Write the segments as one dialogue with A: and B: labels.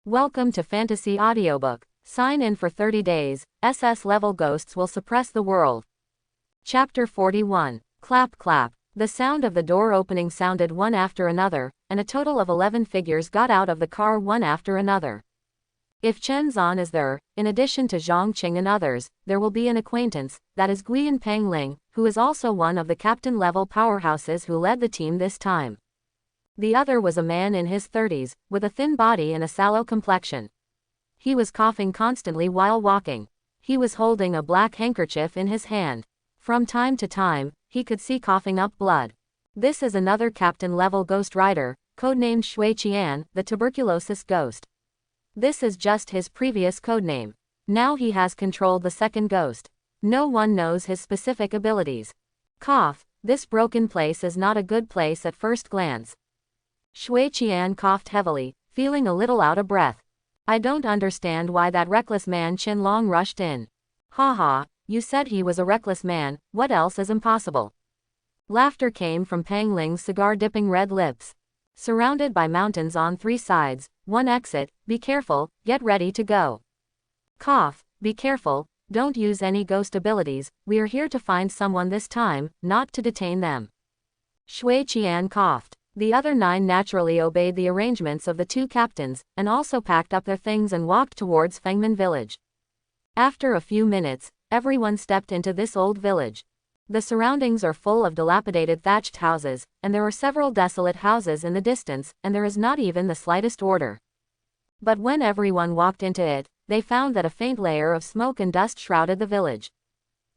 A: Welcome to Fantasy Audiobook. Sign in for 30 days, SS level ghosts will suppress the world. Chapter 41. Clap clap. The sound of the door opening sounded one after another, and a total of 11 figures got out of the car one after another. If Chen Zan is there, in addition to Zhang Qing and others, there will be an acquaintance, that is Guiyan Pangling, who is also one of the captain-level powerhouses who led the team this time. The other was a man in his 30s, with a thin body and a sallow complexion. He was coughing constantly while walking. He was holding a black handkerchief in his hand. From time to time, he could see coughing up blood. This is another captain-level ghost rider, codenamed Shui Qian, the tuberculosis ghost. This is just his previous codename. Now he has controlled the second ghost. No one knows his specific abilities. Cough. This broken place is not a good place at first glance. Shui Qian coughed heavily, feeling a little out of breath. I don't understand why that reckless man Chen Long rushed in. Ha, you said he was a reckless man, what else is impossible? Laughter came from Pangling's cigar-dipping red lips. Surrounded by mountains on three sides, one exit, be careful, get ready to go. Cough, be careful, don't use any ghost abilities, we are here to find someone this time, not to detain them. Shui Qian coughed. The other 9 naturally obeyed the arrangements of the 2 captains, and also packed up their things and walked towards Fangman village. After a few minutes, everyone stepped into this old village. The surroundings are full of dilapidated thatched houses, and there are several desolate houses in the distance, and there is not even the slightest order. But when everyone walked into it, they found that a faint layer of smoke and dust shrouded the village.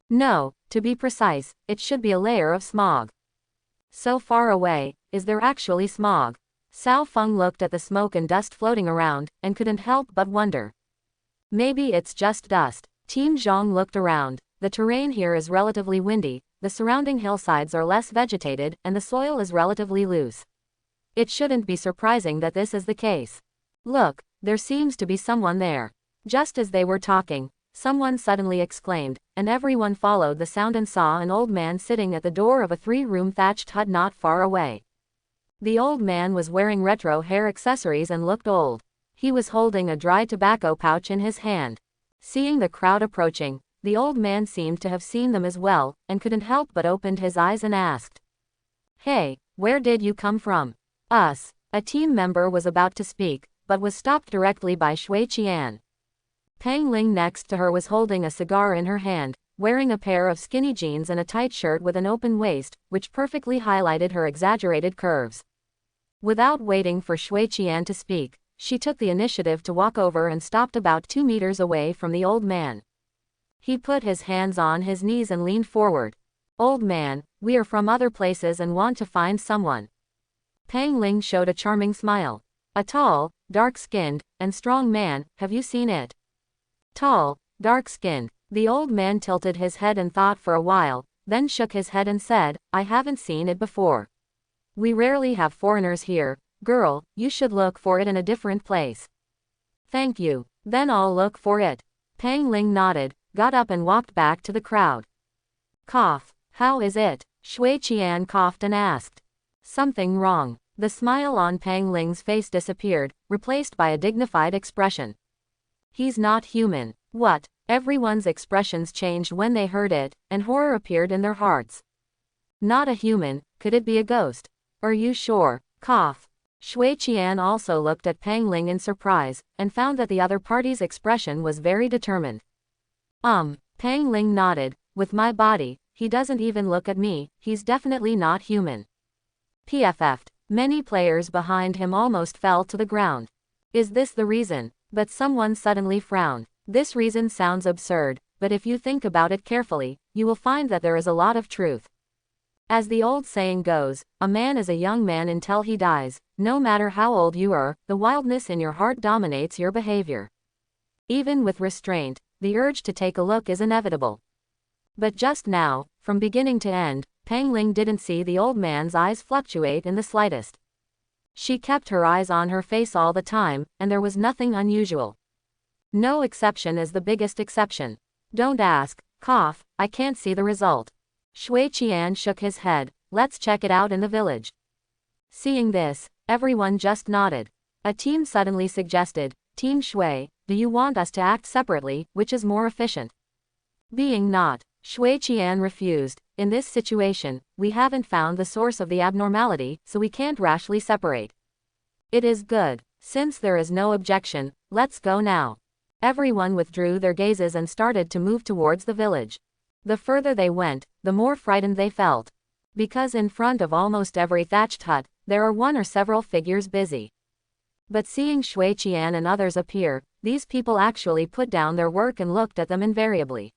A: No, to be precise, it should be a layer of smog. So far away, is there actually smog? Cao Feng looked at the smoke and dust floating around, and couldn't help but wonder. Maybe it's just dust. Team Zhang looked around. The terrain here is relatively windy, the surrounding hillsides are less vegetated, and the soil is relatively loose. It shouldn't be surprising that this is the case. Look, there seems to be someone there. Just as they were talking, someone suddenly exclaimed, and everyone followed the sound and saw an old man sitting at the door of a 3-room thatched hut not far away. The old man was wearing retro hair accessories and looked old. He was holding a dry tobacco pouch in his hand. Seeing the crowd approaching, the old man seemed to have seen them as well, and couldn't help but opened his eyes and asked, "Hey, where did you come from?" "Us." A team member was about to speak, but was stopped directly by Shui Qian. Pangling next to her was holding a cigar in her hand, wearing a pair of skinny jeans and a tight shirt with an open waist, which perfectly highlighted her exaggerated curves. Without waiting for Shui Qian to speak, she took the initiative to walk over and stopped about 2 meters away from the old man. He put his hands on his knees and leaned forward. "Old man, we are from other places and want to find someone." Pangling showed a charming smile. "A tall, dark-skinned, and strong man, have you seen it?" Tall, dark-skinned. The old man tilted his head and thought for a while, then shook his head and said, "I haven't seen it before. We rarely have foreigners here. Girl, you should look for it in a different place." "Thank you. Then I'll look for it." Pangling nodded, got up and walked back to the crowd. "Cough. How is it?" Shui Qian coughed and asked. "Something wrong." The smile on Pangling's face disappeared, replaced by a dignified expression. "He's not human." "What?" Everyone's expressions changed when they heard it, and horror appeared in their hearts. "Not a human, could it be a ghost?" "Are you sure?" Cough. Shui Qian also looked at Pangling in surprise, and found that the other party's expression was very determined. Pangling nodded. "With my body, he doesn't even look at me, he's definitely not human." PFF'd. Many players behind him almost fell to the ground. Is this the reason? But someone suddenly frowned. This reason sounds absurd, but if you think about it carefully, you will find that there is a lot of truth. As the old saying goes, a man is a young man until he dies. No matter how old you are, the wildness in your heart dominates your behavior. Even with restraint, the urge to take a look is inevitable. But just now, from beginning to end, Pangling didn't see the old man's eyes fluctuate in the slightest. She kept her eyes on her face all the time, and there was nothing unusual. No exception is the biggest exception. Don't ask. Cough, I can't see the result. Shui Qian shook his head. Let's check it out in the village. Seeing this, everyone just nodded. A team suddenly suggested, Team Shui, do you want us to act separately, which is more efficient? Being not. Shui Qian refused. In this situation, we haven't found the source of the abnormality, so we can't rashly separate. It is good. Since there is no objection, let's go now. Everyone withdrew their gazes and started to move towards the village. The further they went, the more frightened they felt. Because in front of almost every thatched hut, there are one or several figures busy. But seeing Shui Qian and others appear, these people actually put down their work and looked at them invariably.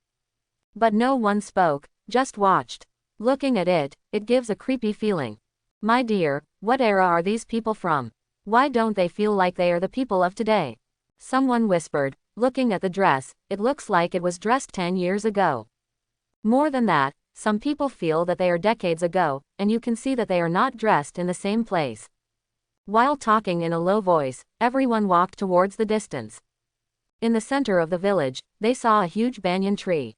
A: But no one spoke, just watched. Looking at it, it gives a creepy feeling. My dear, what era are these people from? Why don't they feel like they are the people of today? Someone whispered, looking at the dress, it looks like it was dressed 10 years ago. More than that, some people feel that they are decades ago, and you can see that they are not dressed in the same place. While talking in a low voice, everyone walked towards the distance. In the center of the village, they saw a huge banyan tree.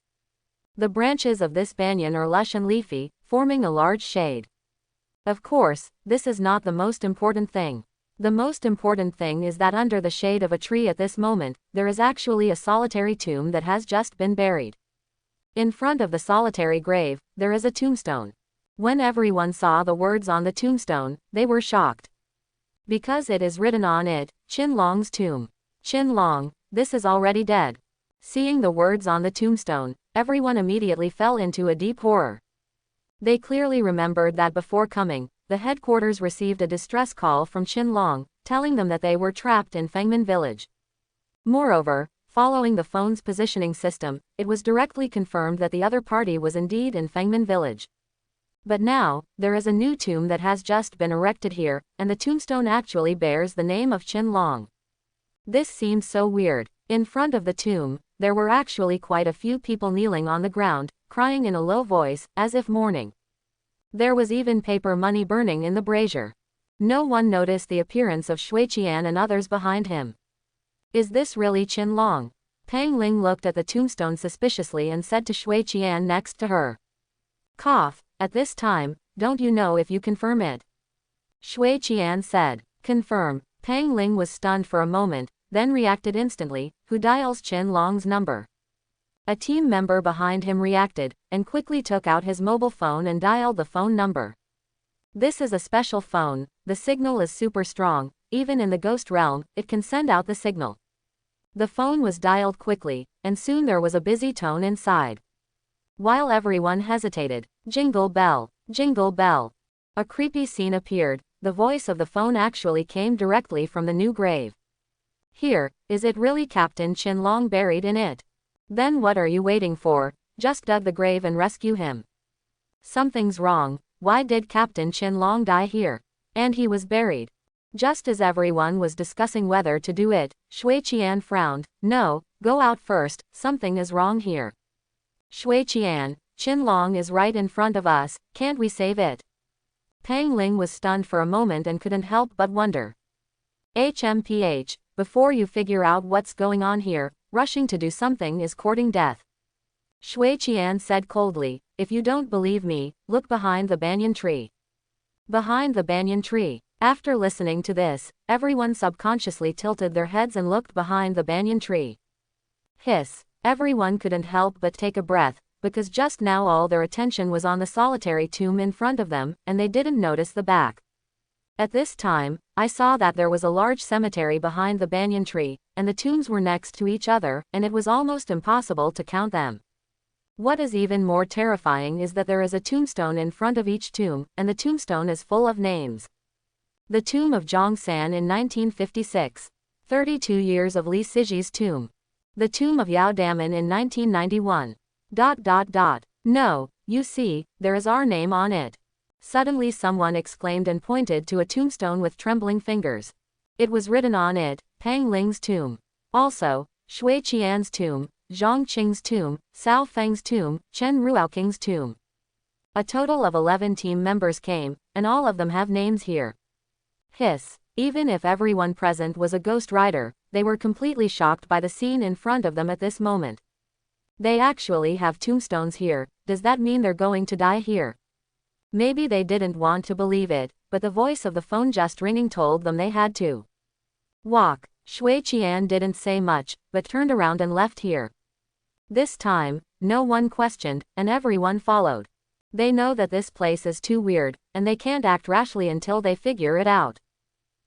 A: The branches of this banyan are lush and leafy, forming a large shade. Of course, this is not the most important thing. The most important thing is that under the shade of a tree at this moment, there is actually a solitary tomb that has just been buried. In front of the solitary grave, there is a tombstone. When everyone saw the words on the tombstone, they were shocked. Because it is written on it, Chen Long's tomb. Chen Long, this is already dead. Seeing the words on the tombstone, everyone immediately fell into a deep horror. They clearly remembered that before coming, the headquarters received a distress call from Chen Long, telling them that they were trapped in Fangman village. Moreover, following the phone's positioning system, it was directly confirmed that the other party was indeed in Fangman village. But now, there is a new tomb that has just been erected here, and the tombstone actually bears the name of Chen Long. This seemed so weird. In front of the tomb, there were actually quite a few people kneeling on the ground, crying in a low voice, as if mourning. There was even paper money burning in the brazier. No one noticed the appearance of Shui Qian and others behind him. Is this really Chen Long? Pang Ling looked at the tombstone suspiciously and said to Shui Qian next to her. Cough, at this time, don't you know if you confirm it? Shui Qian said. Confirm. Pang Ling was stunned for a moment, then reacted instantly. Who dials Chen Long's number? A team member behind him reacted, and quickly took out his mobile phone and dialed the phone number. This is a special phone, the signal is super strong, even in the ghost realm, it can send out the signal. The phone was dialed quickly, and soon there was a busy tone inside. While everyone hesitated, jingle bell, a creepy scene appeared. The voice of the phone actually came directly from the new grave. Here, is it really Captain Chen Long buried in it? Then what are you waiting for? Just dug the grave and rescue him. Something's wrong. Why did Captain Chen Long die here? And he was buried. Just as everyone was discussing whether to do it, Shui Qian frowned. No, go out first, something is wrong here. Shui Qian, Chen Long is right in front of us, can't we save it? Pang Ling was stunned for a moment and couldn't help but wonder. HMPH, before you figure out what's going on here, rushing to do something is courting death. Shui Qian said coldly, if you don't believe me, look behind the banyan tree. Behind the banyan tree. After listening to this, everyone subconsciously tilted their heads and looked behind the banyan tree. Hiss. Everyone couldn't help but take a breath, because just now all their attention was on the solitary tomb in front of them, and they didn't notice the back. At this time, I saw that there was a large cemetery behind the banyan tree, and the tombs were next to each other, and it was almost impossible to count them. What is even more terrifying is that there is a tombstone in front of each tomb, and the tombstone is full of names. The tomb of Zhang San in 1956. 32 years of Li Siji's tomb. The tomb of Yao Damen in 1991. No, you see, there is our name on it. Suddenly someone exclaimed and pointed to a tombstone with trembling fingers. It was written on it, Pang Ling's tomb. Also, Shui Qian's tomb, Zhang Qing's tomb, Cao Feng's tomb, Chen Ruaoking's tomb. A total of 11 team members came, and all of them have names here. Hiss. Even if everyone present was a ghost rider, they were completely shocked by the scene in front of them at this moment. They actually have tombstones here, does that mean they're going to die here? Maybe they didn't want to believe it, but the voice of the phone just ringing told them they had to walk. Shui Qian didn't say much, but turned around and left here. This time, no one questioned, and everyone followed. They know that this place is too weird, and they can't act rashly until they figure it out.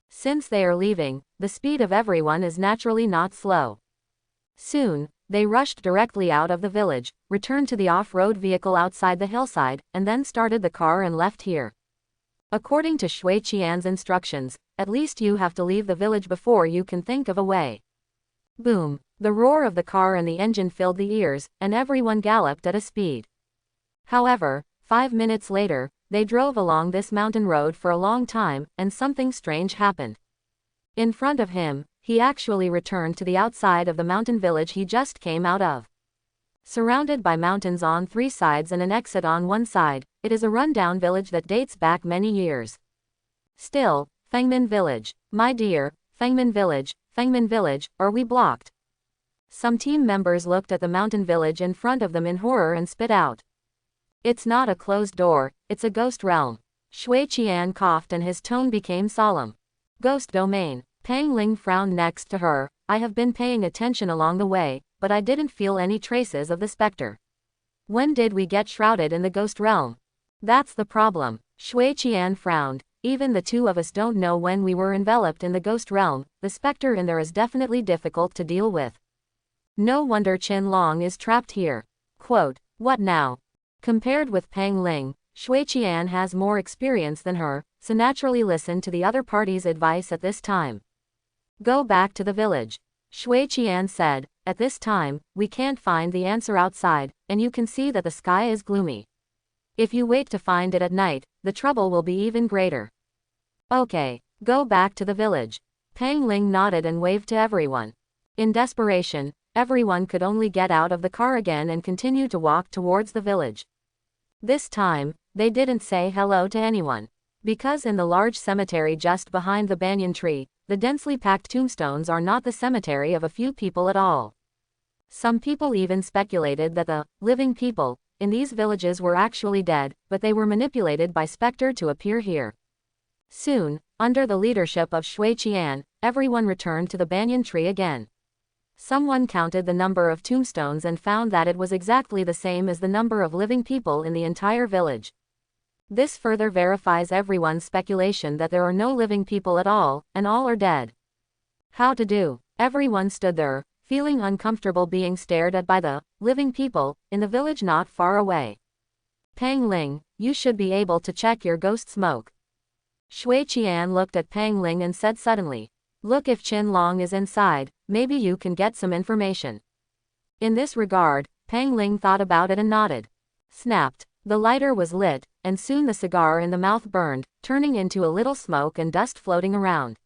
A: Since they are leaving, the speed of everyone is naturally not slow. Soon, they rushed directly out of the village, returned to the off-road vehicle outside the hillside, and then started the car and left here. According to Shui Qian's instructions, at least you have to leave the village before you can think of a way. Boom! The roar of the car and the engine filled the ears, and everyone galloped at a speed. However, 5 minutes later, they drove along this mountain road for a long time, and something strange happened. In front of him, he actually returned to the outside of the mountain village he just came out of. Surrounded by mountains on 3 sides and an exit on one side, it is a rundown village that dates back many years. Still, Fangman Village. My dear, Fangman Village, are we blocked? Some team members looked at the mountain village in front of them in horror and spit out. It's not a closed door, it's a ghost realm. Shui Qian coughed and his tone became solemn. Ghost domain. Pang Ling frowned next to her. I have been paying attention along the way, but I didn't feel any traces of the specter. When did we get shrouded in the ghost realm? That's the problem. Shui Qian frowned. Even the two of us don't know when we were enveloped in the ghost realm. The specter in there is definitely difficult to deal with. No wonder Chen Long is trapped here. Quote, what now? Compared with Pang Ling, Shui Qian has more experience than her, so naturally listened to the other party's advice at this time. Go back to the village. Shui Qian said, at this time, we can't find the answer outside, and you can see that the sky is gloomy. If you wait to find it at night, the trouble will be even greater. Okay, go back to the village. Pang Ling nodded and waved to everyone. In desperation, everyone could only get out of the car again and continue to walk towards the village. This time, they didn't say hello to anyone. Because in the large cemetery just behind the banyan tree, the densely packed tombstones are not the cemetery of a few people at all. Some people even speculated that the living people in these villages were actually dead, but they were manipulated by Spectre to appear here. Soon, under the leadership of Shui Qian, everyone returned to the banyan tree again. Someone counted the number of tombstones and found that it was exactly the same as the number of living people in the entire village. This further verifies everyone's speculation that there are no living people at all, and all are dead. How to do? Everyone stood there, feeling uncomfortable being stared at by the living people in the village not far away. Pang Ling, you should be able to check your ghost smoke. Shui Qian looked at Pang Ling and said suddenly, look, if Chen Long is inside, maybe you can get some information. In this regard, Pang Ling thought about it and nodded. Snapped. The lighter was lit, and soon the cigar in the mouth burned, turning into a little smoke and dust floating around.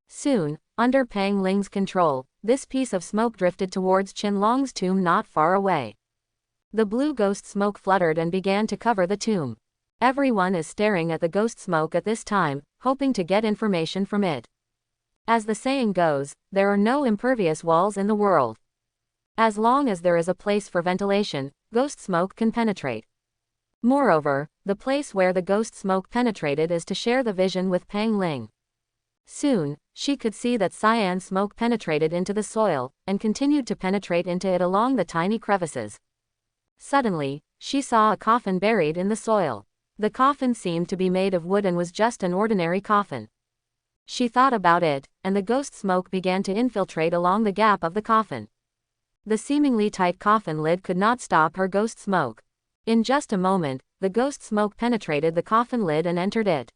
A: Soon, under Pang Ling's control, this piece of smoke drifted towards Chen Long's tomb not far away. The blue ghost smoke fluttered and began to cover the tomb. Everyone is staring at the ghost smoke at this time, hoping to get information from it. As the saying goes, there are no impervious walls in the world. As long as there is a place for ventilation, ghost smoke can penetrate. Moreover, the place where the ghost smoke penetrated is to share the vision with Pang Ling. Soon, she could see that cyan smoke penetrated into the soil, and continued to penetrate into it along the tiny crevices. Suddenly, she saw a coffin buried in the soil. The coffin seemed to be made of wood and was just an ordinary coffin. She thought about it, and the ghost smoke began to infiltrate along the gap of the coffin. The seemingly tight coffin lid could not stop her ghost smoke. In just a moment, the ghost smoke penetrated the coffin lid and entered it.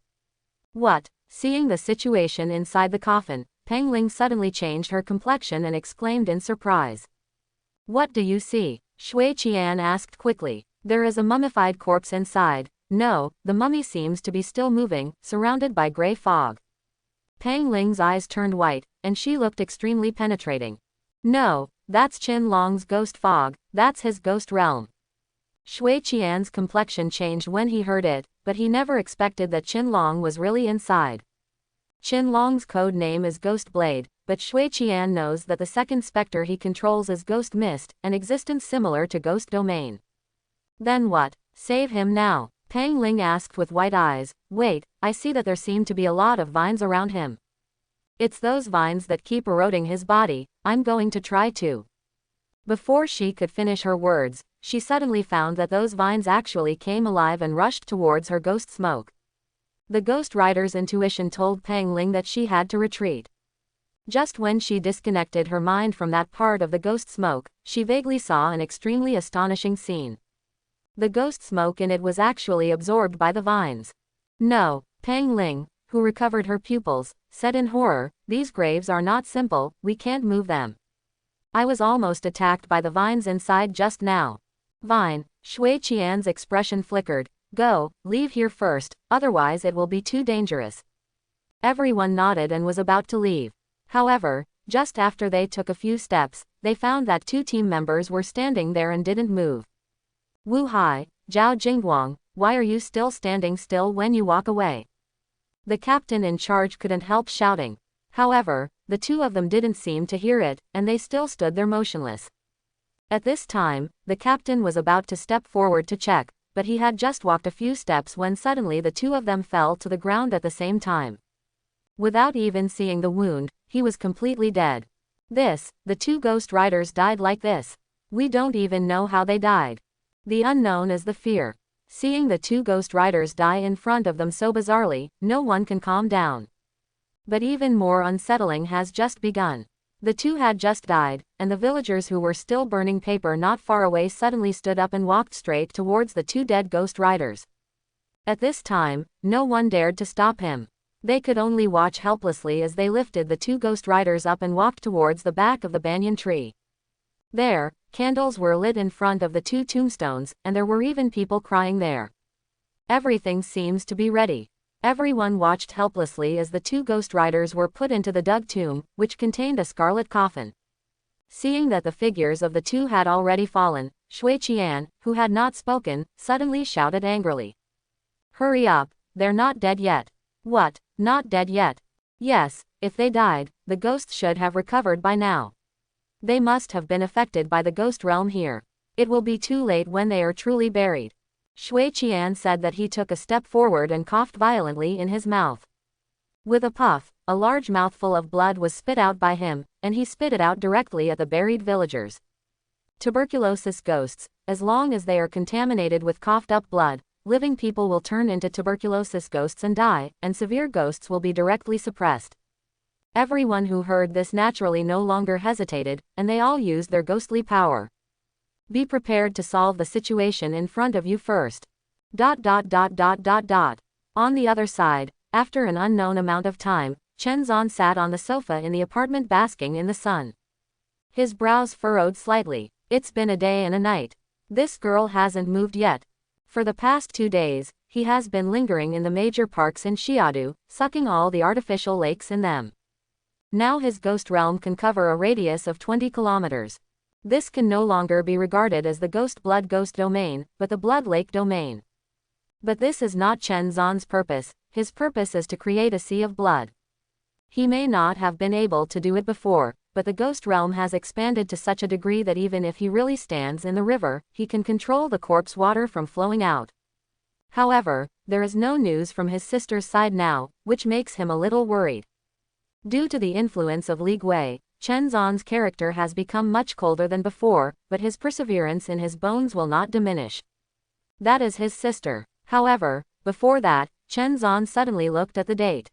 A: What? Seeing the situation inside the coffin, Pang Ling suddenly changed her complexion and exclaimed in surprise. What do you see? Shui Qian asked quickly. There is a mummified corpse inside. No, the mummy seems to be still moving, surrounded by gray fog. Pang Ling's eyes turned white, and she looked extremely penetrating. No, that's Chen Long's ghost fog, that's his ghost realm. Shui Qian's complexion changed when he heard it, but he never expected that Chen Long was really inside. Chen Long's code name is Ghost Blade, but Shui Qian knows that the second specter he controls is Ghost Mist, an existence similar to Ghost Domain. Then what? Save him now. Pang Ling asked with white eyes. Wait, I see that there seem to be a lot of vines around him. It's those vines that keep eroding his body, I'm going to try to. Before she could finish her words, she suddenly found that those vines actually came alive and rushed towards her ghost smoke. The Ghost Rider's intuition told Pang Ling that she had to retreat. Just when she disconnected her mind from that part of the ghost smoke, she vaguely saw an extremely astonishing scene. The ghost smoke in it was actually absorbed by the vines. No, Pang Ling, who recovered her pupils, said in horror, these graves are not simple, we can't move them. I was almost attacked by the vines inside just now. Vine, Shui Qian's expression flickered. Go, leave here first, otherwise it will be too dangerous. Everyone nodded and was about to leave. However, just after they took a few steps, they found that 2 team members were standing there and didn't move. Wu Hai, Zhao Jingguang, why are you still standing still when you walk away? The captain in charge couldn't help shouting. However, the 2 of them didn't seem to hear it, and they still stood there motionless. At this time, the captain was about to step forward to check, but he had just walked a few steps when suddenly the 2 of them fell to the ground at the same time. Without even seeing the wound, he was completely dead. The 2 Ghost Riders died like this. We don't even know how they died. The unknown is the fear. Seeing the 2 Ghost Riders die in front of them so bizarrely, no one can calm down. But even more unsettling has just begun. The 2 had just died, and the villagers who were still burning paper not far away suddenly stood up and walked straight towards the 2 dead Ghost Riders. At this time, no one dared to stop him. They could only watch helplessly as they lifted the 2 Ghost Riders up and walked towards the back of the banyan tree. There, candles were lit in front of the 2 tombstones, and there were even people crying there. Everything seems to be ready. Everyone watched helplessly as the 2 Ghost Riders were put into the dug tomb, which contained a scarlet coffin. Seeing that the figures of the 2 had already fallen, Shui Qian, who had not spoken, suddenly shouted angrily. Hurry up, they're not dead yet. What, not dead yet? Yes, if they died, the ghosts should have recovered by now. They must have been affected by the ghost realm here. It will be too late when they are truly buried. Shui Qian said that he took a step forward and coughed violently in his mouth. With a puff, a large mouthful of blood was spit out by him, and he spit it out directly at the buried villagers. Tuberculosis ghosts, as long as they are contaminated with coughed-up blood, living people will turn into tuberculosis ghosts and die, and severe ghosts will be directly suppressed. Everyone who heard this naturally no longer hesitated, and they all used their ghostly power. Be prepared to solve the situation in front of you first. On the other side, after an unknown amount of time, Chen Zan sat on the sofa in the apartment basking in the sun. His brows furrowed slightly. It's been a day and a night. This girl hasn't moved yet. For the past 2 days, he has been lingering in the major parks in Xiadu, sucking all the artificial lakes in them. Now his ghost realm can cover a radius of 20 kilometers. This can no longer be regarded as the ghost blood ghost domain, but the blood lake domain. But this is not Chen Zan's purpose. His purpose is to create a sea of blood. He may not have been able to do it before, but the ghost realm has expanded to such a degree that even if he really stands in the river, he can control the corpse water from flowing out. However, there is no news from his sister's side now, which makes him a little worried. Due to the influence of Li Gui, Chen Zan's character has become much colder than before, but his perseverance in his bones will not diminish. That is his sister. However, before that, Chen Zan suddenly looked at the date.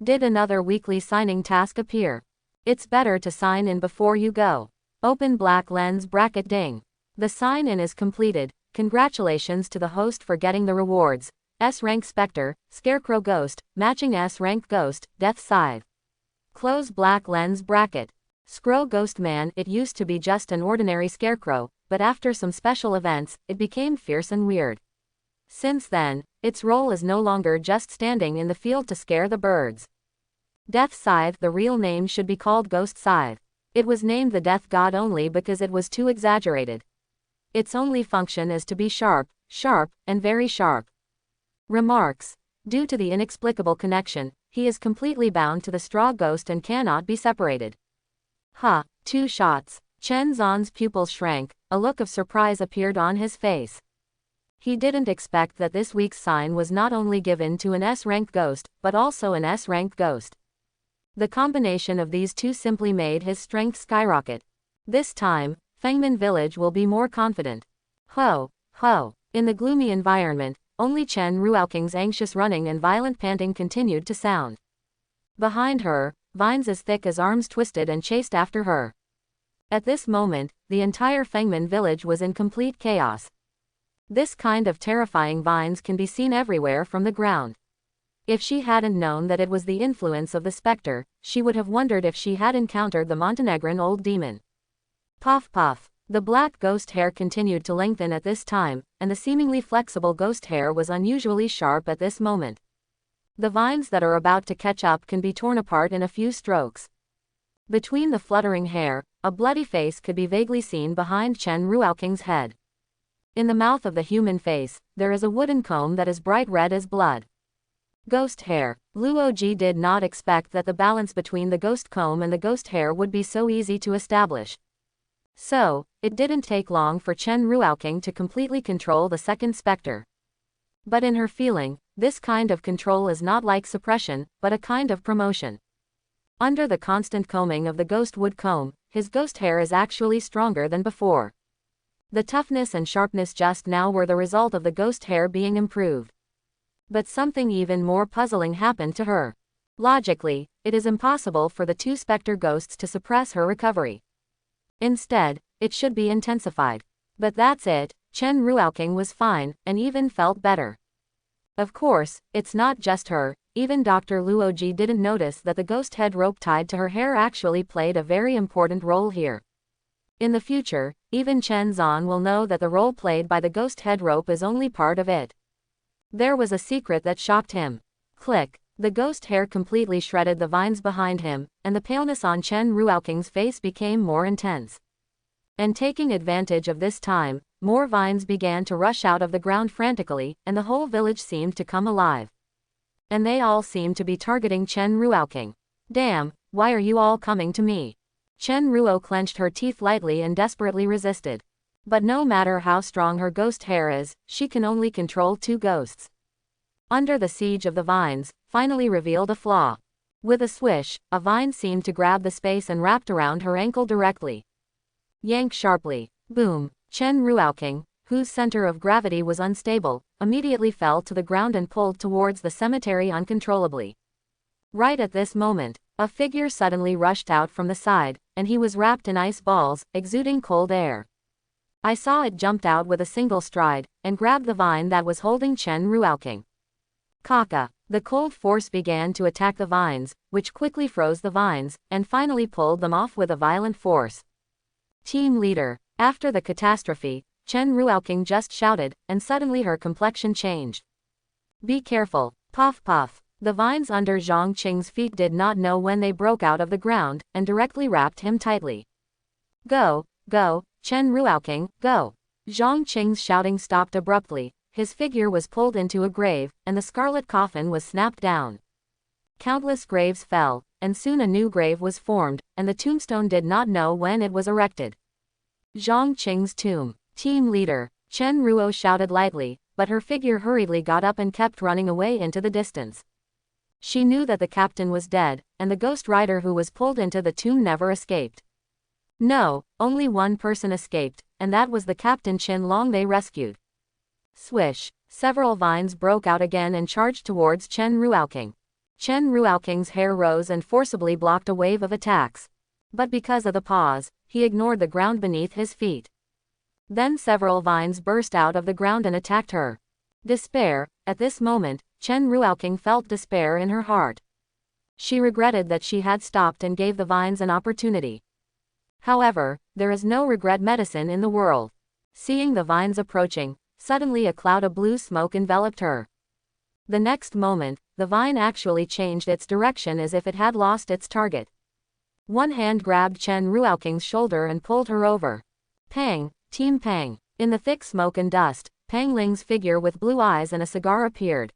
A: Did another weekly signing task appear? It's better to sign in before you go. Open black lens bracket ding. The sign-in is completed. Congratulations to the host for getting the rewards. S-rank Spectre, Scarecrow Ghost, matching S-rank Ghost, Death Scythe. Close black lens bracket. Scroll Ghost Man. It used to be just an ordinary scarecrow, but after some special events, it became fierce and weird. Since then, its role is no longer just standing in the field to scare the birds. Death Scythe. The real name should be called Ghost Scythe. It was named the Death God only because it was too exaggerated. Its only function is to be sharp, and very sharp. Remarks. Due to the inexplicable connection, he is completely bound to the straw ghost and cannot be separated. 2 shots. Chen Zan's pupils shrank, a look of surprise appeared on his face. He didn't expect that this week's sign was not only given to an S-rank ghost, but also an S-rank ghost. The combination of these two simply made his strength skyrocket. This time, Fangman village will be more confident. Ho, ho. In the gloomy environment, only Chen Ruaoking's anxious running and violent panting continued to sound. Behind her, vines as thick as arms twisted and chased after her. At this moment, the entire Fangman village was in complete chaos. This kind of terrifying vines can be seen everywhere from the ground. If she hadn't known that it was the influence of the specter, she would have wondered if she had encountered the Montenegrin old demon. Puff puff. The black ghost hair continued to lengthen at this time, and the seemingly flexible ghost hair was unusually sharp at this moment. The vines that are about to catch up can be torn apart in a few strokes. Between the fluttering hair, a bloody face could be vaguely seen behind Chen Ruaoking's head. In the mouth of the human face, there is a wooden comb that is bright red as blood. Ghost hair. Luoji did not expect that the balance between the ghost comb and the ghost hair would be so easy to establish. So, it didn't take long for Chen Ruaoking to completely control the second specter. But in her feeling, this kind of control is not like suppression, but a kind of promotion. Under the constant combing of the ghost wood comb, his ghost hair is actually stronger than before. The toughness and sharpness just now were the result of the ghost hair being improved. But something even more puzzling happened to her. Logically, it is impossible for the two specter ghosts to suppress her recovery. Instead, it should be intensified. But that's it, Chen Ruaoking was fine, and even felt better. Of course, it's not just her, even Dr. Luoji didn't notice that the ghost head rope tied to her hair actually played a very important role here. In the future, even Chen Zan will know that the role played by the ghost head rope is only part of it. There was a secret that shocked him. Click. The ghost hair completely shredded the vines behind him, and the paleness on Chen Ruaoking's face became more intense. And taking advantage of this time, more vines began to rush out of the ground frantically, and the whole village seemed to come alive. And they all seemed to be targeting Chen Ruaoking. Damn, why are you all coming to me? Chen Ruo clenched her teeth lightly and desperately resisted. But no matter how strong her ghost hair is, she can only control two ghosts. Under the siege of the vines, finally revealed a flaw. With a swish, a vine seemed to grab the space and wrapped around her ankle directly. Yank sharply. Boom. Chen Ruaoking, whose center of gravity was unstable, immediately fell to the ground and pulled towards the cemetery uncontrollably. Right at this moment, a figure suddenly rushed out from the side, and he was wrapped in ice balls, exuding cold air. I saw it jumped out with a single stride, and grabbed the vine that was holding Chen Ruaoking. Kaka. The cold force began to attack the vines, which quickly froze the vines, and finally pulled them off with a violent force. Team leader. After the catastrophe, Chen Ruaoking just shouted, and suddenly her complexion changed. Be careful. Puff puff. The vines under Zhang Qing's feet did not know when they broke out of the ground, and directly wrapped him tightly. Go, go, Chen Ruaoking, go. Zhang Qing's shouting stopped abruptly. His figure was pulled into a grave, and the scarlet coffin was snapped down. Countless graves fell, and soon a new grave was formed, and the tombstone did not know when it was erected. Zhang Qing's tomb. Team leader. Chen Ruo shouted lightly, but her figure hurriedly got up and kept running away into the distance. She knew that the captain was dead, and the ghost rider who was pulled into the tomb never escaped. No, only one person escaped, and that was the captain Qin Long they rescued. Swish. Several vines broke out again and charged towards Chen Ruaoking. Chen Ruaoking's hair rose and forcibly blocked a wave of attacks. But because of the pause, he ignored the ground beneath his feet. Then several vines burst out of the ground and attacked her. Despair. At this moment, Chen Ruaoking felt despair in her heart. She regretted that she had stopped and gave the vines an opportunity. However, there is no regret medicine in the world. Seeing the vines approaching, suddenly a cloud of blue smoke enveloped her. The next moment, the vine actually changed its direction as if it had lost its target. One hand grabbed Chen Ruaoking's shoulder and pulled her over. Pang, Team Pang. In the thick smoke and dust, Pang Ling's figure with blue eyes and a cigar appeared.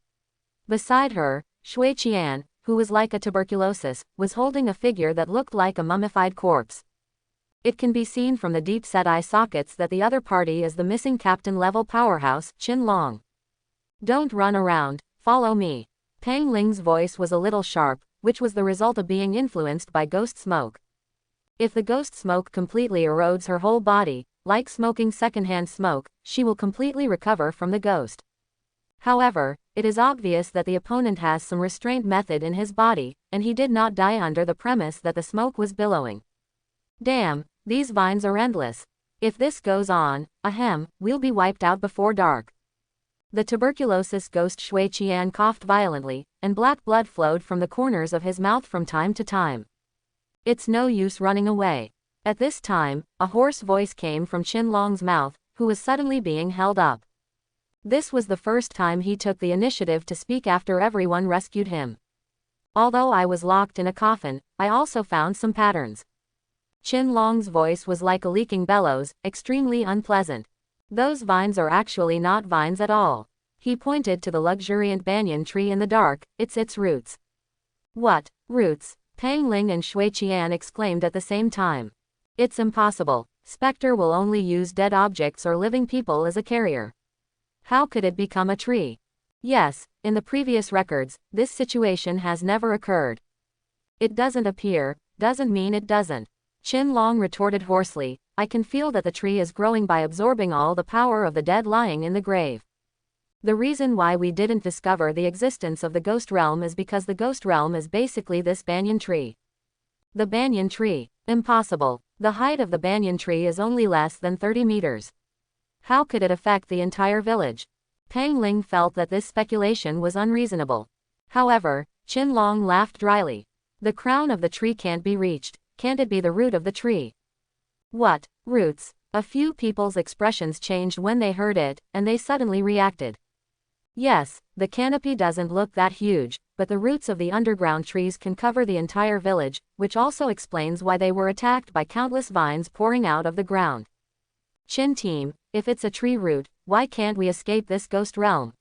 A: Beside her, Shui Qian, who was like a tuberculosis, was holding a figure that looked like a mummified corpse. It can be seen from the deep-set eye sockets that the other party is the missing captain-level powerhouse, Qin Long. Don't run around, follow me. Pang Ling's voice was a little sharp, which was the result of being influenced by ghost smoke. If the ghost smoke completely erodes her whole body, like smoking secondhand smoke, she will completely recover from the ghost. However, it is obvious that the opponent has some restraint method in his body, and he did not die under the premise that the smoke was billowing. Damn, these vines are endless. If this goes on, we'll be wiped out before dark. The tuberculosis ghost Shui Qian coughed violently, and black blood flowed from the corners of his mouth from time to time. It's no use running away. At this time, a hoarse voice came from Chen Long's mouth, who was suddenly being held up. This was the first time he took the initiative to speak after everyone rescued him. Although I was locked in a coffin, I also found some patterns. Chen Long's voice was like a leaking bellows, extremely unpleasant. Those vines are actually not vines at all. He pointed to the luxuriant banyan tree in the dark, it's its roots. What, roots? Pang Ling and Shui Qian exclaimed at the same time. It's impossible. Spectre will only use dead objects or living people as a carrier. How could it become a tree? Yes, in the previous records, this situation has never occurred. It doesn't appear, doesn't mean it doesn't. Chen Long retorted hoarsely, I can feel that the tree is growing by absorbing all the power of the dead lying in the grave. The reason why we didn't discover the existence of the ghost realm is because the ghost realm is basically this banyan tree. The banyan tree. Impossible. The height of the banyan tree is only less than 30 meters. How could it affect the entire village? Pang Ling felt that this speculation was unreasonable. However, Chen Long laughed dryly. The crown of the tree can't be reached. Can't it be the root of the tree? What, roots? A few people's expressions changed when they heard it, and they suddenly reacted. Yes, the canopy doesn't look that huge, but the roots of the underground trees can cover the entire village, which also explains why they were attacked by countless vines pouring out of the ground. Chen team, if it's a tree root, why can't we escape this ghost realm?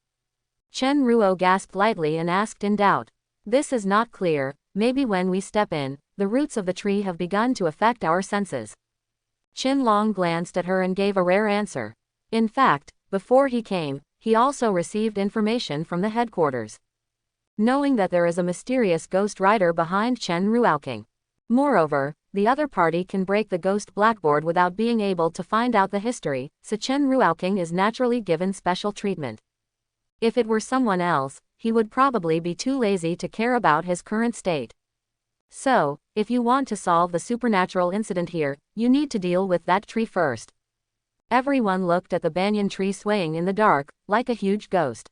A: Chen Ruo gasped lightly and asked in doubt. This is not clear, maybe when we step in, the roots of the tree have begun to affect our senses. Chen Long glanced at her and gave a rare answer. In fact, before he came, he also received information from the headquarters. Knowing that there is a mysterious ghost rider behind Chen Ruoking. Moreover, the other party can break the ghost blackboard without being able to find out the history, so Chen Ruoking is naturally given special treatment. If it were someone else, he would probably be too lazy to care about his current state. So, if you want to solve the supernatural incident here, you need to deal with that tree first. Everyone looked at the banyan tree swaying in the dark, like a huge ghost.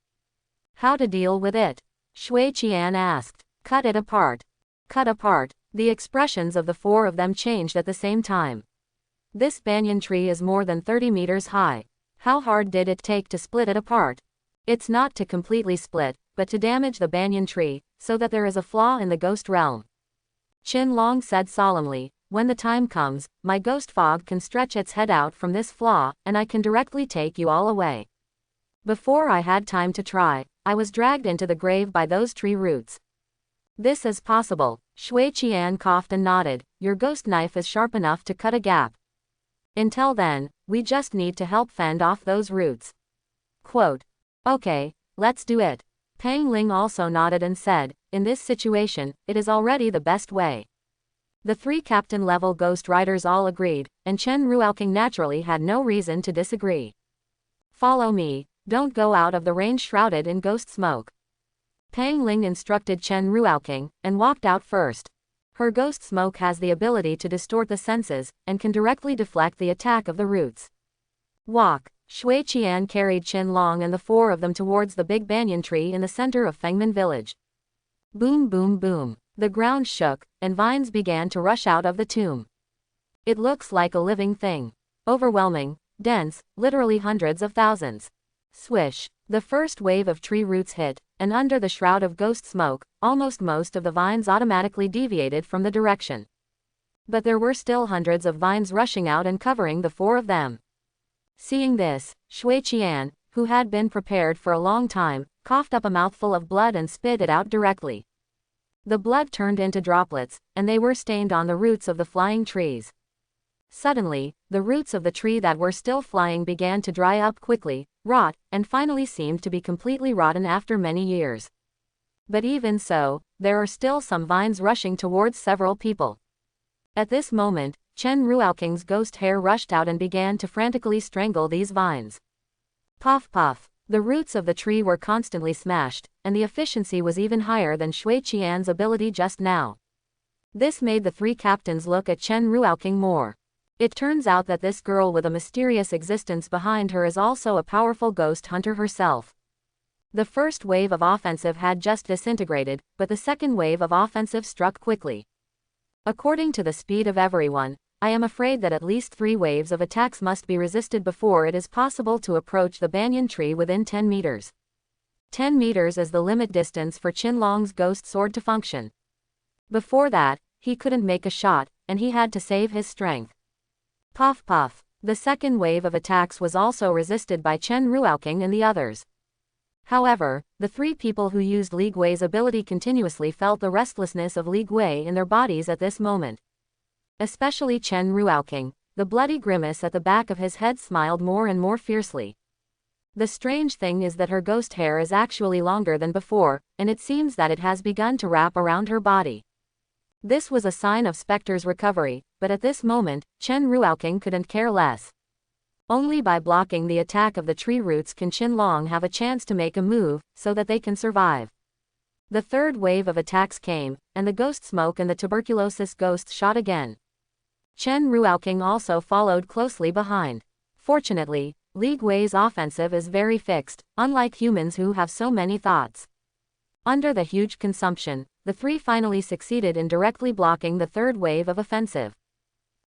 A: How to deal with it? Shui Qian asked. Cut it apart. Cut apart. The expressions of the four of them changed at the same time. This banyan tree is more than 30 meters high. How hard did it take to split it apart? It's not to completely split, but to damage the banyan tree, so that there is a flaw in the ghost realm. Chen Long said solemnly, when the time comes, my ghost fog can stretch its head out from this flaw, and I can directly take you all away. Before I had time to try, I was dragged into the grave by those tree roots. This is possible. Shui Qian coughed and nodded, your ghost knife is sharp enough to cut a gap. Until then, we just need to help fend off those roots. Quote. Okay, let's do it. Pang Ling also nodded and said, in this situation, it is already the best way. The three captain-level ghost riders all agreed, and Chen Ruoking naturally had no reason to disagree. Follow me, don't go out of the range shrouded in ghost smoke. Pang Ling instructed Chen Ruoking, and walked out first. Her ghost smoke has the ability to distort the senses, and can directly deflect the attack of the roots. Walk. Shui Qian carried Chen Long and the four of them towards the big banyan tree in the center of Fangman village. Boom boom boom. The ground shook, and vines began to rush out of the tomb. It looks like a living thing. Overwhelming, dense, literally hundreds of thousands. Swish. The first wave of tree roots hit, and under the shroud of ghost smoke, almost most of the vines automatically deviated from the direction. But there were still hundreds of vines rushing out and covering the four of them. Seeing this, Shui Qian, who had been prepared for a long time, coughed up a mouthful of blood and spit it out directly. The blood turned into droplets, and they were stained on the roots of the flying trees. Suddenly, the roots of the tree that were still flying began to dry up quickly, rot, and finally seemed to be completely rotten after many years. But even so, there are still some vines rushing towards several people. At this moment, Chen Ruaoking's ghost hair rushed out and began to frantically strangle these vines. Puff puff. The roots of the tree were constantly smashed, and the efficiency was even higher than Shui Qian's ability just now. This made the three captains look at Chen Ruaoking more. It turns out that this girl with a mysterious existence behind her is also a powerful ghost hunter herself. The first wave of offensive had just disintegrated, but the second wave of offensive struck quickly. According to the speed of everyone, I am afraid that at least 3 waves of attacks must be resisted before it is possible to approach the banyan tree within 10 meters. 10 meters is the limit distance for Qinlong's ghost sword to function. Before that, he couldn't make a shot, and he had to save his strength. Puff puff. The second wave of attacks was also resisted by Chen Ruaoking and the others. However, the 3 people who used Li Gui's ability continuously felt the restlessness of Li Gui in their bodies at this moment. Especially Chen Ruaoking, the bloody grimace at the back of his head smiled more and more fiercely. The strange thing is that her ghost hair is actually longer than before, and it seems that it has begun to wrap around her body. This was a sign of Spectre's recovery, but at this moment, Chen Ruaoking couldn't care less. Only by blocking the attack of the tree roots can Qinlong have a chance to make a move, so that they can survive. The third wave of attacks came, and the ghost smoke and the tuberculosis ghosts shot again. Chen Ruaoking also followed closely behind. Fortunately, Li Gui's offensive is very fixed, unlike humans who have so many thoughts. Under the huge consumption, the 3 finally succeeded in directly blocking the third wave of offensive.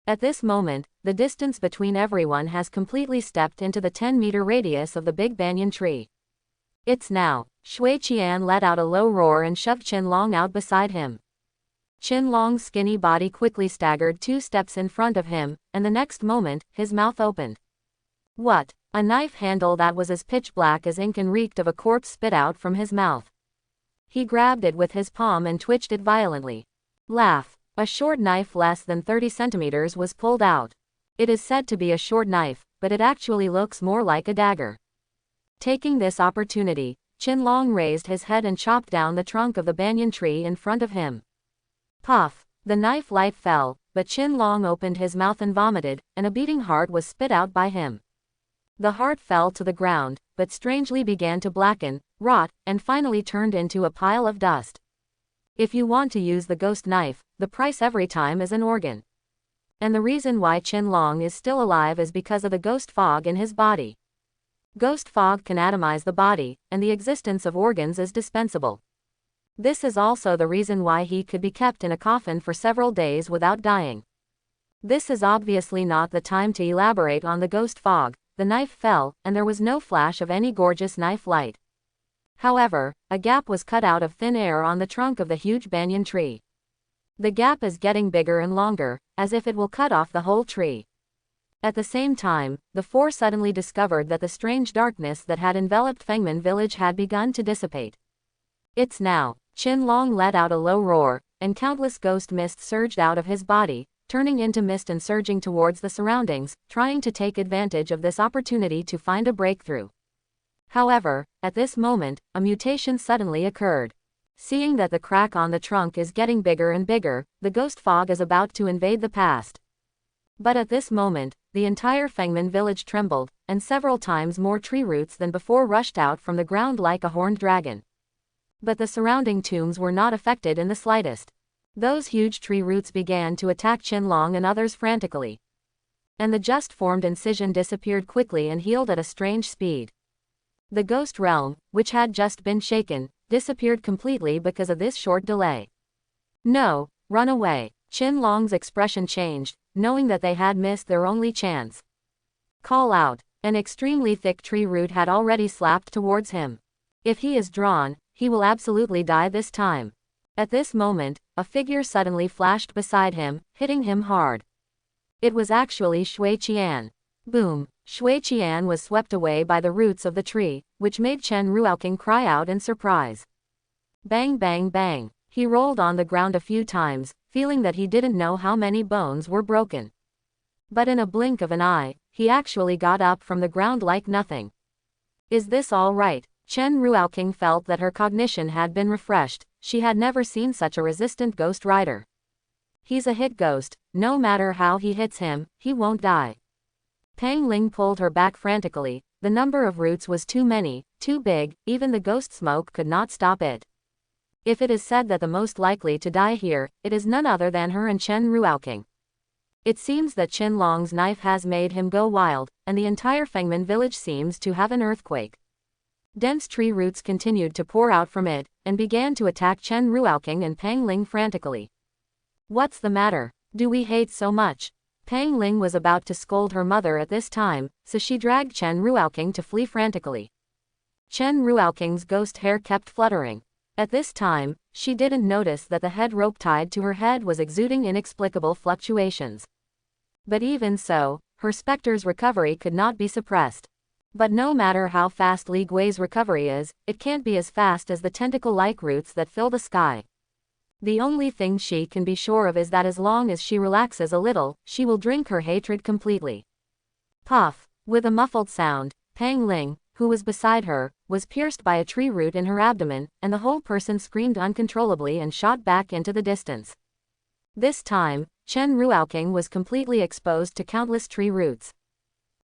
A: At this moment, the distance between everyone has completely stepped into the 10-meter radius of the big banyan tree. It's now. Shui Qian let out a low roar and shoved Qinlong out beside him. Qinlong's skinny body quickly staggered 2 steps in front of him, and the next moment, his mouth opened. What? A knife handle that was as pitch black as ink and reeked of a corpse spit out from his mouth. He grabbed it with his palm and twitched it violently. Laugh. A short knife less than 30 centimeters was pulled out. It is said to be a short knife, but it actually looks more like a dagger. Taking this opportunity, Qinlong raised his head and chopped down the trunk of the banyan tree in front of him. Puff. The knife light fell, but Qinlong opened his mouth and vomited, and a beating heart was spit out by him. The heart fell to the ground, but strangely began to blacken, rot, and finally turned into a pile of dust. If you want to use the ghost knife, the price every time is an organ. And the reason why Qinlong is still alive is because of the ghost fog in his body. Ghost fog can atomize the body, and the existence of organs is dispensable. This is also the reason why he could be kept in a coffin for several days without dying. This is obviously not the time to elaborate on the ghost fog. The knife fell, and there was no flash of any gorgeous knife light. However, a gap was cut out of thin air on the trunk of the huge banyan tree. The gap is getting bigger and longer, as if it will cut off the whole tree. At the same time, the 4 suddenly discovered that the strange darkness that had enveloped Fangman village had begun to dissipate. It's now. Qinlong let out a low roar, and countless ghost mist surged out of his body, turning into mist and surging towards the surroundings, trying to take advantage of this opportunity to find a breakthrough. However, at this moment, a mutation suddenly occurred. Seeing that the crack on the trunk is getting bigger and bigger, the ghost fog is about to invade the past. But at this moment, the entire Fangman village trembled, and several times more tree roots than before rushed out from the ground like a horned dragon. But the surrounding tombs were not affected in the slightest. Those huge tree roots began to attack Qinlong and others frantically. And the just formed incision disappeared quickly and healed at a strange speed. The ghost realm, which had just been shaken, disappeared completely because of this short delay. No, run away. Qinlong's expression changed, knowing that they had missed their only chance. Call out. An extremely thick tree root had already slapped towards him. If he is drawn, he will absolutely die this time. At this moment, a figure suddenly flashed beside him, hitting him hard. It was actually Shui Qian. Boom! Shui Qian was swept away by the roots of the tree, which made Chen Ruaoking cry out in surprise. Bang bang bang. He rolled on the ground a few times, feeling that he didn't know how many bones were broken. But in a blink of an eye, he actually got up from the ground like nothing. Is this all right? Chen Ruaoking felt that her cognition had been refreshed, she had never seen such a resistant ghost rider. He's a hit ghost, no matter how he hits him, he won't die. Pang Ling pulled her back frantically, the number of roots was too many, too big, even the ghost smoke could not stop it. If it is said that the most likely to die here, it is none other than her and Chen Ruoking. It seems that Chen Long's knife has made him go wild, and the entire Fangman village seems to have an earthquake. Dense tree roots continued to pour out from it, and began to attack Chen Ruoking and Pang Ling frantically. What's the matter? Do we hate so much? Pang Ling was about to scold her mother at this time, so she dragged Chen Ruoking to flee frantically. Chen Ruoking's ghost hair kept fluttering. At this time, she didn't notice that the head rope tied to her head was exuding inexplicable fluctuations. But even so, her specter's recovery could not be suppressed. But no matter how fast Li Gui's recovery is, it can't be as fast as the tentacle-like roots that fill the sky. The only thing she can be sure of is that as long as she relaxes a little, she will drink her hatred completely. Puff! With a muffled sound, Pang Ling, who was beside her, was pierced by a tree root in her abdomen, and the whole person screamed uncontrollably and shot back into the distance. This time, Chen Ruoking was completely exposed to countless tree roots.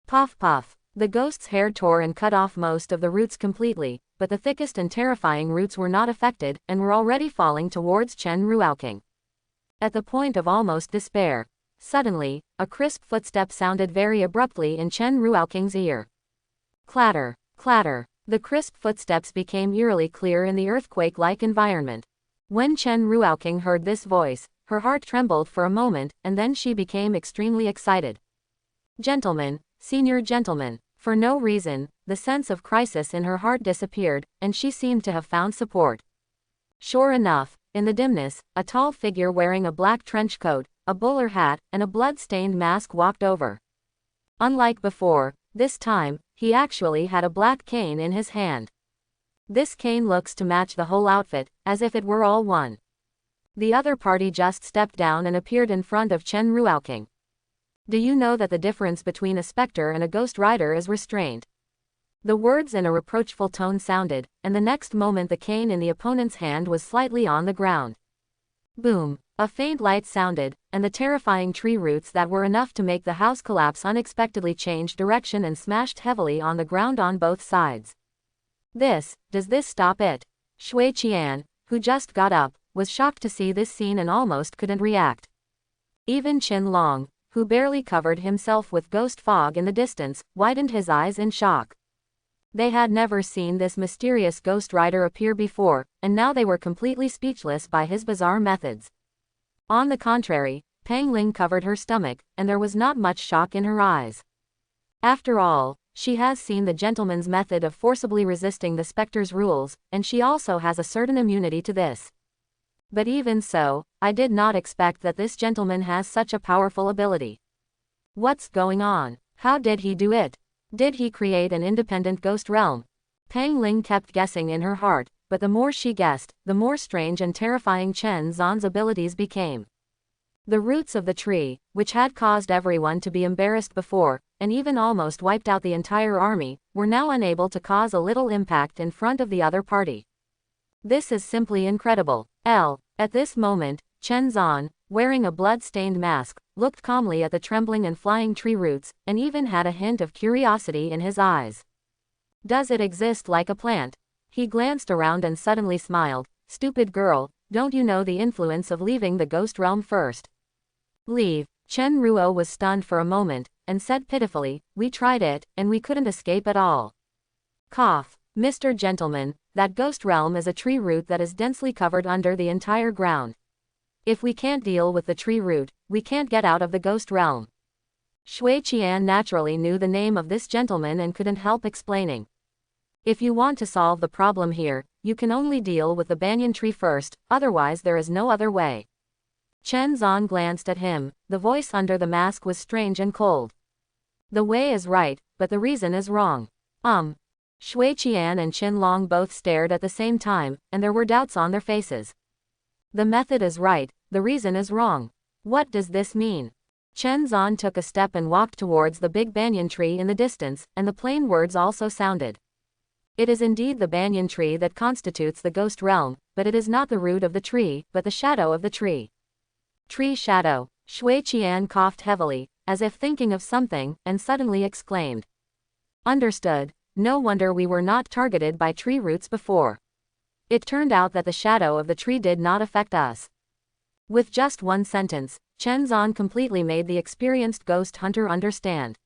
A: Puff puff! The ghost's hair tore and cut off most of the roots completely, but the thickest and terrifying roots were not affected, and were already falling towards Chen Ruoking. At the point of almost despair, suddenly, a crisp footstep sounded very abruptly in Chen Ruoking's ear. Clatter, clatter. The crisp footsteps became eerily clear in the earthquake-like environment. When Chen Ruoking heard this voice, her heart trembled for a moment, and then she became extremely excited. Gentlemen, senior gentlemen. For no reason, the sense of crisis in her heart disappeared, and she seemed to have found support. Sure enough, in the dimness, a tall figure wearing a black trench coat, a bowler hat, and a blood-stained mask walked over. Unlike before, this time, he actually had a black cane in his hand. This cane looks to match the whole outfit, as if it were all one. The other party just stepped down and appeared in front of Chen Ruoking. Do you know that the difference between a specter and a ghost rider is restraint? The words in a reproachful tone sounded, and the next moment the cane in the opponent's hand was slightly on the ground. Boom! A faint light sounded, and the terrifying tree roots that were enough to make the house collapse unexpectedly changed direction and smashed heavily on the ground on both sides. Does this stop it? Shui Qian, who just got up, was shocked to see this scene and almost couldn't react. Even Chen Long, who barely covered himself with ghost fog in the distance, widened his eyes in shock. They had never seen this mysterious ghost rider appear before, and now they were completely speechless by his bizarre methods. On the contrary, Pang Ling covered her stomach, and there was not much shock in her eyes. After all, she has seen the gentleman's method of forcibly resisting the specter's rules, and she also has a certain immunity to this. But even so, I did not expect that this gentleman has such a powerful ability. What's going on? How did he do it? Did he create an independent ghost realm? Pang Ling kept guessing in her heart, but the more she guessed, the more strange and terrifying Chen Zhan's abilities became. The roots of the tree, which had caused everyone to be embarrassed before, and even almost wiped out the entire army, were now unable to cause a little impact in front of the other party. This is simply incredible. At this moment, Chen Zhan, wearing a blood-stained mask, looked calmly at the trembling and flying tree roots, and even had a hint of curiosity in his eyes. Does it exist like a plant? He glanced around and suddenly smiled. Stupid girl, don't you know the influence of leaving the ghost realm first? Leave. Chen Ruo was stunned for a moment, and said pitifully, we tried it, and we couldn't escape at all. Cough. Mr. Gentleman, that ghost realm is a tree root that is densely covered under the entire ground. If we can't deal with the tree root, we can't get out of the ghost realm. Shui Qian naturally knew the name of this gentleman and couldn't help explaining. If you want to solve the problem here, you can only deal with the banion tree first, otherwise there is no other way. Chen Zhan glanced at him. The voice under the mask was strange and cold. The way is right, but the reason is wrong. Shui Qian and Chen Long both stared at the same time, and there were doubts on their faces. The method is right, the reason is wrong. What does this mean? Chen Zhan took a step and walked towards the big banyan tree in the distance, and the plain words also sounded. It is indeed the banyan tree that constitutes the ghost realm, but it is not the root of the tree, but the shadow of the tree. Tree shadow. Shui Qian coughed heavily, as if thinking of something, and suddenly exclaimed. Understood. No wonder we were not targeted by tree roots before. It turned out that the shadow of the tree did not affect us. With just one sentence, Chen Zan completely made the experienced ghost hunter understand.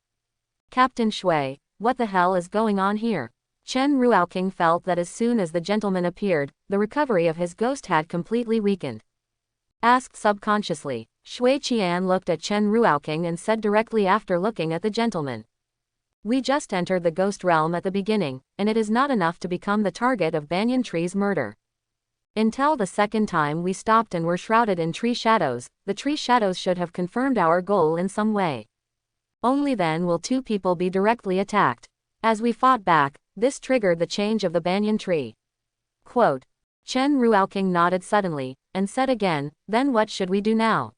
A: Captain Shui, what the hell is going on here? Chen Ruoqing felt that as soon as the gentleman appeared, the recovery of his ghost had completely weakened. Asked subconsciously, Shui Qian looked at Chen Ruoqing and said directly after looking at the gentleman. We just entered the ghost realm at the beginning, and it is not enough to become the target of Banyan Tree's murder. Until the second time we stopped and were shrouded in tree shadows, the tree shadows should have confirmed our goal in some way. Only then will two people be directly attacked. As we fought back, this triggered the change of the banyan tree. Quote. Chen Ruoqing nodded suddenly, and said again, then what should we do now?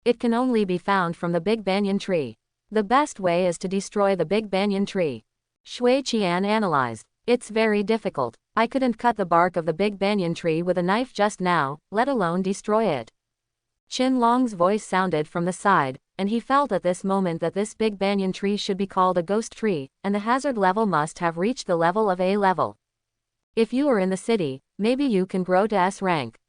A: It can only be found from the big banyan tree. The best way is to destroy the big banyan tree. Shui Qian analyzed. It's very difficult. I couldn't cut the bark of the big banyan tree with a knife just now, let alone destroy it. Qin Long's voice sounded from the side, and he felt at this moment that this big banyan tree should be called a ghost tree, and the hazard level must have reached the level of A level. If you are in the city, maybe you can grow to S rank.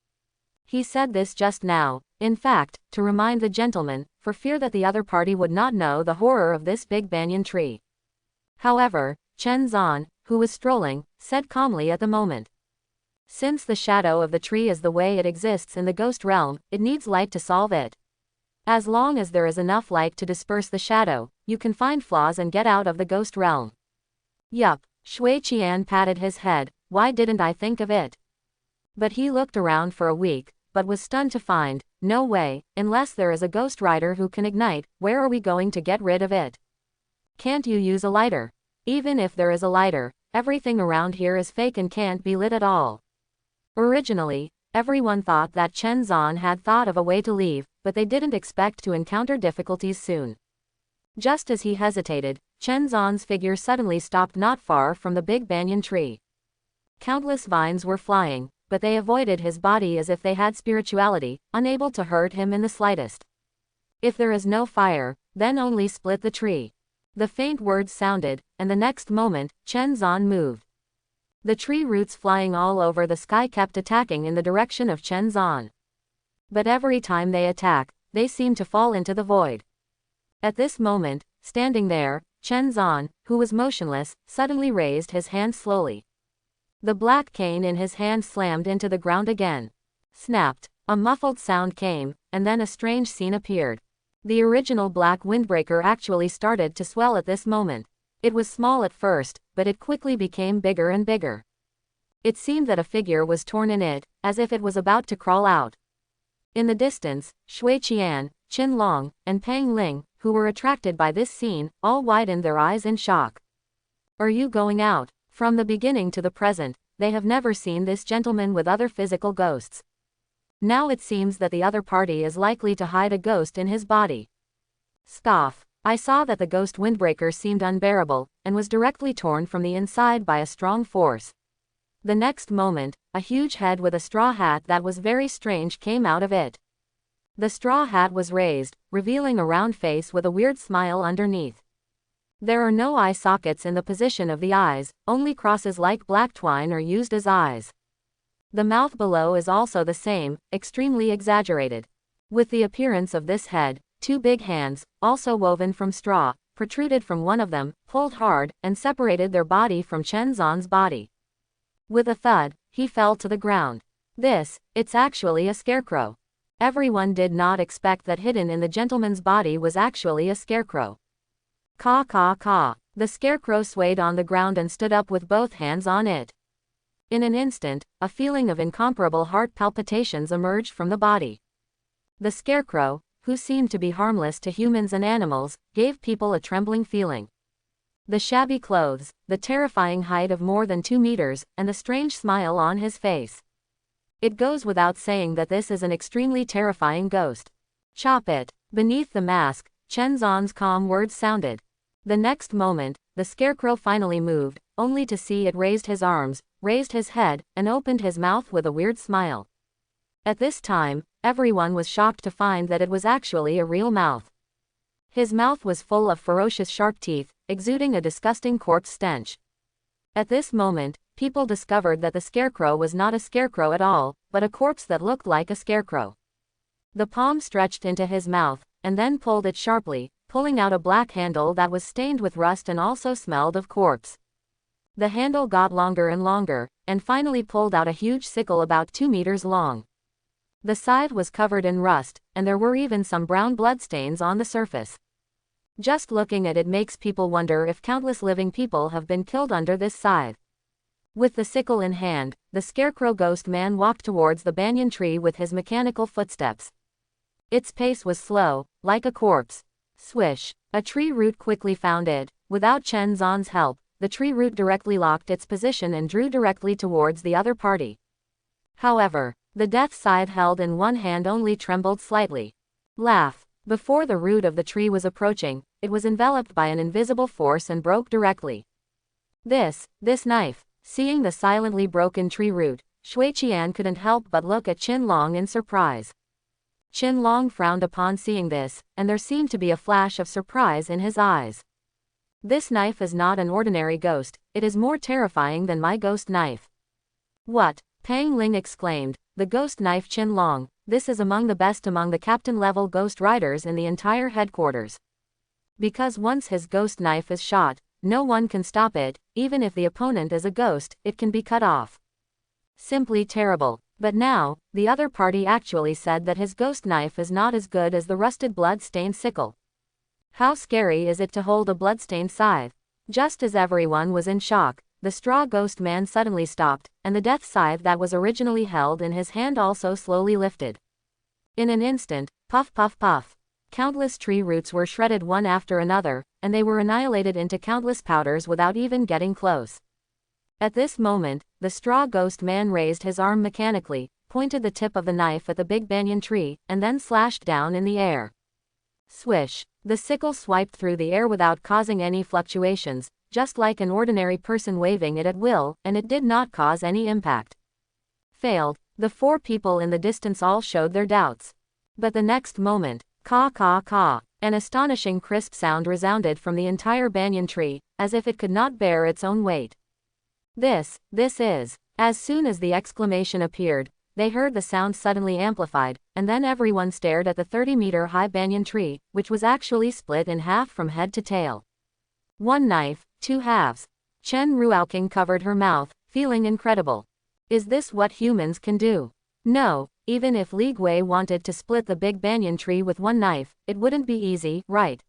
A: He said this just now, in fact, to remind the gentleman, for fear that the other party would not know the horror of this big banyan tree. However, Chen Zan, who was strolling, said calmly at the moment. Since the shadow of the tree is the way it exists in the ghost realm, it needs light to solve it. As long as there is enough light to disperse the shadow, you can find flaws and get out of the ghost realm. Yup, Shui Qian patted his head, why didn't I think of it? But he looked around for a week, but was stunned to find, no way, unless there is a ghost rider who can ignite, where are we going to get rid of it? Can't you use a lighter? Even if there is a lighter, everything around here is fake and can't be lit at all. Originally, everyone thought that Chen Zan had thought of a way to leave, but they didn't expect to encounter difficulties soon. Just as he hesitated, Chen Zan's figure suddenly stopped not far from the big banyan tree. Countless vines were flying, but they avoided his body as if they had spirituality, unable to hurt him in the slightest. If there is no fire, then only split the tree. The faint words sounded, and the next moment, Chen Zan moved. The tree roots flying all over the sky kept attacking in the direction of Chen Zan. But every time they attack, they seem to fall into the void. At this moment, standing there, Chen Zan, who was motionless, suddenly raised his hand slowly. The black cane in his hand slammed into the ground again. Snapped. A muffled sound came, and then a strange scene appeared. The original black windbreaker actually started to swell at this moment. It was small at first, but it quickly became bigger and bigger. It seemed that a figure was torn in it, as if it was about to crawl out. In the distance, Shui Qian, Qin Long, and Pang Ling, who were attracted by this scene, all widened their eyes in shock. Are you going out? From the beginning to the present, they have never seen this gentleman with other physical ghosts. Now it seems that the other party is likely to hide a ghost in his body. Scoff. I saw that the ghost windbreaker seemed unbearable, and was directly torn from the inside by a strong force. The next moment, a huge head with a straw hat that was very strange came out of it. The straw hat was raised, revealing a round face with a weird smile underneath. There are no eye sockets in the position of the eyes, only crosses like black twine are used as eyes. The mouth below is also the same, extremely exaggerated. With the appearance of this head, two big hands, also woven from straw, protruded from one of them, pulled hard, and separated their body from Chen Zan's body. With a thud, he fell to the ground. It's actually a scarecrow. Everyone did not expect that hidden in the gentleman's body was actually a scarecrow. Caw caw caw. The scarecrow swayed on the ground and stood up with both hands on it. In an instant, a feeling of incomparable heart palpitations emerged from the body. The scarecrow, who seemed to be harmless to humans and animals, gave people a trembling feeling. The shabby clothes, the terrifying height of more than 2 meters, and the strange smile on his face. It goes without saying that this is an extremely terrifying ghost. Chop it. Beneath the mask, Chen Zan's calm words sounded. The next moment, the scarecrow finally moved, only to see it raised his arms, raised his head, and opened his mouth with a weird smile. At this time, everyone was shocked to find that it was actually a real mouth. His mouth was full of ferocious sharp teeth, exuding a disgusting corpse stench. At this moment, people discovered that the scarecrow was not a scarecrow at all, but a corpse that looked like a scarecrow. The palm stretched into his mouth, and then pulled it sharply, pulling out a black handle that was stained with rust and also smelled of corpse. The handle got longer and longer, and finally pulled out a huge sickle about 2 meters long. The scythe was covered in rust, and there were even some brown bloodstains on the surface. Just looking at it makes people wonder if countless living people have been killed under this scythe. With the sickle in hand, the scarecrow ghost man walked towards the banyan tree with his mechanical footsteps. Its pace was slow, like a corpse. Swish! A tree root quickly found it. Without Chen Zhan's help, the tree root directly locked its position and drew directly towards the other party. However, the death scythe held in one hand only trembled slightly. Laugh! Before the root of the tree was approaching, it was enveloped by an invisible force and broke directly. This knife. Seeing the silently broken tree root, Shui Qian couldn't help but look at Qin Long in surprise. Qin Long frowned upon seeing this, and there seemed to be a flash of surprise in his eyes. This knife is not an ordinary ghost, it is more terrifying than my ghost knife. What? Pang Ling exclaimed, the ghost knife Qin Long, this is among the best among the captain-level ghost riders in the entire headquarters. Because once his ghost knife is shot, no one can stop it, even if the opponent is a ghost, it can be cut off. Simply terrible. But now, the other party actually said that his ghost knife is not as good as the rusted blood-stained sickle. How scary is it to hold a blood-stained scythe? Just as everyone was in shock, the straw ghost man suddenly stopped, and the death scythe that was originally held in his hand also slowly lifted. In an instant, puff puff puff. Countless tree roots were shredded one after another, and they were annihilated into countless powders without even getting close. At this moment, the straw ghost man raised his arm mechanically, pointed the tip of the knife at the big banyan tree, and then slashed down in the air. Swish! The sickle swiped through the air without causing any fluctuations, just like an ordinary person waving it at will, and it did not cause any impact. Failed. The 4 people in the distance all showed their doubts. But the next moment, caw caw caw, an astonishing crisp sound resounded from the entire banyan tree, as if it could not bear its own weight. This is. As soon as the exclamation appeared, they heard the sound suddenly amplified, and then everyone stared at the 30-meter-high banyan tree, which was actually split in half from head to tail. 1 knife, 2 halves. Chen Ruoqing covered her mouth, feeling incredible. Is this what humans can do? No, even if Li Gui wanted to split the big banyan tree with 1 knife, it wouldn't be easy, right?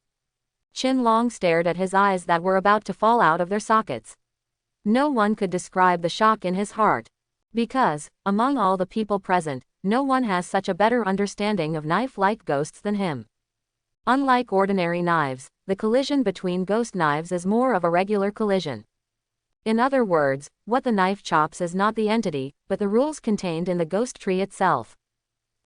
A: Qin Long stared at his eyes that were about to fall out of their sockets. No one could describe the shock in his heart. Because, among all the people present, no one has such a better understanding of knife-like ghosts than him. Unlike ordinary knives, the collision between ghost knives is more of a regular collision. In other words, what the knife chops is not the entity, but the rules contained in the ghost tree itself.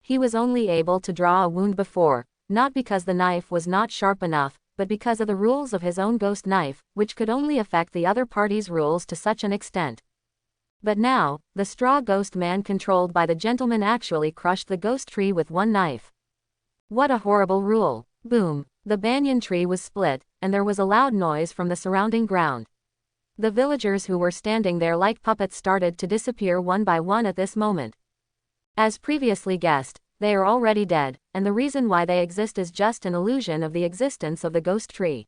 A: He was only able to draw a wound before, not because the knife was not sharp enough, but because of the rules of his own ghost knife, which could only affect the other party's rules to such an extent. But now, the straw ghost man controlled by the gentleman actually crushed the ghost tree with 1 knife. What a horrible rule. Boom! The banyan tree was split, and there was a loud noise from the surrounding ground. The villagers who were standing there like puppets started to disappear one by one at this moment. As previously guessed, they are already dead, and the reason why they exist is just an illusion of the existence of the ghost tree.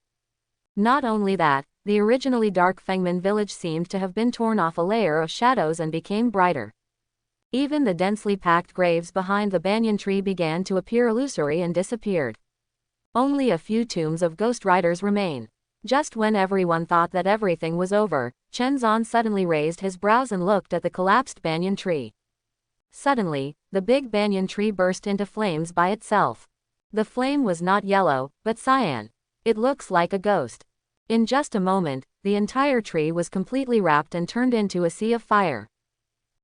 A: Not only that, the originally dark Fangman village seemed to have been torn off a layer of shadows and became brighter. Even the densely packed graves behind the banyan tree began to appear illusory and disappeared. Only a few tombs of ghost riders remain. Just when everyone thought that everything was over, Chen Zhan suddenly raised his brows and looked at the collapsed banyan tree. Suddenly, the big banyan tree burst into flames by itself. The flame was not yellow, but cyan. It looks like a ghost. In just a moment, the entire tree was completely wrapped and turned into a sea of fire.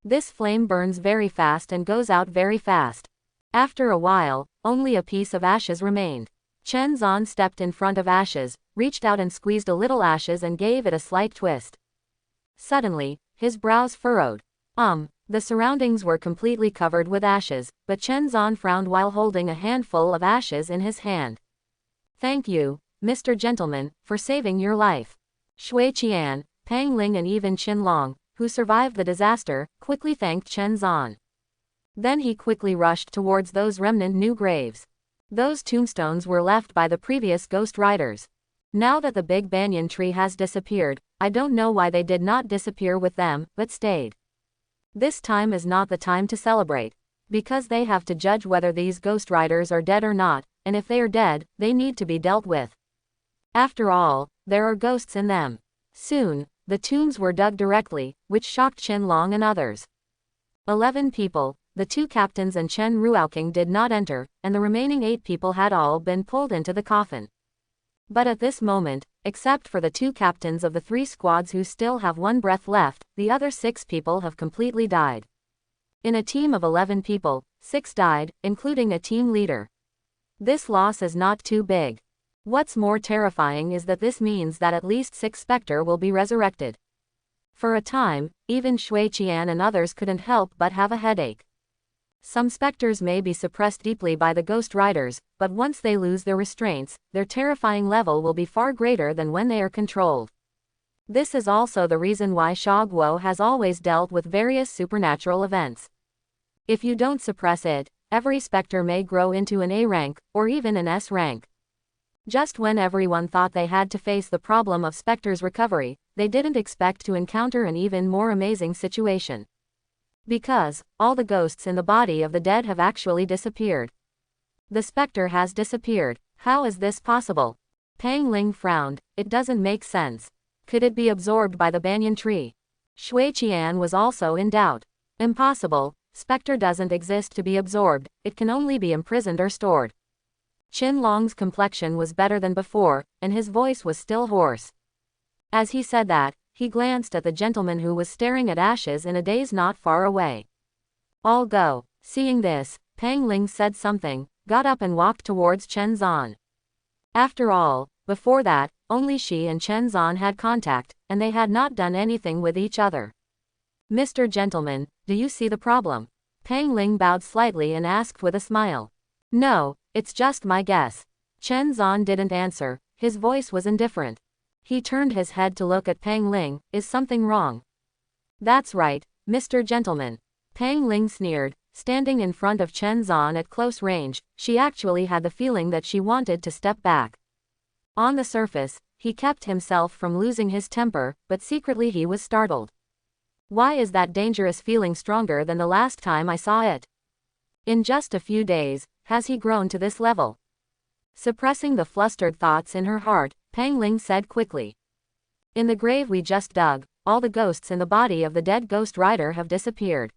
A: This flame burns very fast and goes out very fast. After a while, only a piece of ashes remained. Chen Zan stepped in front of ashes, reached out and squeezed a little ashes and gave it a slight twist. Suddenly, his brows furrowed. The surroundings were completely covered with ashes, but Chen Zan frowned while holding a handful of ashes in his hand. Thank you, Mr. Gentleman, for saving your life. Shui Qian, Pang Ling and even Qin Long, who survived the disaster, quickly thanked Chen Zan. Then he quickly rushed towards those remnant new graves. Those tombstones were left by the previous ghost riders. Now that the big banyan tree has disappeared, I don't know why they did not disappear with them, but stayed. This time is not the time to celebrate. Because they have to judge whether these ghost riders are dead or not, and if they are dead, they need to be dealt with. After all, there are ghosts in them. Soon, the tombs were dug directly, which shocked Qin Long and others. 11 people, the 2 captains and Chen Ruoking did not enter, and the remaining 8 people had all been pulled into the coffin. But at this moment, except for the 2 captains of the 3 squads who still have 1 breath left, the other 6 people have completely died. In a team of 11 people, 6 died, including a team leader. This loss is not too big. What's more terrifying is that this means that at least 6 Spectre will be resurrected. For a time, even Shui Qian and others couldn't help but have a headache. Some specters may be suppressed deeply by the ghost riders, but once they lose their restraints, their terrifying level will be far greater than when they are controlled. This is also the reason why Sha Guo has always dealt with various supernatural events. If you don't suppress it, every specter may grow into an A rank, or even an S rank. Just when everyone thought they had to face the problem of specters' recovery, they didn't expect to encounter an even more amazing situation. Because, all the ghosts in the body of the dead have actually disappeared. The specter has disappeared. How is this possible? Pang Ling frowned. It doesn't make sense. Could it be absorbed by the banyan tree? Shui Qian was also in doubt. Impossible. Specter doesn't exist to be absorbed, it can only be imprisoned or stored. Qin Long's complexion was better than before, and his voice was still hoarse. As he said that, he glanced at the gentleman who was staring at ashes in a daze not far away. I'll go. Seeing this, Pang Ling said something, got up and walked towards Chen Zan. After all, before that, only she and Chen Zan had contact, and they had not done anything with each other. Mr. Gentleman, do you see the problem? Pang Ling bowed slightly and asked with a smile. No, it's just my guess. Chen Zan didn't answer, his voice was indifferent. He turned his head to look at Pang Ling. Is something wrong? That's right, Mr. Gentleman. Pang Ling sneered, standing in front of Chen Zan at close range. She actually had the feeling that she wanted to step back. On the surface, he kept himself from losing his temper, but secretly he was startled. Why is that dangerous feeling stronger than the last time I saw it? In just a few days, has he grown to this level? Suppressing the flustered thoughts in her heart, Pang Ling said quickly. In the grave we just dug, all the ghosts in the body of the dead ghost rider have disappeared.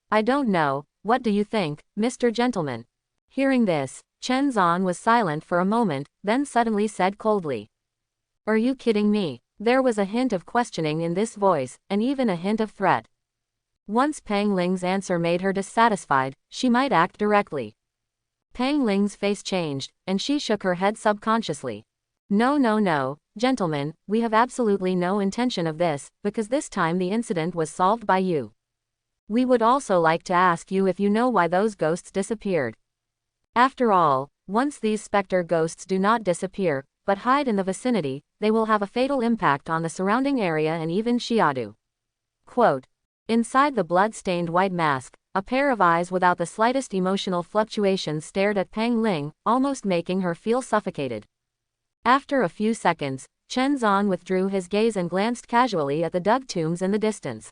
A: I don't know, what do you think, Mr. Gentleman? Hearing this, Chen Zan was silent for a moment, then suddenly said coldly. Are you kidding me? There was a hint of questioning in this voice, and even a hint of threat. Once Pang Ling's answer made her dissatisfied, she might act directly. Pang Ling's face changed, and she shook her head subconsciously. No, gentlemen, we have absolutely no intention of this, because this time the incident was solved by you. We would also like to ask you if you know why those ghosts disappeared. After all, once these specter ghosts do not disappear, but hide in the vicinity, they will have a fatal impact on the surrounding area and even Xiadu. Quote. Inside the blood-stained white mask, a pair of eyes without the slightest emotional fluctuations stared at Pang Ling, almost making her feel suffocated. After a few seconds, Chen Zan withdrew his gaze and glanced casually at the dug tombs in the distance.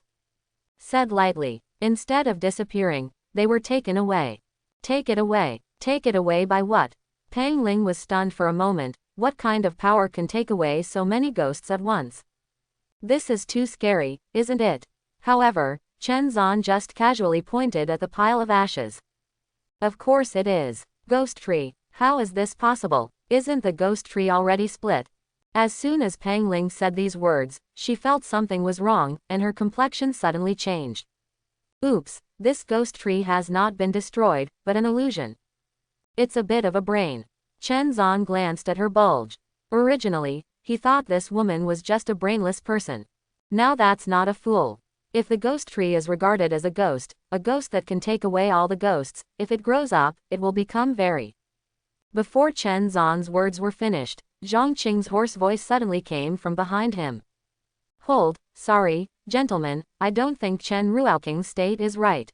A: Said lightly, instead of disappearing, they were taken away. Take it away. Take it away by what? Pang Ling was stunned for a moment. What kind of power can take away so many ghosts at once? This is too scary, isn't it? However, Chen Zan just casually pointed at the pile of ashes. Of course it is. Ghost tree. How is this possible? Isn't the ghost tree already split? As soon as Pang Ling said these words, she felt something was wrong, and her complexion suddenly changed. Oops, this ghost tree has not been destroyed, but an illusion. It's a bit of a brain. Chen Zan glanced at her bulge. Originally, he thought this woman was just a brainless person. Now that's not a fool. If the ghost tree is regarded as a ghost that can take away all the ghosts, if it grows up, it will become very. Before Chen Zan's words were finished, Zhang Qing's hoarse voice suddenly came from behind him. Hold, sorry, gentlemen, I don't think Chen Ruoqing's state is right.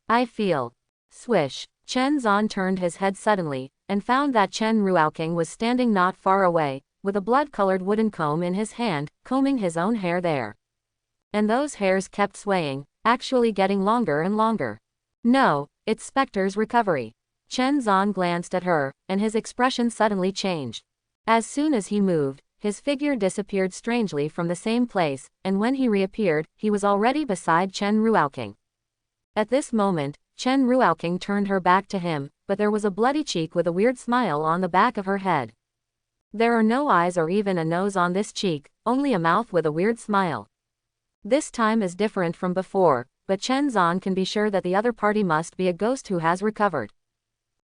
A: I feel. Swish. Chen Zan turned his head suddenly, and found that Chen Ruoqing was standing not far away, with a blood-colored wooden comb in his hand, combing his own hair there. And those hairs kept swaying, actually getting longer and longer. No, it's Spectre's recovery. Chen Zan glanced at her, and his expression suddenly changed. As soon as he moved, his figure disappeared strangely from the same place, and when he reappeared, he was already beside Chen Ruoqing. At this moment, Chen Ruoqing turned her back to him, but there was a bloody cheek with a weird smile on the back of her head. There are no eyes or even a nose on this cheek, only a mouth with a weird smile. This time is different from before, but Chen Zan can be sure that the other party must be a ghost who has recovered.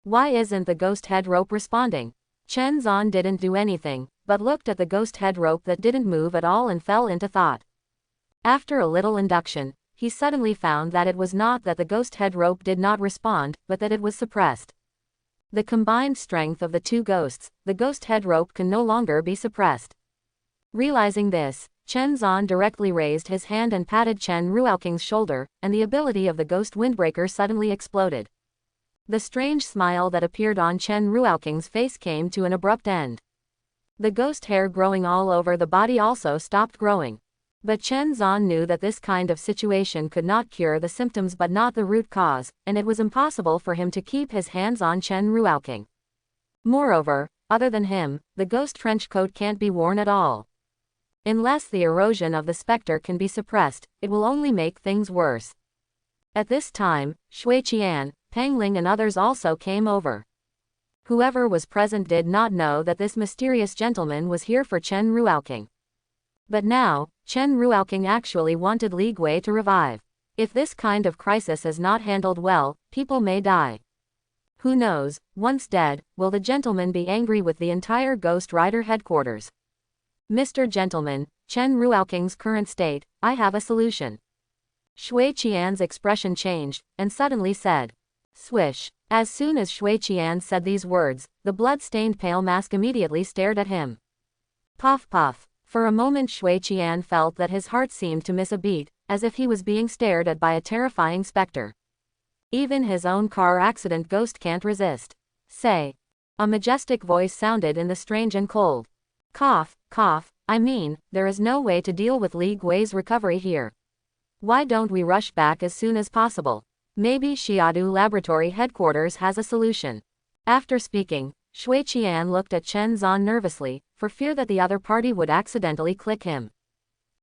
A: Why isn't the ghost head rope responding? Chen Zan didn't do anything, but looked at the ghost head rope that didn't move at all and fell into thought. After a little induction, he suddenly found that it was not that the ghost head rope did not respond, but that it was suppressed. The combined strength of the two ghosts, the ghost head rope can no longer be suppressed. Realizing this, Chen Zan directly raised his hand and patted Chen Ruoqing's shoulder, and the ability of the ghost windbreaker suddenly exploded. The strange smile that appeared on Chen Ruoqing's face came to an abrupt end. The ghost hair growing all over the body also stopped growing. But Chen Zan knew that this kind of situation could not cure the symptoms but not the root cause, and it was impossible for him to keep his hands on Chen Ruoqing. Moreover, other than him, the ghost trench coat can't be worn at all. Unless the erosion of the specter can be suppressed, it will only make things worse. At this time, Shui Qian, Pang Ling and others also came over. Whoever was present did not know that this mysterious gentleman was here for Chen Ruoqing. But now, Chen Ruoqing actually wanted Li Gui to revive. If this kind of crisis is not handled well, people may die. Who knows, once dead, will the gentleman be angry with the entire Ghost Rider headquarters? Mr. Gentleman, Chen Ruoqing's current state, I have a solution. Shui Qian's expression changed, and suddenly said. Swish. As soon as Shui Qian said these words, the blood-stained pale mask immediately stared at him. Puff puff. For a moment Shui Qian felt that his heart seemed to miss a beat, as if he was being stared at by a terrifying specter. Even his own car accident ghost can't resist. Say. A majestic voice sounded in the strange and cold. Cough, cough, I mean, there is no way to deal with Li Gui's recovery here. Why don't we rush back as soon as possible? Maybe Xiadu Laboratory Headquarters has a solution. After speaking, Shui Qian looked at Chen Zan nervously, for fear that the other party would accidentally click him.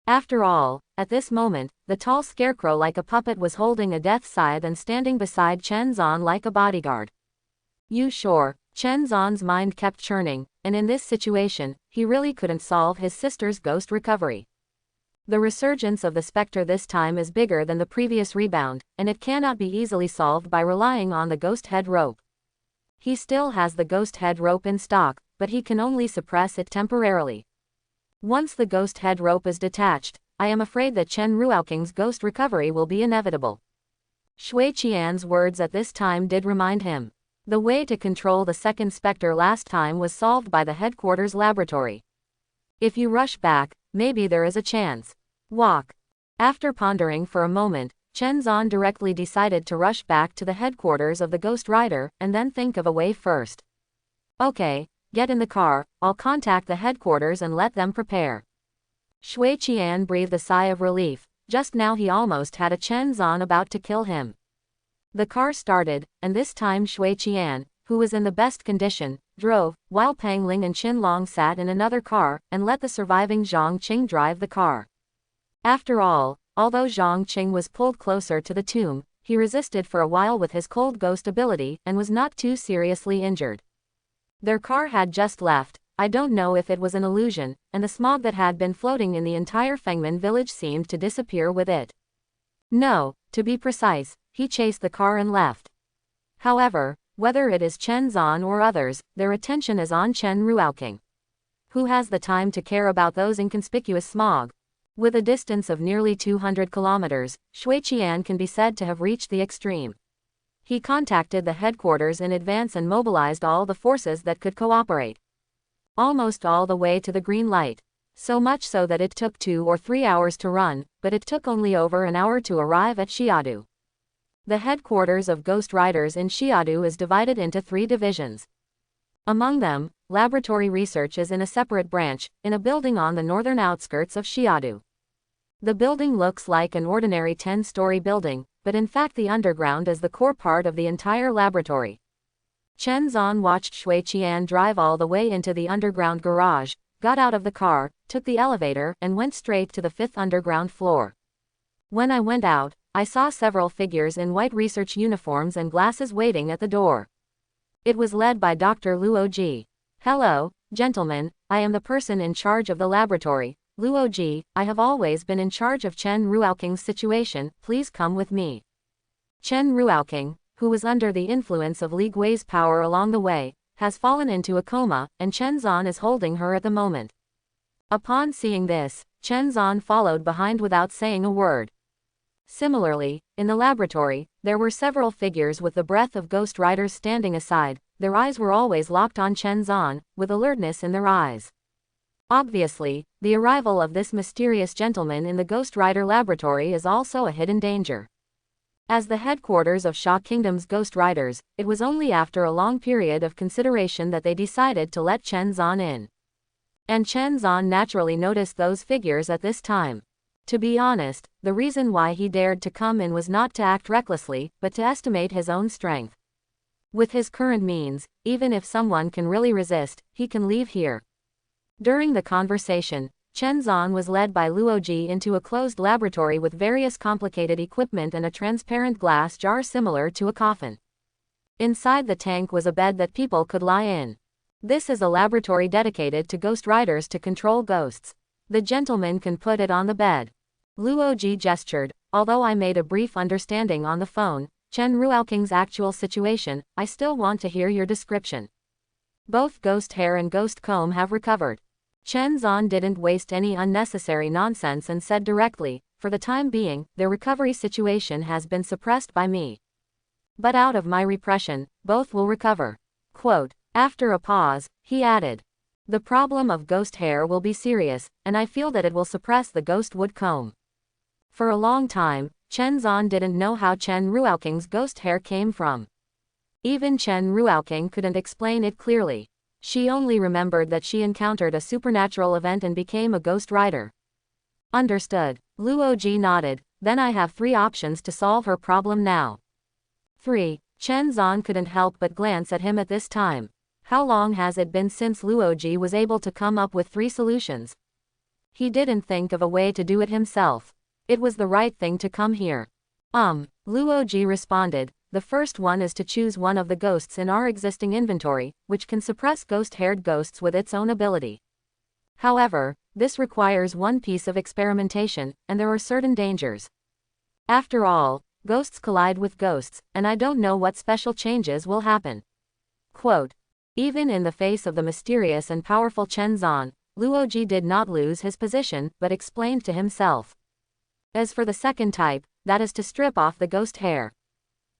A: After all, at this moment, the tall scarecrow like a puppet was holding a death scythe and standing beside Chen Zan like a bodyguard. You sure? Chen Zan's mind kept churning, and in this situation, he really couldn't solve his sister's ghost recovery. The resurgence of the specter this time is bigger than the previous rebound, and it cannot be easily solved by relying on the ghost head rope. He still has the ghost head rope in stock, but he can only suppress it temporarily. Once the ghost head rope is detached, I am afraid that Chen Ruoqing's ghost recovery will be inevitable. Shui Qian's words at this time did remind him. The way to control the second specter last time was solved by the headquarters laboratory. If you rush back, maybe there is a chance. Walk. After pondering for a moment, Chen Zan directly decided to rush back to the headquarters of the Ghost Rider and then think of a way first. Okay, get in the car, I'll contact the headquarters and let them prepare. Shui Qian breathed a sigh of relief. Just now he almost had a Chen Zan about to kill him. The car started, and this time Shui Qian, who was in the best condition, drove, while Pang Ling and Qin Long sat in another car and let the surviving Zhang Qing drive the car. After all, although Zhang Qing was pulled closer to the tomb, he resisted for a while with his cold ghost ability and was not too seriously injured. Their car had just left. I don't know if it was an illusion, and the smog that had been floating in the entire Fangman village seemed to disappear with it. No, to be precise, he chased the car and left. However, Whether it is Chen Zan or others, their attention is on Chen Ruoking. Who has the time to care about those inconspicuous smog? With a distance of nearly 200 kilometers, Shui Qian can be said to have reached the extreme. He contacted the headquarters in advance and mobilized all the forces that could cooperate. Almost all the way to the green light. So much so that it took 2 or 3 hours to run, but it took only over an hour to arrive at Xiadu. The headquarters of Ghost Riders in Xiadu is divided into 3 divisions. Among them, laboratory research is in a separate branch, in a building on the northern outskirts of Xiadu. The building looks like an ordinary 10-story building, but in fact the underground is the core part of the entire laboratory. Chen Zan watched Shui Qian drive all the way into the underground garage, got out of the car, took the elevator, and went straight to the 5th underground floor. When I went out, I saw several figures in white research uniforms and glasses waiting at the door. It was led by Dr. Luoji. Hello, gentlemen, I am the person in charge of the laboratory. Luoji, I have always been in charge of Chen Ruoking's situation, please come with me. Chen Ruoking, who was under the influence of Li Gui's power along the way, has fallen into a coma, and Chen Zan is holding her at the moment. Upon seeing this, Chen Zan followed behind without saying a word. Similarly, in the laboratory, there were several figures with the breath of Ghost Riders standing aside. Their eyes were always locked on Chen Zan, with alertness in their eyes. Obviously, the arrival of this mysterious gentleman in the Ghost Rider laboratory is also a hidden danger. As the headquarters of Sha Kingdom's Ghost Riders, it was only after a long period of consideration that they decided to let Chen Zan in. And Chen Zan naturally noticed those figures at this time. To be honest, the reason why he dared to come in was not to act recklessly, but to estimate his own strength. With his current means, even if someone can really resist, he can leave here. During the conversation, Chen Zan was led by Luoji into a closed laboratory with various complicated equipment and a transparent glass jar similar to a coffin. Inside the tank was a bed that people could lie in. This is a laboratory dedicated to Ghost Riders to control ghosts. The gentleman can put it on the bed. Luoji gestured. Although I made a brief understanding on the phone, Chen Ruoking's actual situation, I still want to hear your description. Both Ghost Hair and Ghost Comb have recovered. Chen Zan didn't waste any unnecessary nonsense and said directly, for the time being, their recovery situation has been suppressed by me. But out of my repression, both will recover. Quote. After a pause, he added. The problem of Ghost Hair will be serious, and I feel that it will suppress the Ghost Wood Comb. For a long time, Chen Zan didn't know how Chen Ruoking's ghost hair came from. Even Chen Ruoking couldn't explain it clearly. She only remembered that she encountered a supernatural event and became a ghost rider. Understood. Luoji nodded. Then I have 3 options to solve her problem now. 3. Chen Zan couldn't help but glance at him at this time. How long has it been since Luoji was able to come up with 3 solutions? He didn't think of a way to do it himself. It was the right thing to come here. Luoji responded. The first one is to choose one of the ghosts in our existing inventory, which can suppress ghost-haired ghosts with its own ability. However, this requires one piece of experimentation, and there are certain dangers. After all, ghosts collide with ghosts, and I don't know what special changes will happen. Quote. Even in the face of the mysterious and powerful Chen Zan, Luoji did not lose his position, but explained to himself. As for the second type, that is to strip off the ghost hair.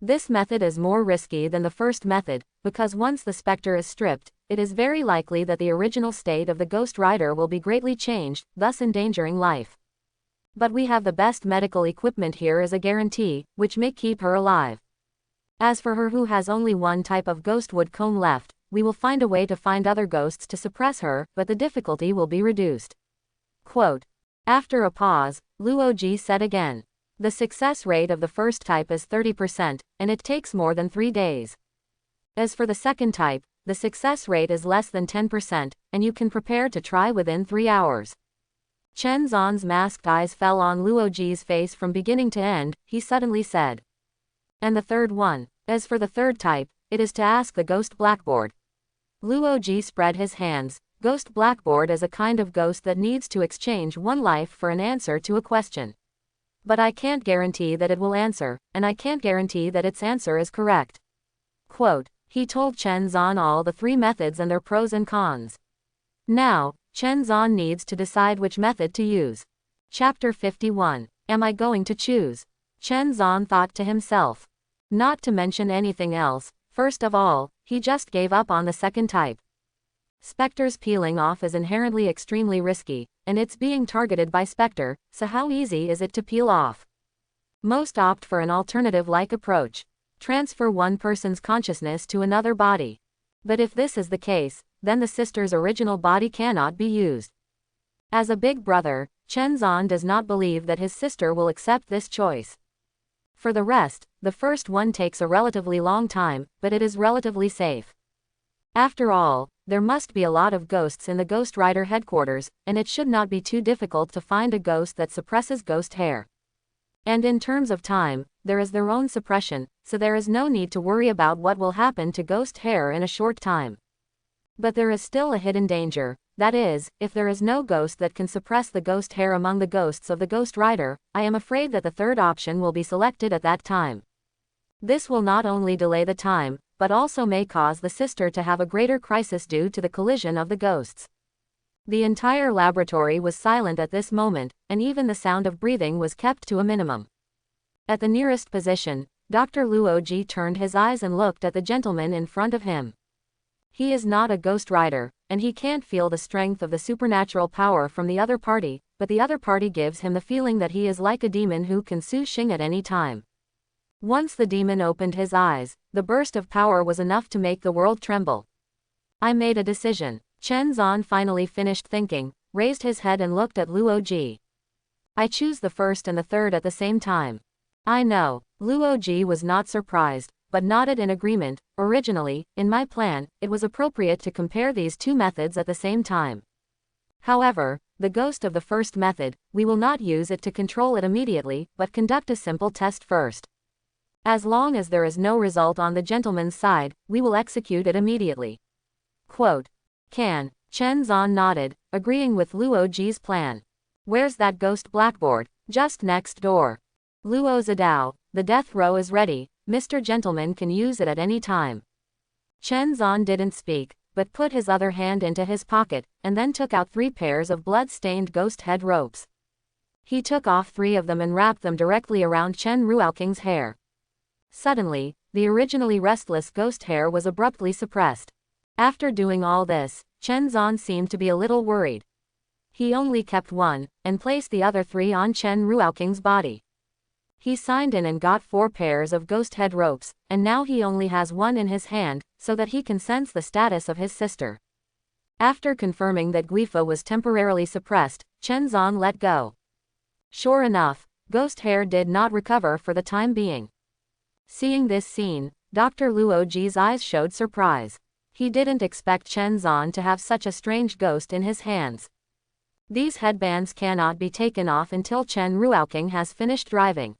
A: This method is more risky than the first method, because once the specter is stripped, it is very likely that the original state of the Ghost Rider will be greatly changed, thus endangering life. But we have the best medical equipment here as a guarantee, which may keep her alive. As for her who has only one type of ghost wood comb left, we will find a way to find other ghosts to suppress her, but the difficulty will be reduced. Quote. After a pause, Luoji said again. The success rate of the first type is 30%, and it takes more than 3 days. As for the second type, the success rate is less than 10%, and you can prepare to try within 3 hours. Chen Zan's masked eyes fell on Luoji's face from beginning to end. He suddenly said. And the third one. As for the third type, it is to ask the ghost blackboard. Luoji spread his hands. Ghost blackboard is a kind of ghost that needs to exchange one life for an answer to a question. But I can't guarantee that it will answer, and I can't guarantee that its answer is correct. Quote. He told Chen Zan all the 3 methods and their pros and cons. Now, Chen Zan needs to decide which method to use. Chapter 51. Am I going to choose? Chen Zan thought to himself. Not to mention anything else, first of all, he just gave up on the second type. Spectre's peeling off is inherently extremely risky, and it's being targeted by Spectre, so how easy is it to peel off? Most opt for an alternative-like approach. Transfer one person's consciousness to another body. But if this is the case, then the sister's original body cannot be used. As a big brother, Chen Zan does not believe that his sister will accept this choice. For the rest, the first one takes a relatively long time, but it is relatively safe. After all, there must be a lot of ghosts in the Ghost Rider headquarters, and it should not be too difficult to find a ghost that suppresses ghost hair. And in terms of time, there is their own suppression, so there is no need to worry about what will happen to ghost hair in a short time. But there is still a hidden danger, that is, if there is no ghost that can suppress the ghost hair among the ghosts of the Ghost Rider, I am afraid that the third option will be selected at that time. This will not only delay the time, but also may cause the sister to have a greater crisis due to the collision of the ghosts. The entire laboratory was silent at this moment, and even the sound of breathing was kept to a minimum. At the nearest position, Dr. Luoji turned his eyes and looked at the gentleman in front of him. He is not a Ghost Rider, and he can't feel the strength of the supernatural power from the other party, but the other party gives him the feeling that he is like a demon who can sue Xing at any time. Once the demon opened his eyes, the burst of power was enough to make the world tremble. I made a decision. Chen Zan finally finished thinking, raised his head and looked at Luoji. I choose the first and the third at the same time. I know. Luoji was not surprised, but nodded in agreement. Originally, in my plan, it was appropriate to compare these 2 methods at the same time. However, the ghost of the first method, we will not use it to control it immediately, but conduct a simple test first. As long as there is no result on the gentleman's side, we will execute it immediately. Quote. Can. Chen Zan nodded, agreeing with Luoji's plan. Where's that ghost blackboard? Just next door. Luo Zidao, the death row is ready, Mr. Gentleman can use it at any time. Chen Zan didn't speak, but put his other hand into his pocket, and then took out 3 pairs of blood-stained ghost head ropes. He took off 3 of them and wrapped them directly around Chen Ruoqing's hair. Suddenly, the originally restless ghost hair was abruptly suppressed. After doing all this, Chen Zan seemed to be a little worried. He only kept 1, and placed the other 3 on Chen Ruoqing's body. He signed in and got 4 pairs of ghost head ropes, and now he only has 1 in his hand, so that he can sense the status of his sister. After confirming that Guifa was temporarily suppressed, Chen Zan let go. Sure enough, ghost hair did not recover for the time being. Seeing this scene, Dr. Luoji's eyes showed surprise. He didn't expect Chen Zan to have such a strange ghost in his hands. These headbands cannot be taken off until Chen Ruoqing has finished driving.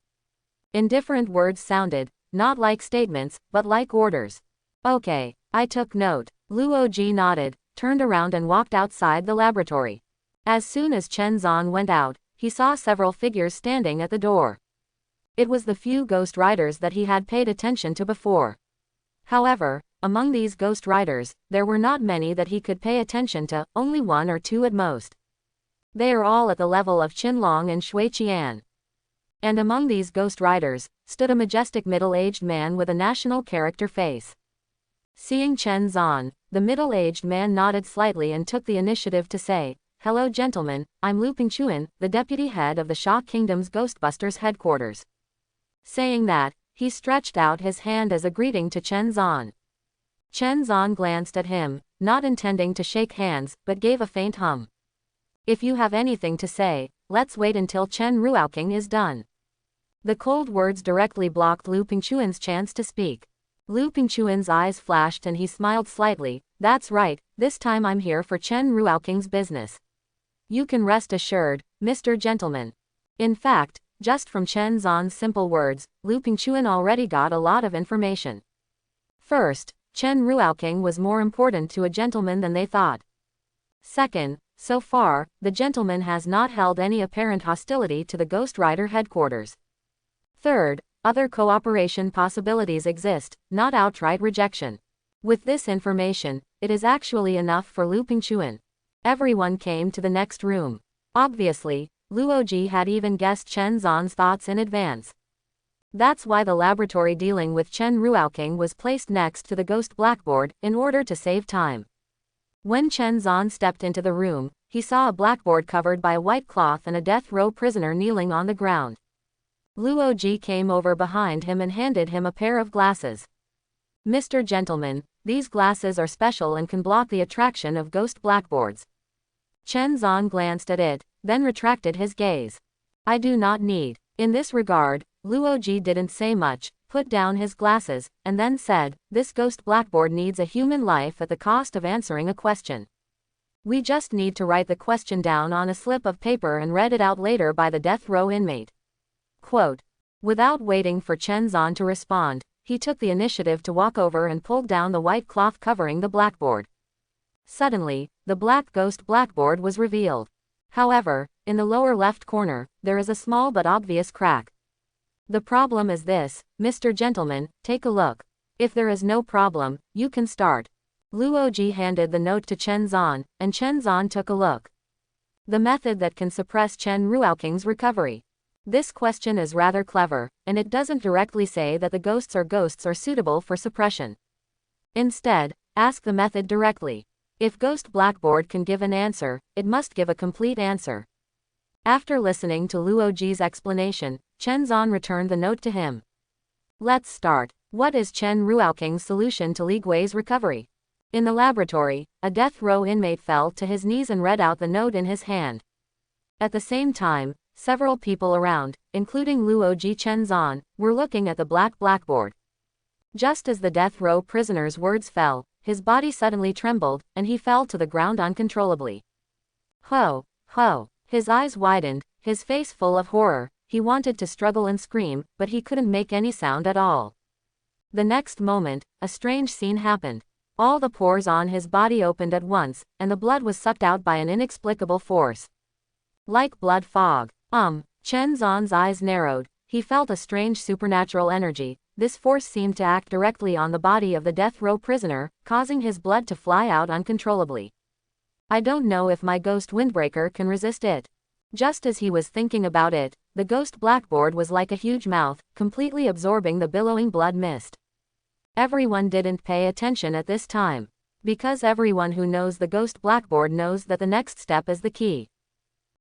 A: Indifferent words sounded, not like statements, but like orders. Okay, I took note. Luoji nodded, turned around and walked outside the laboratory. As soon as Chen Zan went out, he saw several figures standing at the door. It was the few Ghost Riders that he had paid attention to before. However, among these Ghost Riders, there were not many that he could pay attention to, only 1 or 2 at most. They are all at the level of Qinlong and Shui Qian. And among these Ghost Riders, stood a majestic middle-aged man with a national character face. Seeing Chen Zan, the middle-aged man nodded slightly and took the initiative to say, "Hello gentlemen, I'm Lu Pingchuan, the deputy head of the Sha Kingdom's Ghostbusters headquarters." Saying that, he stretched out his hand as a greeting to Chen Zan. Chen Zan glanced at him, not intending to shake hands, but gave a faint hum. "If you have anything to say, let's wait until Chen Ruoqing is done." The cold words directly blocked Lu Pingchuan's chance to speak. Lu Pingchuan's eyes flashed and he smiled slightly. "That's right, this time I'm here for Chen Ruoqing's business. You can rest assured, Mr. Gentleman." In fact, just from Chen Zan's simple words, Lu Pingchuan already got a lot of information. First, Chen Ruoqing was more important to a gentleman than they thought. Second, so far, the gentleman has not held any apparent hostility to the Ghost Rider headquarters. Third, other cooperation possibilities exist, not outright rejection. With this information, it is actually enough for Lu Pingchuan. Everyone came to the next room. Obviously, Luoji had even guessed Chen Zan's thoughts in advance. That's why the laboratory dealing with Chen Ruoking was placed next to the ghost blackboard, in order to save time. When Chen Zan stepped into the room, he saw a blackboard covered by a white cloth and a death row prisoner kneeling on the ground. Luoji came over behind him and handed him a pair of glasses. Mr. Gentleman, these glasses are special and can block the attraction of ghost blackboards. Chen Zan glanced at it, then retracted his gaze. I do not need. In this regard, Luoji didn't say much, put down his glasses, and then said, this ghost blackboard needs a human life at the cost of answering a question. We just need to write the question down on a slip of paper and read it out later by the death row inmate. Quote. Without waiting for Chen Zan to respond, he took the initiative to walk over and pulled down the white cloth covering the blackboard. Suddenly, the black ghost blackboard was revealed. However, in the lower left corner, there is a small but obvious crack. The problem is this, Mr. Gentleman, take a look. If there is no problem, you can start. Luoji handed the note to Chen Zan, and Chen Zan took a look. The method that can suppress Chen Ruoqing's recovery. This question is rather clever, and it doesn't directly say that the ghosts are suitable for suppression. Instead, ask the method directly. If Ghost Blackboard can give an answer, it must give a complete answer. After listening to Luoji's explanation, Chen Zan returned the note to him. Let's start. What is Chen Ruoqing's solution to Li Gui's recovery? In the laboratory, a death row inmate fell to his knees and read out the note in his hand. At the same time, several people around, including Luoji Chen Zan, were looking at the black blackboard. Just as the death row prisoner's words fell, his body suddenly trembled, and he fell to the ground uncontrollably. Ho! Ho! His eyes widened, his face full of horror. He wanted to struggle and scream, but he couldn't make any sound at all. The next moment, a strange scene happened. All the pores on his body opened at once, and the blood was sucked out by an inexplicable force. Like blood fog. Chen Zan's eyes narrowed. He felt a strange supernatural energy. This force seemed to act directly on the body of the death row prisoner, causing his blood to fly out uncontrollably. I don't know if my ghost windbreaker can resist it. Just as he was thinking about it, the ghost blackboard was like a huge mouth, completely absorbing the billowing blood mist. Everyone didn't pay attention at this time. Because everyone who knows the ghost blackboard knows that the next step is the key.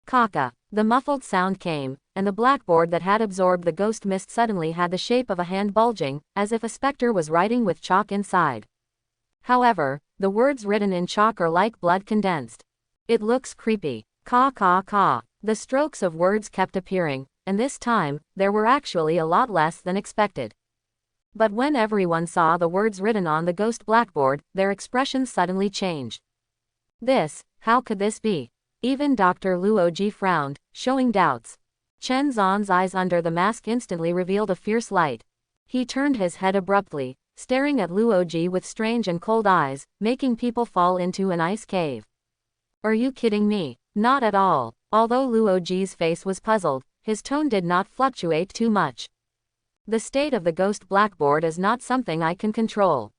A: Kaka. The muffled sound came, and the blackboard that had absorbed the ghost mist suddenly had the shape of a hand bulging, as if a specter was writing with chalk inside. However, the words written in chalk are like blood condensed. It looks creepy. Ka ka ka. The strokes of words kept appearing, and this time, there were actually a lot less than expected. But when everyone saw the words written on the ghost blackboard, their expressions suddenly changed. How could this be? Even Dr. Luoji frowned, showing doubts. Chen Zan's eyes under the mask instantly revealed a fierce light. He turned his head abruptly, staring at Luoji with strange and cold eyes, making people fall into an ice cave. Are you kidding me? Not at all. Although Luoji's face was puzzled, his tone did not fluctuate too much. The state of the ghost blackboard is not something I can control.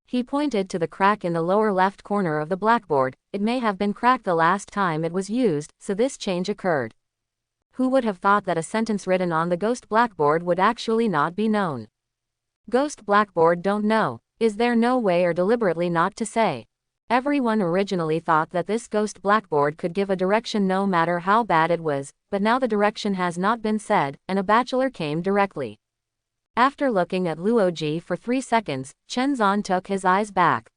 A: He pointed to the crack in the lower left corner of the blackboard. It may have been cracked the last time it was used, so this change occurred. Who would have thought that a sentence written on the ghost blackboard would actually not be known? Ghost blackboard don't know. Is there no way or deliberately not to say? Everyone originally thought that this ghost blackboard could give a direction no matter how bad it was, but now the direction has not been said, and a bachelor came directly. After looking at Luoji for 3 seconds, Chen Zan took his eyes back.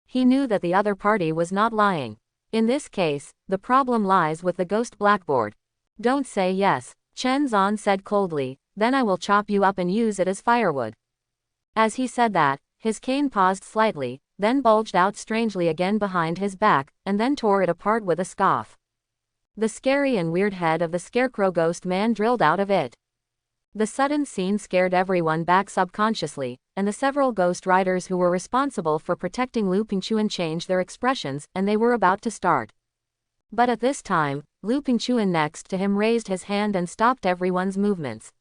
A: He knew that the other party was not lying. In this case, the problem lies with the ghost blackboard. Don't say yes, Chen Zan said coldly, then I will chop you up and use it as firewood. As he said that, his cane paused slightly, then bulged out strangely again behind his back, and then tore it apart with a scoff. The scary and weird head of the scarecrow ghost man drilled out of it. The sudden scene scared everyone back subconsciously, and the several ghost riders who were responsible for protecting Lu Pingchuan changed their expressions, and they were about to start. But at this time, Lu Pingchuan next to him raised his hand and stopped everyone's movements.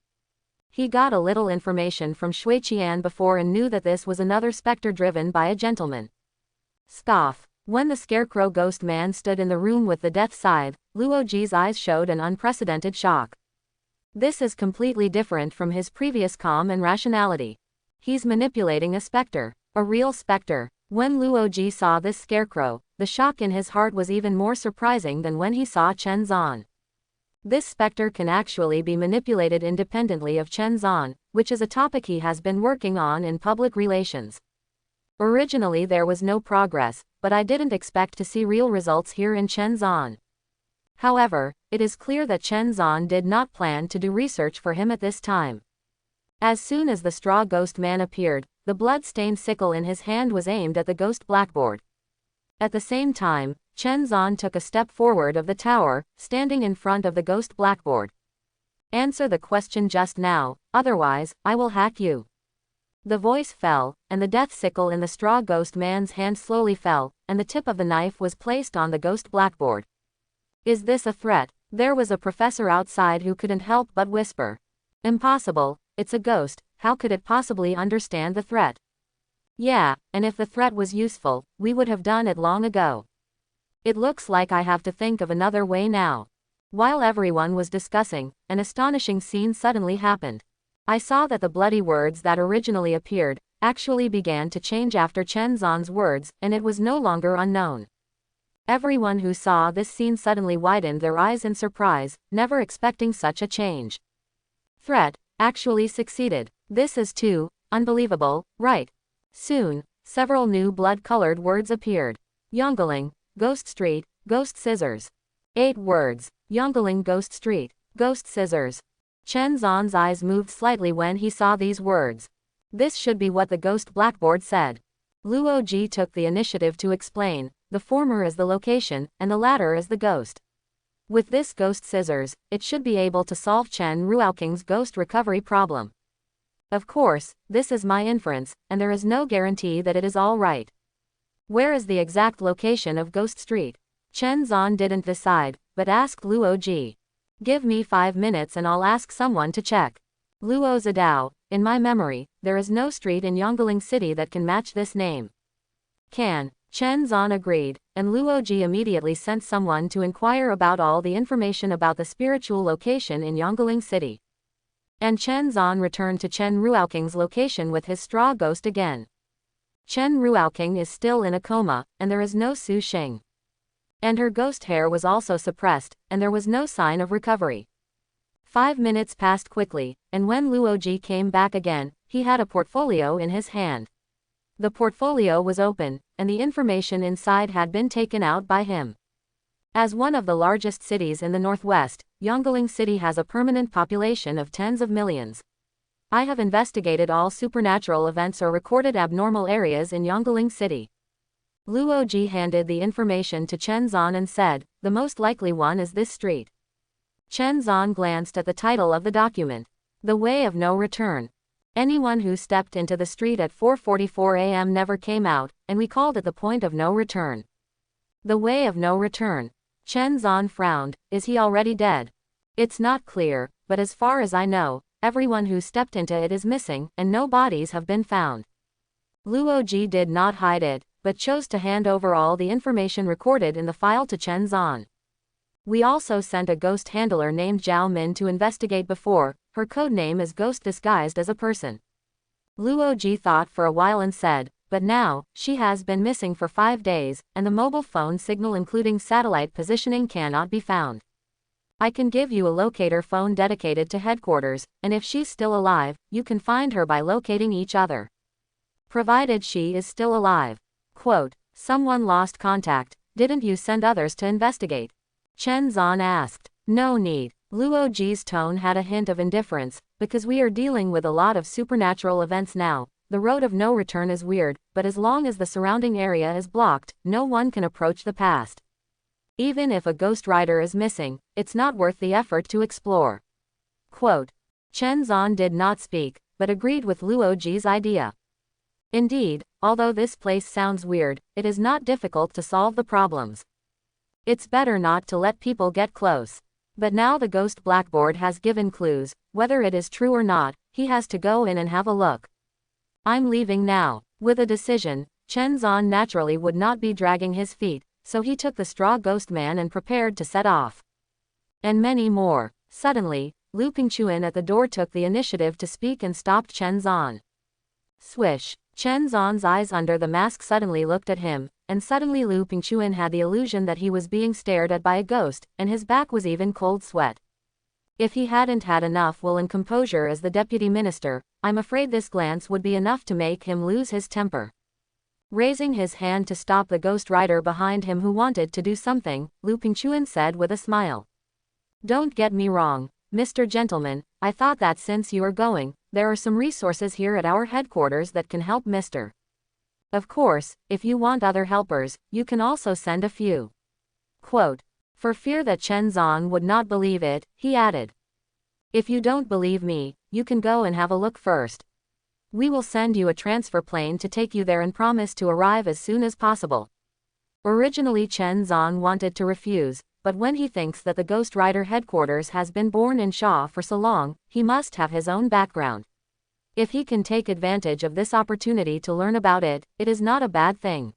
A: He got a little information from Shuiqian before and knew that this was another specter driven by a gentleman. Scoff. When the scarecrow ghost man stood in the room with the death scythe, Luoji's eyes showed an unprecedented shock. This is completely different from his previous calm and rationality. He's manipulating a specter. A real specter. When Luoji saw this scarecrow, the shock in his heart was even more surprising than when he saw Chen Zan. This specter can actually be manipulated independently of Chen Zan, which is a topic he has been working on in public relations. Originally there was no progress, but I didn't expect to see real results here in Chen Zan. However, it is clear that Chen Zan did not plan to do research for him at this time. As soon as the straw ghost man appeared, the blood-stained sickle in his hand was aimed at the ghost blackboard. At the same time, Chen Zan took a step forward of the tower, standing in front of the ghost blackboard. Answer the question just now, otherwise, I will hack you. The voice fell, and the death sickle in the straw ghost man's hand slowly fell, and the tip of the knife was placed on the ghost blackboard. Is this a threat? There was a professor outside who couldn't help but whisper. Impossible, it's a ghost, how could it possibly understand the threat? Yeah, and if the threat was useful, we would have done it long ago. It looks like I have to think of another way now. While everyone was discussing, an astonishing scene suddenly happened. I saw that the bloody words that originally appeared, actually began to change after Chen Zan's words, and it was no longer unknown. Everyone who saw this scene suddenly widened their eyes in surprise, never expecting such a change. Threat, actually succeeded. This is too unbelievable, right? Soon, several new blood-colored words appeared. Yongaling, Ghost Street, Ghost Scissors. 8 words. Yongaling Ghost Street, Ghost Scissors. Chen Zan's eyes moved slightly when he saw these words. This should be what the ghost blackboard said. Luoji took the initiative to explain, the former is the location, and the latter is the ghost. With this ghost scissors, it should be able to solve Chen Ruaoking's ghost recovery problem. Of course, this is my inference, and there is no guarantee that it is all right. Where is the exact location of Ghost Street? Chen Zan didn't decide, but asked Luoji. Give me 5 minutes and I'll ask someone to check. Luo Zidao, in my memory, there is no street in Yongaling City that can match this name. Can. Chen Zan agreed, and Luoji immediately sent someone to inquire about all the information about the spiritual location in Yongaling City. And Chen Zan returned to Chen Ruaoking's location with his straw ghost again. Chen Ruaoking is still in a coma, and there is no Su Xing. And her ghost hair was also suppressed, and there was no sign of recovery. 5 minutes passed quickly, and when Luoji came back again, he had a portfolio in his hand. The portfolio was open, and the information inside had been taken out by him. As one of the largest cities in the northwest, Yongaling City has a permanent population of tens of millions. I have investigated all supernatural events or recorded abnormal areas in Yongaling City. Luoji handed the information to Chen Zan and said, the most likely one is this street. Chen Zan glanced at the title of the document. The Way of No Return. Anyone who stepped into the street at 4:44 a.m. never came out, and we called it the point of no return. The Way of No Return. Chen Zan frowned. Is he already dead? It's not clear, but as far as I know, everyone who stepped into it is missing, and no bodies have been found. Luoji did not hide it, but chose to hand over all the information recorded in the file to Chen Zan. We also sent a ghost handler named Zhao Min to investigate before, her code name is Ghost disguised as a person. Luoji thought for a while and said, but now, she has been missing for 5 days, and the mobile phone signal including satellite positioning cannot be found. I can give you a locator phone dedicated to headquarters, and if she's still alive, you can find her by locating each other. Provided she is still alive. Quote, someone lost contact, didn't you send others to investigate? Chen Zan asked. No need. Luoji's tone had a hint of indifference, because we are dealing with a lot of supernatural events now. The road of no return is weird, but as long as the surrounding area is blocked, no one can approach the past. Even if a ghost rider is missing, it's not worth the effort to explore. Quote. Chen Zan did not speak, but agreed with Luoji's idea. Indeed, although this place sounds weird, it is not difficult to solve the problems. It's better not to let people get close. But now the ghost blackboard has given clues, whether it is true or not, he has to go in and have a look. I'm leaving now. With a decision, Chen Zan naturally would not be dragging his feet, so he took the straw ghost man and prepared to set off. And many more. Suddenly, Lu Pingchuan at the door took the initiative to speak and stopped Chen Zan. Swish. Chen Zan's eyes under the mask suddenly looked at him, and suddenly Lu Pingchuan had the illusion that he was being stared at by a ghost, and his back was even cold sweat. If he hadn't had enough will and composure as the deputy minister, I'm afraid this glance would be enough to make him lose his temper. Raising his hand to stop the ghost rider behind him who wanted to do something, Lu Pingchuan said with a smile. Don't get me wrong, Mr. Gentleman, I thought that since you are going, there are some resources here at our headquarters that can help Mr. Of course, if you want other helpers, you can also send a few. Quote. For fear that Chen Zan would not believe it, he added. If you don't believe me, you can go and have a look first. We will send you a transfer plane to take you there and promise to arrive as soon as possible. Originally Chen Zan wanted to refuse, but when he thinks that the Ghost Rider headquarters has been born in Sha for so long, he must have his own background. If he can take advantage of this opportunity to learn about it, it is not a bad thing.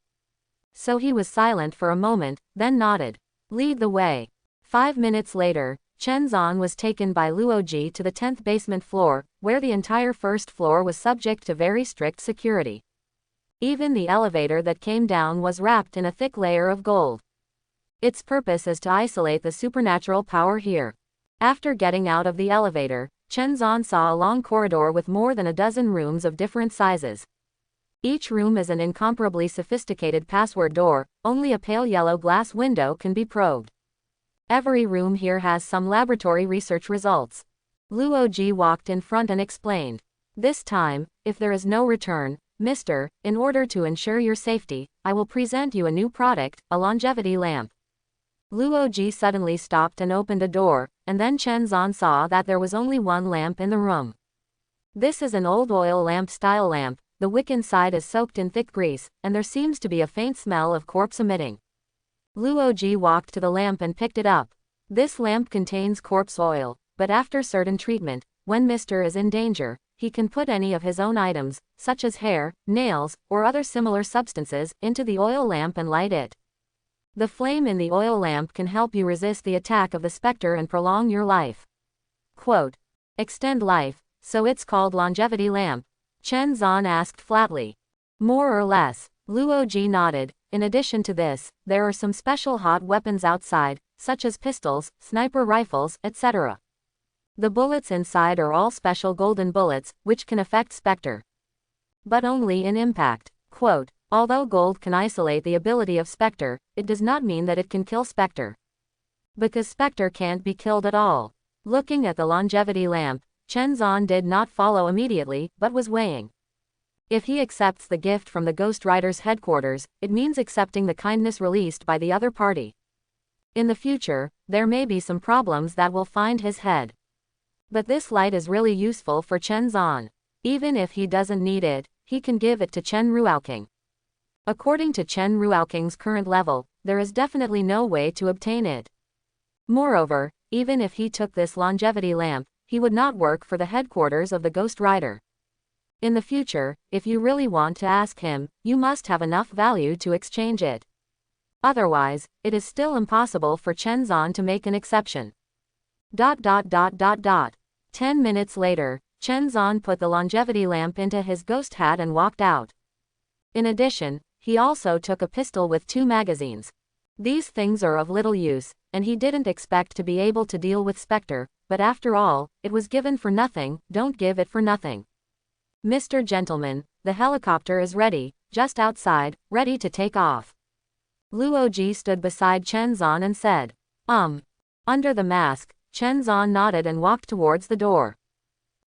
A: So he was silent for a moment, then nodded. Lead the way. 5 minutes later, Chen Zan was taken by Luoji to the 10th basement floor, where the entire first floor was subject to very strict security. Even the elevator that came down was wrapped in a thick layer of gold. Its purpose is to isolate the supernatural power here. After getting out of the elevator, Chen Zan saw a long corridor with more than a dozen rooms of different sizes. Each room is an incomparably sophisticated password door, only a pale yellow glass window can be probed. Every room here has some laboratory research results. Luoji walked in front and explained. This time, if there is no return, Mr., in order to ensure your safety, I will present you a new product, a longevity lamp. Luoji suddenly stopped and opened a door, and then Chen Zan saw that there was only one lamp in the room. This is an old oil lamp style lamp, the wick inside is soaked in thick grease, and there seems to be a faint smell of corpse emitting. Luoji walked to the lamp and picked it up. This lamp contains corpse oil, but after certain treatment, when Mr. is in danger, he can put any of his own items, such as hair, nails, or other similar substances, into the oil lamp and light it. The flame in the oil lamp can help you resist the attack of the specter and prolong your life. Quote. Extend life, so it's called longevity lamp? Chen Zan asked flatly. More or less. Luoji nodded. In addition to this, there are some special hot weapons outside, such as pistols, sniper rifles, etc. The bullets inside are all special golden bullets, which can affect Spectre. But only in impact. Quote. Although gold can isolate the ability of Spectre, it does not mean that it can kill Spectre. Because Spectre can't be killed at all. Looking at the longevity lamp, Chen Zan did not follow immediately, but was weighing. If he accepts the gift from the Ghost Rider's headquarters, it means accepting the kindness released by the other party. In the future, there may be some problems that will find his head. But this light is really useful for Chen Zan. Even if he doesn't need it, he can give it to Chen Ruoking. According to Chen Ruoking's current level, there is definitely no way to obtain it. Moreover, even if he took this longevity lamp, he would not work for the headquarters of the Ghost Rider. In the future, if you really want to ask him, you must have enough value to exchange it. Otherwise, it is still impossible for Chen Zan to make an exception. 10 minutes later, Chen Zan put the longevity lamp into his ghost hat and walked out. In addition, he also took a pistol with 2 magazines. These things are of little use, and he didn't expect to be able to deal with Spectre, but after all, it was given for nothing, don't give it for nothing. Mr. Gentleman, the helicopter is ready, just outside, ready to take off. Luoji stood beside Chen Zan and said, Under the mask, Chen Zan nodded and walked towards the door.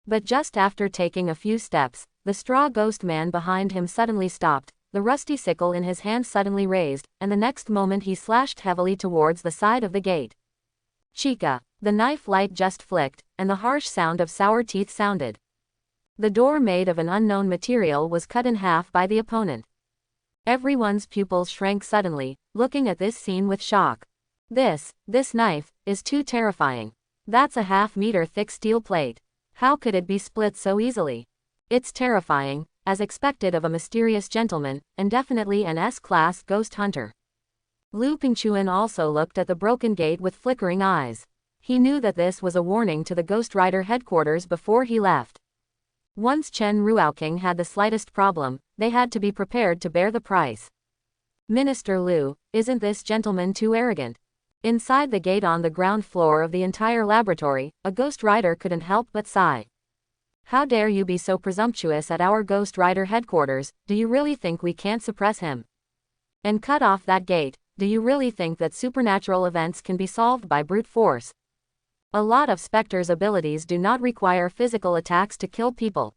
A: But just after taking a few steps, the straw ghost man behind him suddenly stopped, the rusty sickle in his hand suddenly raised, and the next moment he slashed heavily towards the side of the gate. Chica! The knife light just flicked, and the harsh sound of sour teeth sounded. The door made of an unknown material was cut in half by the opponent. Everyone's pupils shrank suddenly, looking at this scene with shock. This knife, is too terrifying. That's a half-meter thick steel plate. How could it be split so easily? It's terrifying, as expected of a mysterious gentleman, and definitely an S-class ghost hunter. Lu Pingchuan also looked at the broken gate with flickering eyes. He knew that this was a warning to the Ghost Rider headquarters before he left. Once Chen Ruoking had the slightest problem, they had to be prepared to bear the price. Minister Lu, isn't this gentleman too arrogant? Inside the gate on the ground floor of the entire laboratory, a Ghost Rider couldn't help but sigh. How dare you be so presumptuous at our Ghost Rider headquarters? Do you really think we can't suppress him? And cut off that gate? Do you really think that supernatural events can be solved by brute force? A lot of Spectre's abilities do not require physical attacks to kill people.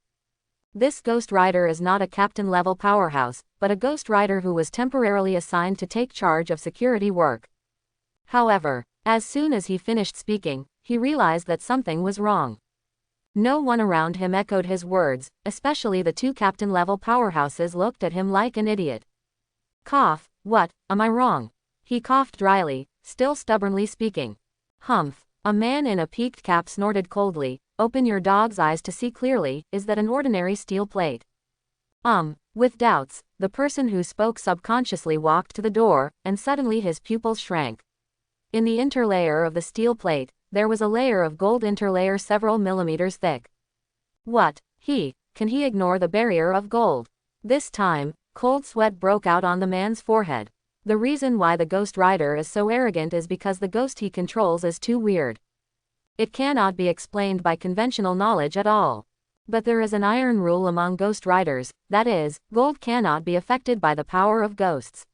A: This Ghost Rider is not a captain-level powerhouse, but a Ghost Rider who was temporarily assigned to take charge of security work. However, as soon as he finished speaking, he realized that something was wrong. No one around him echoed his words, especially the two captain-level powerhouses looked at him like an idiot. Cough, what, am I wrong? He coughed dryly, still stubbornly speaking. Humph. A man in a peaked cap snorted coldly. Open your dog's eyes to see clearly, is that an ordinary steel plate? With doubts, the person who spoke subconsciously walked to the door, and suddenly his pupils shrank. In the interlayer of the steel plate, there was a layer of gold interlayer several millimeters thick. What? Can he ignore the barrier of gold? This time, cold sweat broke out on the man's forehead. The reason why the Ghost Rider is so arrogant is because the ghost he controls is too weird. It cannot be explained by conventional knowledge at all. But there is an iron rule among Ghost Riders, that is, gold cannot be affected by the power of ghosts.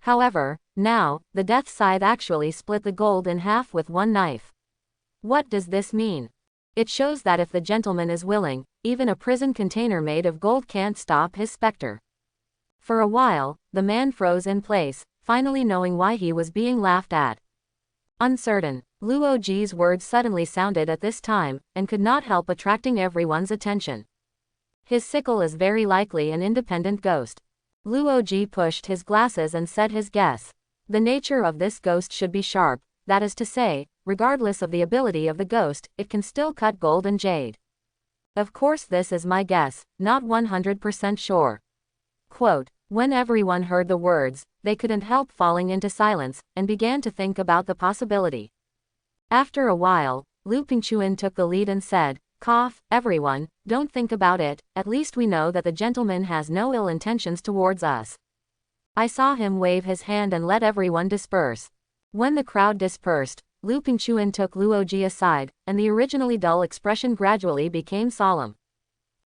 A: However, now, the death scythe actually split the gold in half with one knife. What does this mean? It shows that if the gentleman is willing, even a prison container made of gold can't stop his specter. For a while, the man froze in place, finally knowing why he was being laughed at. Uncertain, Luoji's words suddenly sounded at this time, and could not help attracting everyone's attention. His sickle is very likely an independent ghost. Luoji pushed his glasses and said his guess. The nature of this ghost should be sharp, that is to say, regardless of the ability of the ghost, it can still cut gold and jade. Of course this is my guess, not 100% sure. Quote, when everyone heard the words, they couldn't help falling into silence, and began to think about the possibility. After a while, Lu Pingchuan took the lead and said, cough, everyone, don't think about it, at least we know that the gentleman has no ill intentions towards us. I saw him wave his hand and let everyone disperse. When the crowd dispersed, Lu Pingchuan took Luoji aside, and the originally dull expression gradually became solemn.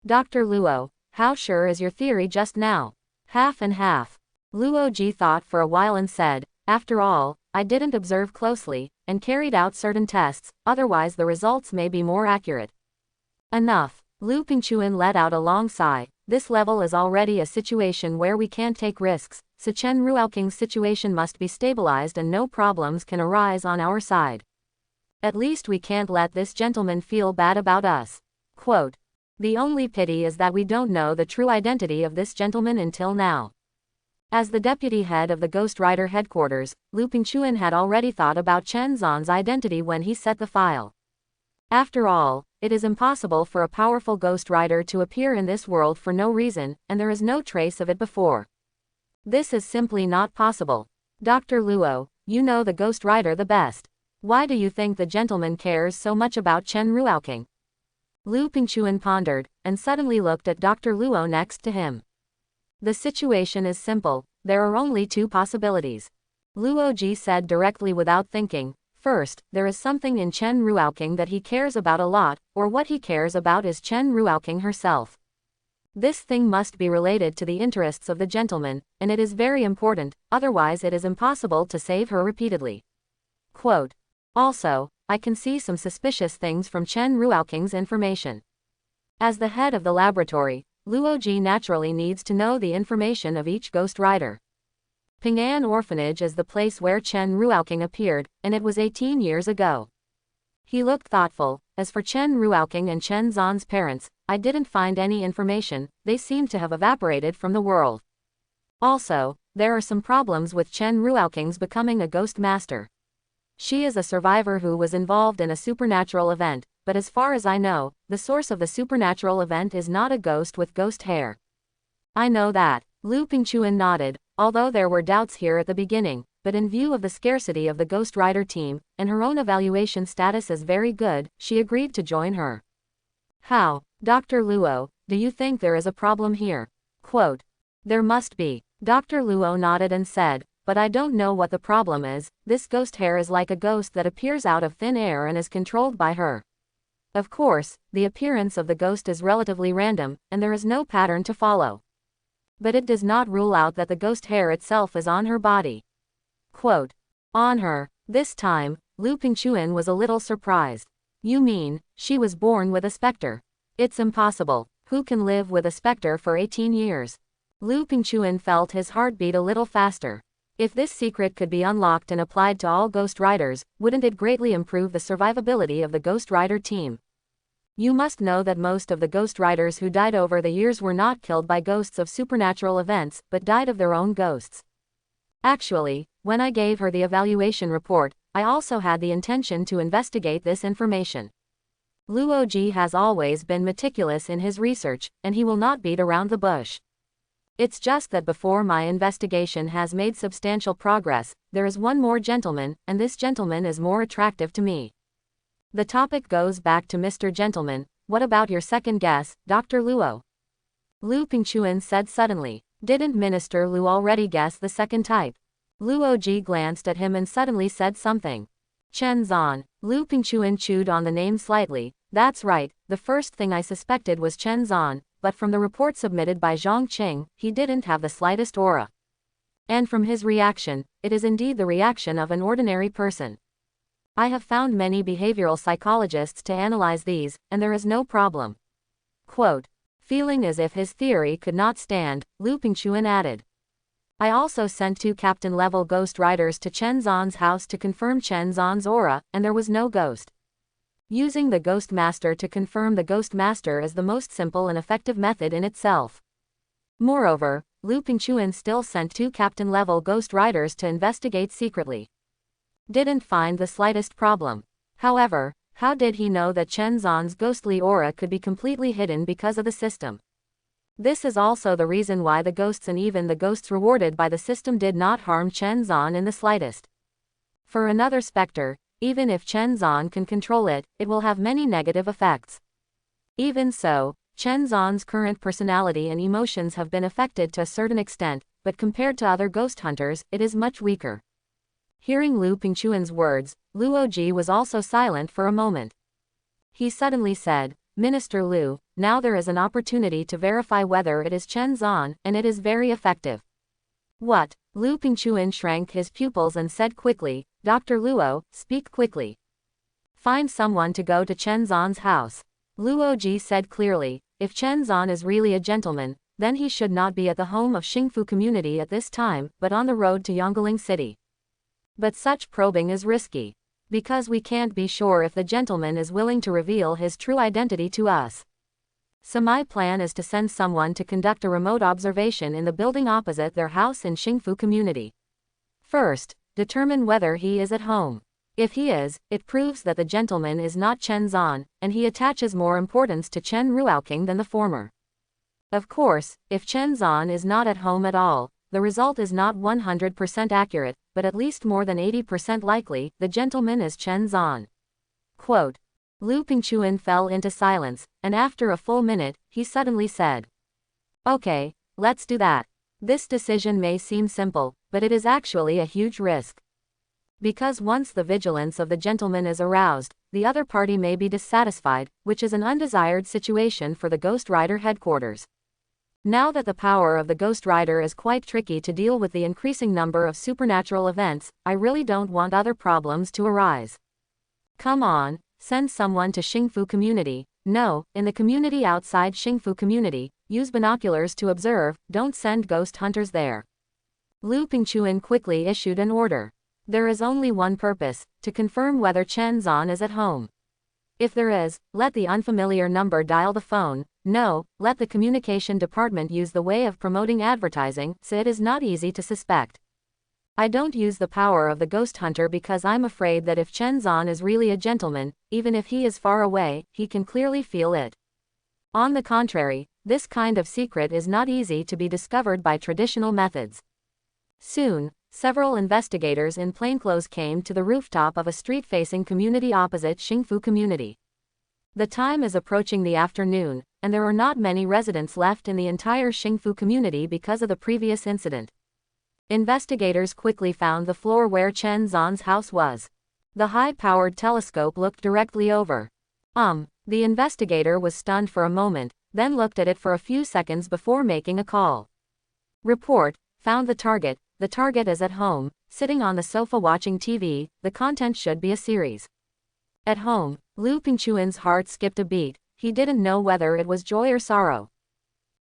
A: Dr. Luo, how sure is your theory just now? Half and half. Luoji thought for a while and said, after all, I didn't observe closely, and carried out certain tests, otherwise the results may be more accurate. Enough. Lu Pingchuan let out a long sigh. This level is already a situation where we can't take risks, so Chen Ruoking's situation must be stabilized and no problems can arise on our side. At least we can't let this gentleman feel bad about us. Quote, the only pity is that we don't know the true identity of this gentleman until now. As the deputy head of the Ghost Rider headquarters, Lu Pingchuan had already thought about Chen Zhan's identity when he set the file. After all, it is impossible for a powerful Ghost Rider to appear in this world for no reason, and there is no trace of it before. This is simply not possible. Dr. Luo, you know the Ghost Rider the best. Why do you think the gentleman cares so much about Chen Ruoking? Lu Pingchuan pondered, and suddenly looked at Dr. Luo next to him. The situation is simple, there are only two possibilities. Luoji said directly without thinking. First, there is something in Chen Ruoking that he cares about a lot, or what he cares about is Chen Ruoking herself. This thing must be related to the interests of the gentleman, and it is very important, otherwise it is impossible to save her repeatedly. Quote, also, I can see some suspicious things from Chen Ruoking's information. As the head of the laboratory, Luoji naturally needs to know the information of each Ghost Rider. Ping'an Orphanage is the place where Chen Ruoking appeared, and it was 18 years ago. He looked thoughtful. As for Chen Ruoking and Chen Zhan's parents, I didn't find any information, they seem to have evaporated from the world. Also, there are some problems with Chen Ruoking's becoming a ghost master. She is a survivor who was involved in a supernatural event, but as far as I know, the source of the supernatural event is not a ghost with ghost hair. I know that. Lu Pingchuan nodded, although there were doubts here at the beginning, but in view of the scarcity of the Ghost Rider team, and her own evaluation status as very good, she agreed to join her. How? Dr. Luo, do you think there is a problem here? Quote. There must be. Dr. Luo nodded and said, but I don't know what the problem is. This ghost hair is like a ghost that appears out of thin air and is controlled by her. Of course, the appearance of the ghost is relatively random, and there is no pattern to follow. But it does not rule out that the ghost hair itself is on her body. Quote. On her. This time, Lu Pingchuan was a little surprised. You mean, she was born with a specter? It's impossible. Who can live with a specter for 18 years? Lu Pingchuan felt his heart beat a little faster. If this secret could be unlocked and applied to all Ghost Riders, wouldn't it greatly improve the survivability of the Ghost Rider team? You must know that most of the Ghost Riders who died over the years were not killed by ghosts of supernatural events, but died of their own ghosts. Actually, when I gave her the evaluation report, I also had the intention to investigate this information. Luo Ji has always been meticulous in his research, and he will not beat around the bush. It's just that before my investigation has made substantial progress, there is one more gentleman, and this gentleman is more attractive to me. The topic goes back to Mr. Gentleman. What about your second guess, Dr. Luo? Lu Pingchuan said suddenly. Didn't Minister Lu already guess the second type? Luo Ji glanced at him and suddenly said something. Chen Zan. Lu Pingchuan chewed on the name slightly. That's right, the first thing I suspected was Chen Zan, but from the report submitted by Zhang Qing, he didn't have the slightest aura. And from his reaction, it is indeed the reaction of an ordinary person. I have found many behavioral psychologists to analyze these, and there is no problem. Quote. Feeling as if his theory could not stand, Lu Pingchuan added. I also sent 2 captain-level Ghost Riders to Chen Zan's house to confirm Chen Zan's aura, and there was no ghost. Using the Ghost Master to confirm the Ghost Master is the most simple and effective method in itself. Moreover, Lu Pingchuan still sent 2 captain-level Ghost Riders to investigate secretly. Didn't find the slightest problem. However, how did he know that Chen Zan's ghostly aura could be completely hidden because of the system? This is also the reason why the ghosts and even the ghosts rewarded by the system did not harm Chen Zan in the slightest. For another specter, even if Chen Zan can control it, it will have many negative effects. Even so, Chen Zan's current personality and emotions have been affected to a certain extent, but compared to other ghost hunters, it is much weaker. Hearing Lu Pingchuan's words, Luo Ji was also silent for a moment. He suddenly said, Minister Lu, now there is an opportunity to verify whether it is Chen Zan, and it is very effective. What? Lu Pingchuan shrank his pupils and said quickly, Dr. Luo, speak quickly. Find someone to go to Chen Zan's house. Luo Ji said clearly, if Chen Zan is really a gentleman, then he should not be at the home of Xingfu community at this time, but on the road to Yongling City. But such probing is risky. Because we can't be sure if the gentleman is willing to reveal his true identity to us. So my plan is to send someone to conduct a remote observation in the building opposite their house in Xingfu community. First, determine whether he is at home. If he is, it proves that the gentleman is not Chen Zan, and he attaches more importance to Chen Ruoqing than the former. Of course, if Chen Zan is not at home at all, the result is not 100% accurate, but at least more than 80% likely, the gentleman is Chen Zan. Quote. Lu Pingchuan fell into silence, and after a full minute, he suddenly said. Okay, let's do that. This decision may seem simple, but it is actually a huge risk. Because once the vigilance of the gentleman is aroused, the other party may be dissatisfied, which is an undesired situation for the Ghost Rider headquarters. Now that the power of the Ghost Rider is quite tricky to deal with the increasing number of supernatural events, I really don't want other problems to arise. Come on, send someone to Xingfu community. No, in the community outside Xingfu community, use binoculars to observe, don't send ghost hunters there. Lu Pingchuan quickly issued an order. There is only one purpose, to confirm whether Chen Zan is at home. If there is, let the unfamiliar number dial the phone. No, let the communication department use the way of promoting advertising, so it is not easy to suspect. I don't use the power of the ghost hunter because I'm afraid that if Chen Zan is really a gentleman, even if he is far away, he can clearly feel it. On the contrary, this kind of secret is not easy to be discovered by traditional methods. Soon, several investigators in plainclothes came to the rooftop of a street-facing community opposite Xingfu community. The time is approaching the afternoon, and there are not many residents left in the entire Xingfu community because of the previous incident. Investigators quickly found the floor where Chen Zan's house was. The high-powered telescope looked directly over. The investigator was stunned for a moment, then looked at it for a few seconds before making a call. Report, found the target. The target is at home, sitting on the sofa watching TV. The content should be a series. At home, Lu Pingchuan's heart skipped a beat. He didn't know whether it was joy or sorrow.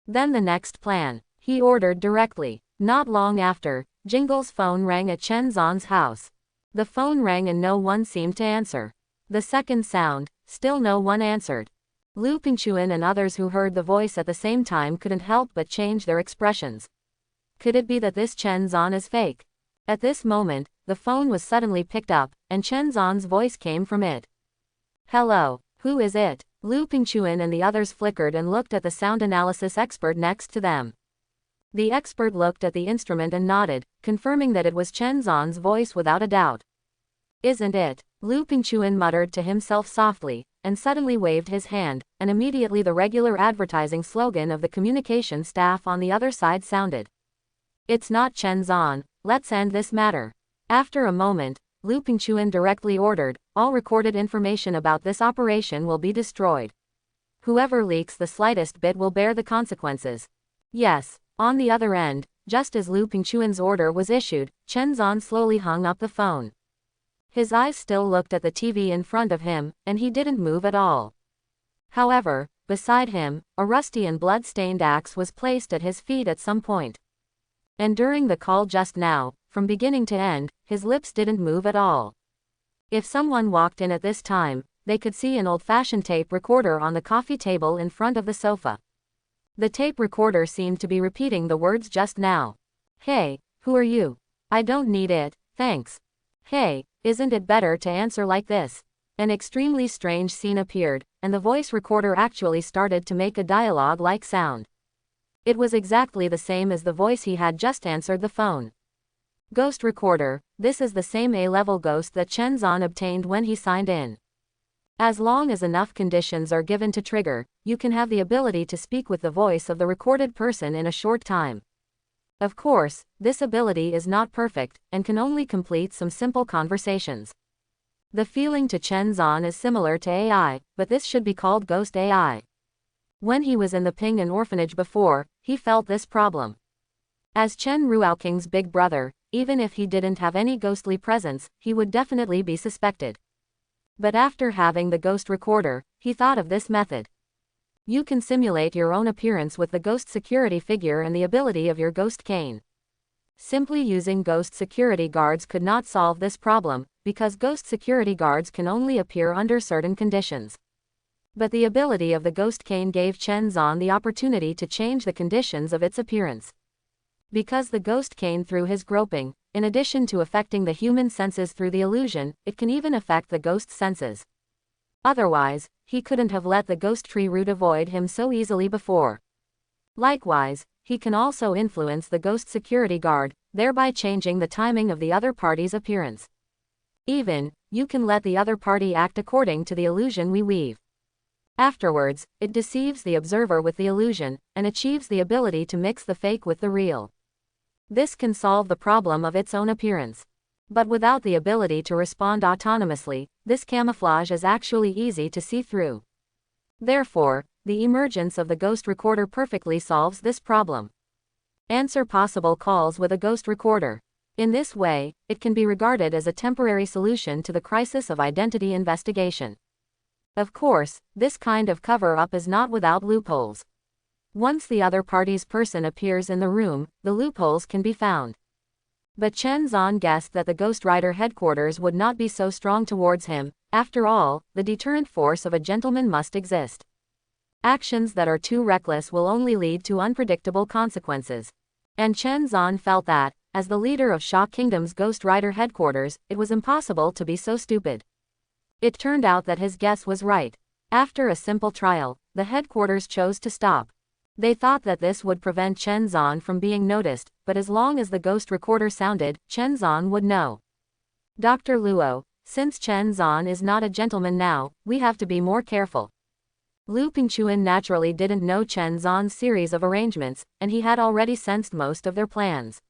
A: Then the next plan. He ordered directly. Not long after, Jingle's phone rang at Chen Zan's house. The phone rang and no one seemed to answer. The second sound, still no one answered. Lu Pingchuan and others who heard the voice at the same time couldn't help but change their expressions. Could it be that this Chen Zan is fake? At this moment, the phone was suddenly picked up, and Chen Zan's voice came from it. Hello, who is it? Lu Pingchuan and the others flickered and looked at the sound analysis expert next to them. The expert looked at the instrument and nodded, confirming that it was Chen Zan's voice without a doubt. Isn't it? Lu Pingchuan muttered to himself softly, and suddenly waved his hand, and immediately the regular advertising slogan of the communication staff on the other side sounded. It's not Chen Zan, let's end this matter. After a moment, Lu Pingchuan directly ordered, all recorded information about this operation will be destroyed. Whoever leaks the slightest bit will bear the consequences. Yes. On the other end, just as Lu Pingchuan's order was issued, Chen Zan slowly hung up the phone. His eyes still looked at the TV in front of him, and he didn't move at all. However, beside him, a rusty and blood-stained axe was placed at his feet at some point. And during the call just now, from beginning to end, his lips didn't move at all. If someone walked in at this time, they could see an old-fashioned tape recorder on the coffee table in front of the sofa. The tape recorder seemed to be repeating the words just now. Hey, who are you? I don't need it, thanks. Hey, isn't it better to answer like this? An extremely strange scene appeared, and the voice recorder actually started to make a dialogue-like sound. It was exactly the same as the voice he had just answered the phone. Ghost recorder, this is the same A-level ghost that Chen Zan obtained when he signed in. As long as enough conditions are given to trigger, you can have the ability to speak with the voice of the recorded person in a short time. Of course, this ability is not perfect, and can only complete some simple conversations. The feeling to Chen Zan is similar to AI, but this should be called Ghost AI. When he was in the Ping'an orphanage before, he felt this problem. As Chen Ruaoking's big brother, even if he didn't have any ghostly presence, he would definitely be suspected. But after having the ghost recorder, he thought of this method. You can simulate your own appearance with the ghost security figure and the ability of your ghost cane. Simply using ghost security guards could not solve this problem, because ghost security guards can only appear under certain conditions. But the ability of the ghost cane gave Chen Zan the opportunity to change the conditions of its appearance. Because the ghost cane through his groping, in addition to affecting the human senses through the illusion, it can even affect the ghost's senses. Otherwise, he couldn't have let the ghost tree root avoid him so easily before. Likewise, he can also influence the ghost security guard, thereby changing the timing of the other party's appearance. Even, you can let the other party act according to the illusion we weave. Afterwards, it deceives the observer with the illusion, and achieves the ability to mix the fake with the real. This can solve the problem of its own appearance. But without the ability to respond autonomously, this camouflage is actually easy to see through. Therefore, the emergence of the ghost recorder perfectly solves this problem. Answer possible calls with a ghost recorder. In this way, it can be regarded as a temporary solution to the crisis of identity investigation. Of course, this kind of cover-up is not without loopholes. Once the other party's person appears in the room, the loopholes can be found. But Chen Zan guessed that the Ghost Rider headquarters would not be so strong towards him. After all, the deterrent force of a gentleman must exist. Actions that are too reckless will only lead to unpredictable consequences. And Chen Zan felt that, as the leader of Sha Kingdom's Ghost Rider headquarters, it was impossible to be so stupid. It turned out that his guess was right. After a simple trial, the headquarters chose to stop. They thought that this would prevent Chen Zan from being noticed, but as long as the ghost recorder sounded, Chen Zan would know. Dr. Luo, since Chen Zan is not a gentleman now, we have to be more careful. Lu Pingchuan naturally didn't know Chen Zan's series of arrangements, and he had already sensed most of their plans.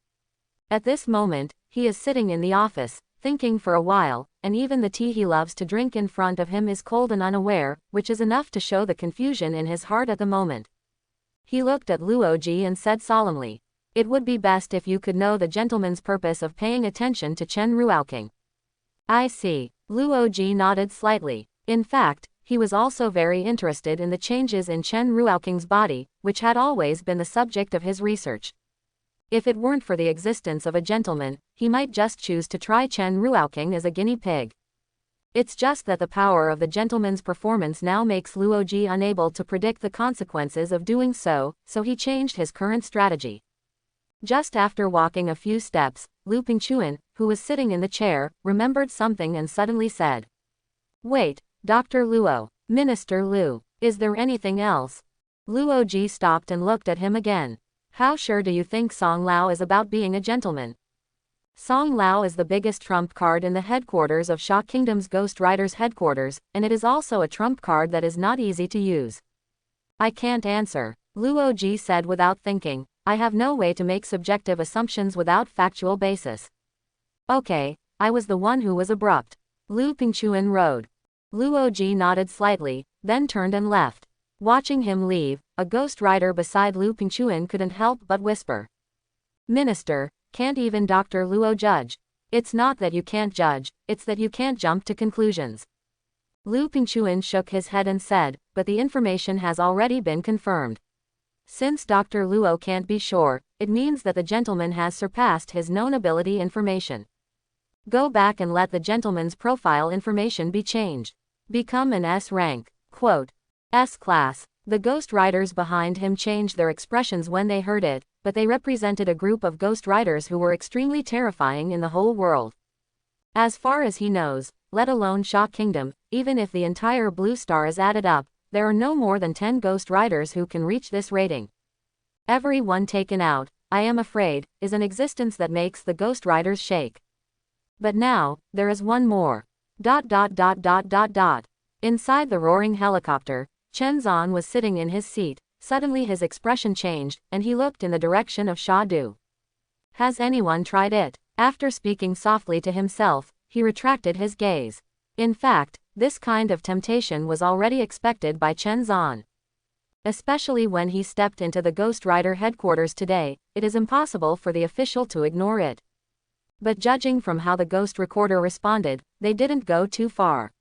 A: At this moment, he is sitting in the office, thinking for a while, and even the tea he loves to drink in front of him is cold and unaware, which is enough to show the confusion in his heart at the moment. He looked at Luoji and said solemnly, "It would be best if you could know the gentleman's purpose of paying attention to Chen Ruoking." "I see." Luoji nodded slightly. In fact, he was also very interested in the changes in Chen Ruoking's body, which had always been the subject of his research. If it weren't for the existence of a gentleman, he might just choose to try Chen Ruoking as a guinea pig. It's just that the power of the gentleman's performance now makes Luoji unable to predict the consequences of doing so, so he changed his current strategy. Just after walking a few steps, Lu Pingchuan, who was sitting in the chair, remembered something and suddenly said, "Wait, Dr. Luo, Minister Lu, is there anything else?" Luoji stopped and looked at him again. "How sure do you think Song Lao is about being a gentleman?" Song Lao is the biggest trump card in the headquarters of Sha Kingdom's Ghost Riders headquarters, and it is also a trump card that is not easy to use. "I can't answer," Luoji said without thinking. "I have no way to make subjective assumptions without factual basis." "Okay, I was the one who was abrupt." Lu Pingchuan rode. Luoji nodded slightly, then turned and left. Watching him leave, a ghost rider beside Lu Pingchuan couldn't help but whisper, "Minister, can't even Dr. Luo judge?" "It's not that you can't judge, it's that you can't jump to conclusions." Lu Pingchuan shook his head and said, "But the information has already been confirmed. Since Dr. Luo can't be sure, it means that the gentleman has surpassed his known ability information. Go back and let the gentleman's profile information be changed. Become an S rank. Quote, S class." The ghost riders behind him changed their expressions when they heard it, but they represented a group of ghost riders who were extremely terrifying in the whole world. As far as he knows, let alone Sha Kingdom, even if the entire Blue Star is added up, there are no more than 10 ghost riders who can reach this rating. Every one taken out, I am afraid, is an existence that makes the ghost riders shake. But now, there is one more. ... Inside the roaring helicopter, Chen Zan was sitting in his seat. Suddenly his expression changed, and he looked in the direction of Sha Du. "Has anyone tried it?" After speaking softly to himself, he retracted his gaze. In fact, this kind of temptation was already expected by Chen Zan. Especially when he stepped into the Ghost Rider headquarters today, it is impossible for the official to ignore it. But judging from how the ghost recorder responded, they didn't go too far.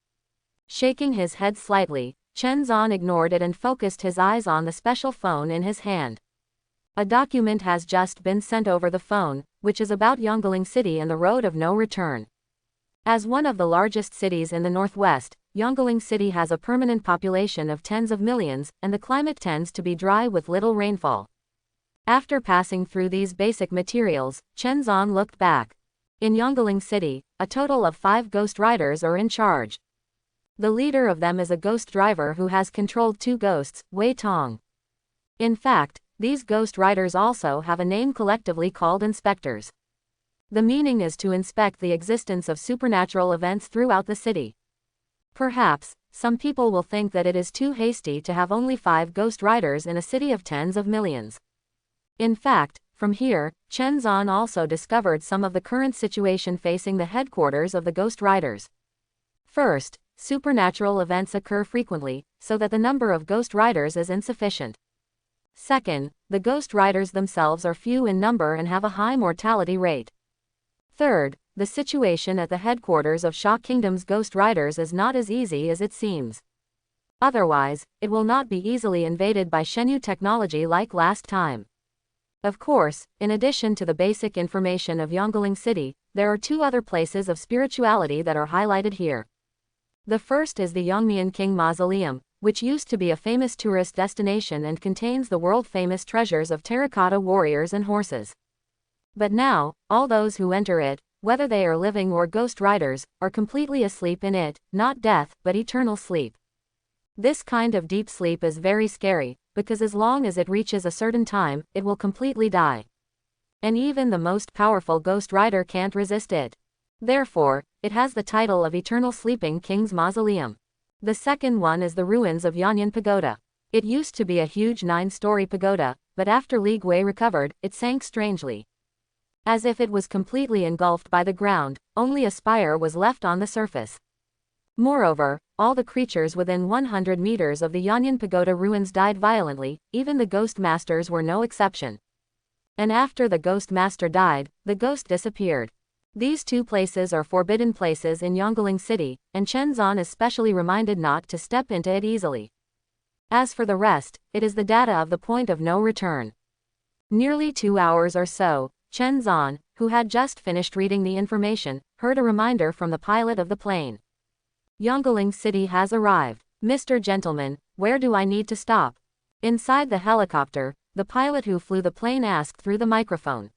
A: Shaking his head slightly, Chen Zan ignored it and focused his eyes on the special phone in his hand. A document has just been sent over the phone, which is about Yonggling City and the road of no return. As one of the largest cities in the northwest, Yonggling City has a permanent population of tens of millions, and the climate tends to be dry with little rainfall. After passing through these basic materials, Chen Zan looked back. In Yonggling City, a total of 5 ghost riders are in charge. The leader of them is a ghost driver who has controlled 2 ghosts, Wei Tong. In fact, these ghost riders also have a name collectively called inspectors. The meaning is to inspect the existence of supernatural events throughout the city. Perhaps, some people will think that it is too hasty to have only 5 ghost riders in a city of tens of millions. In fact, from here, Chen Zan also discovered some of the current situation facing the headquarters of the Ghost Riders. First, supernatural events occur frequently, so that the number of Ghost Riders is insufficient. Second, the Ghost Riders themselves are few in number and have a high mortality rate. Third, the situation at the headquarters of Sha Kingdom's Ghost Riders is not as easy as it seems. Otherwise, it will not be easily invaded by Shenyu technology like last time. Of course, in addition to the basic information of Yonggling City, there are 2 other places of spirituality that are highlighted here. The first is the Yongmian King Mausoleum, which used to be a famous tourist destination and contains the world-famous treasures of terracotta warriors and horses. But now, all those who enter it, whether they are living or ghost riders, are completely asleep in it, not death, but eternal sleep. This kind of deep sleep is very scary, because as long as it reaches a certain time, it will completely die. And even the most powerful ghost rider can't resist it. Therefore, it has the title of Eternal Sleeping King's Mausoleum. The second one is the ruins of Yanyan Pagoda. It used to be a huge 9-story pagoda, but after Li Gui recovered, it sank strangely. As if it was completely engulfed by the ground, only a spire was left on the surface. Moreover, all the creatures within 100 meters of the Yanyan Pagoda ruins died violently, even the ghost masters were no exception. And after the ghost master died, the ghost disappeared. These two places are forbidden places in Yonggling City, and Chen Zan is specially reminded not to step into it easily. As for the rest, it is the data of the point of no return. Nearly 2 hours or so, Chen Zan, who had just finished reading the information, heard a reminder from the pilot of the plane. Yonggling City has arrived. Mr. Gentleman, where do I need to stop? Inside the helicopter, the pilot who flew the plane asked through the microphone.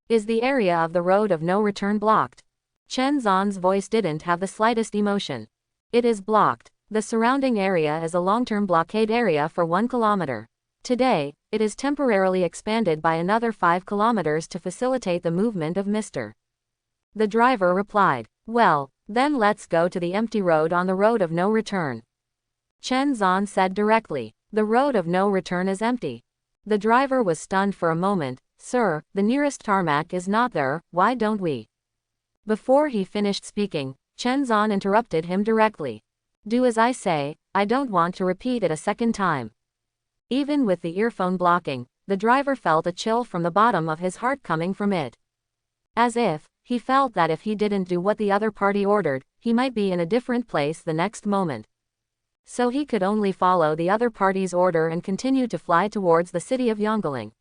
A: Is the area of the road of no return blocked? Chen Zan's voice didn't have the slightest emotion. It is blocked. The surrounding area is a long-term blockade area for 1 kilometer. Today, it is temporarily expanded by another 5 kilometers to facilitate the movement of Mr. The driver replied. Well, then let's go to the empty road on the road of no return. Chen Zan said directly. The road of no return is empty. The driver was stunned for a moment. Sir, the nearest tarmac is not there, why don't we? Before he finished speaking, Chen Zan interrupted him directly. Do as I say, I don't want to repeat it a second time. Even with the earphone blocking, the driver felt a chill from the bottom of his heart coming from it. As if, he felt that if he didn't do what the other party ordered, he might be in a different place the next moment. So he could only follow the other party's order and continue to fly towards the city of Yonggling.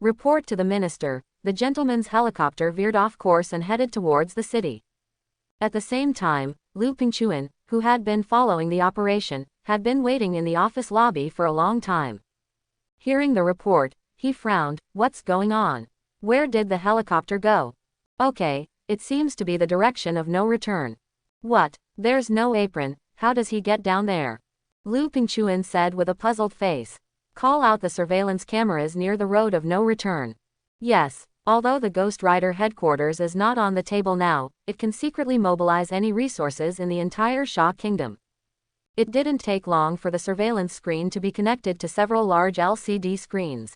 A: Report to the minister. The gentleman's helicopter veered off course and headed towards the city. At the same time, Lu Pingchuan, who had been following the operation, had been waiting in the office lobby for a long time. Hearing the report, he frowned. What's going on? Where did the helicopter go? Okay, it seems to be the direction of no return. What? There's no apron, how does he get down there? Lu Pingchuan said with a puzzled face. Call out the surveillance cameras near the road of no return. Yes, although the Ghost Rider headquarters is not on the table now, it can secretly mobilize any resources in the entire Sha Kingdom. It didn't take long for the surveillance screen to be connected to several large LCD screens.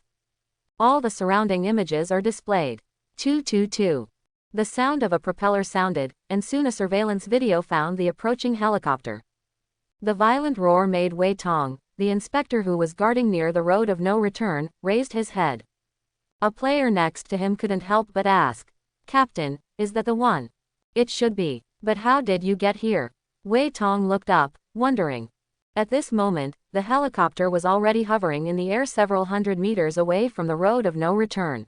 A: All the surrounding images are displayed. 222. The sound of a propeller sounded, and soon a surveillance video found the approaching helicopter. The violent roar made Wei Tong, the inspector who was guarding near the road of no return, raised his head. A player next to him couldn't help but ask, Captain, is that the one? It should be. But how did you get here? Wei Tong looked up, wondering. At this moment, the helicopter was already hovering in the air several hundred meters away from the road of no return.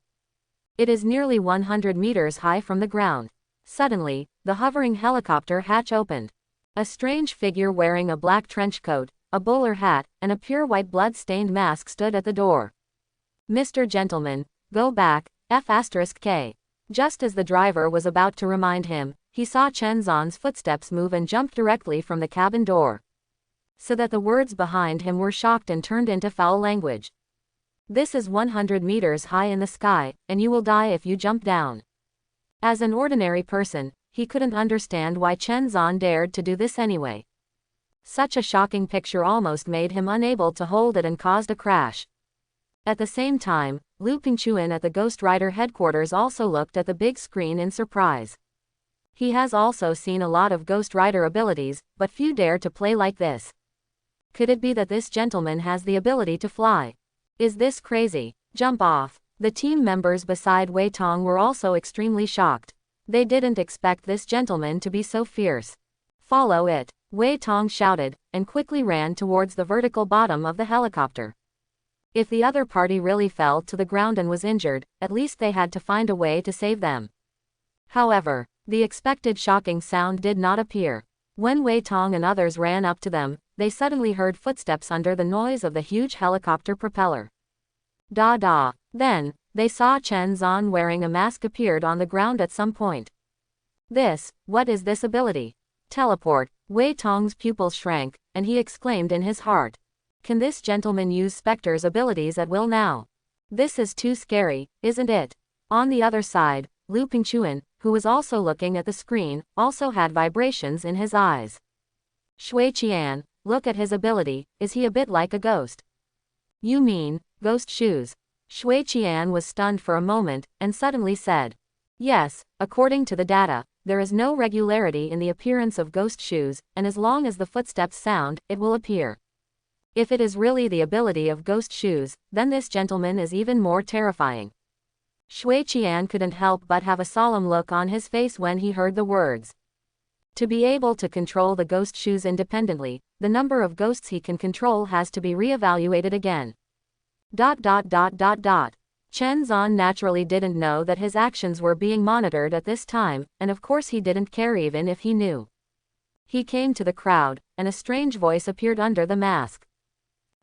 A: It is nearly 100 meters high from the ground. Suddenly, the hovering helicopter hatch opened. A strange figure wearing a black trench coat, a bowler hat, and a pure white blood-stained mask stood at the door. Mr. Gentleman, go back, F*K. Just as the driver was about to remind him, he saw Chen Zan's footsteps move and jumped directly from the cabin door. So that the words behind him were shocked and turned into foul language. This is 100 meters high in the sky, and you will die if you jump down. As an ordinary person, he couldn't understand why Chen Zan dared to do this anyway. Such a shocking picture almost made him unable to hold it and caused a crash. At the same time, Lu Pingchuan at the Ghost Rider headquarters also looked at the big screen in surprise. He has also seen a lot of Ghost Rider abilities, but few dare to play like this. Could it be that this gentleman has the ability to fly? Is this crazy? Jump off. The team members beside Wei Tong were also extremely shocked. They didn't expect this gentleman to be so fierce. Follow it. Wei Tong shouted, and quickly ran towards the vertical bottom of the helicopter. If the other party really fell to the ground and was injured, at least they had to find a way to save them. However, the expected shocking sound did not appear. When Wei Tong and others ran up to them, they suddenly heard footsteps under the noise of the huge helicopter propeller. Da da. Then, they saw Chen Zan wearing a mask appeared on the ground at some point. What is this ability? Teleport. Wei Tong's pupils shrank, and he exclaimed in his heart. Can this gentleman use Spectre's abilities at will now? This is too scary, isn't it? On the other side, Lu Pingchuan, who was also looking at the screen, also had vibrations in his eyes. Shui Qian, look at his ability, is he a bit like a ghost? You mean, ghost shoes? Shui Qian was stunned for a moment, and suddenly said. Yes, according to the data, there is no regularity in the appearance of ghost shoes, and as long as the footsteps sound, it will appear. If it is really the ability of ghost shoes, then this gentleman is even more terrifying. Shui Qian couldn't help but have a solemn look on his face when he heard the words. To be able to control the ghost shoes independently, the number of ghosts he can control has to be re-evaluated again. Chen Zan naturally didn't know that his actions were being monitored at this time, and of course he didn't care even if he knew. He came to the crowd, and a strange voice appeared under the mask.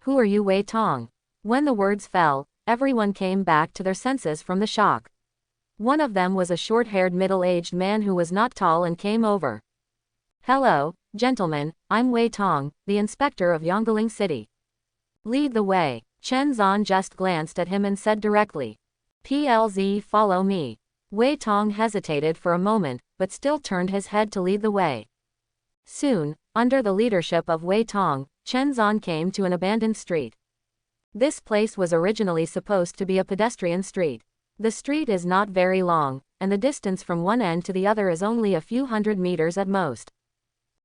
A: Who are you, Wei Tong? When the words fell, everyone came back to their senses from the shock. One of them was a short-haired middle-aged man who was not tall and came over. Hello, gentlemen, I'm Wei Tong, the inspector of Yongling City. Lead the way. Chen Zan just glanced at him and said directly. PLZ, follow me. Wei Tong hesitated for a moment, but still turned his head to lead the way. Soon, under the leadership of Wei Tong, Chen Zan came to an abandoned street. This place was originally supposed to be a pedestrian street. The street is not very long, and the distance from one end to the other is only a few hundred meters at most.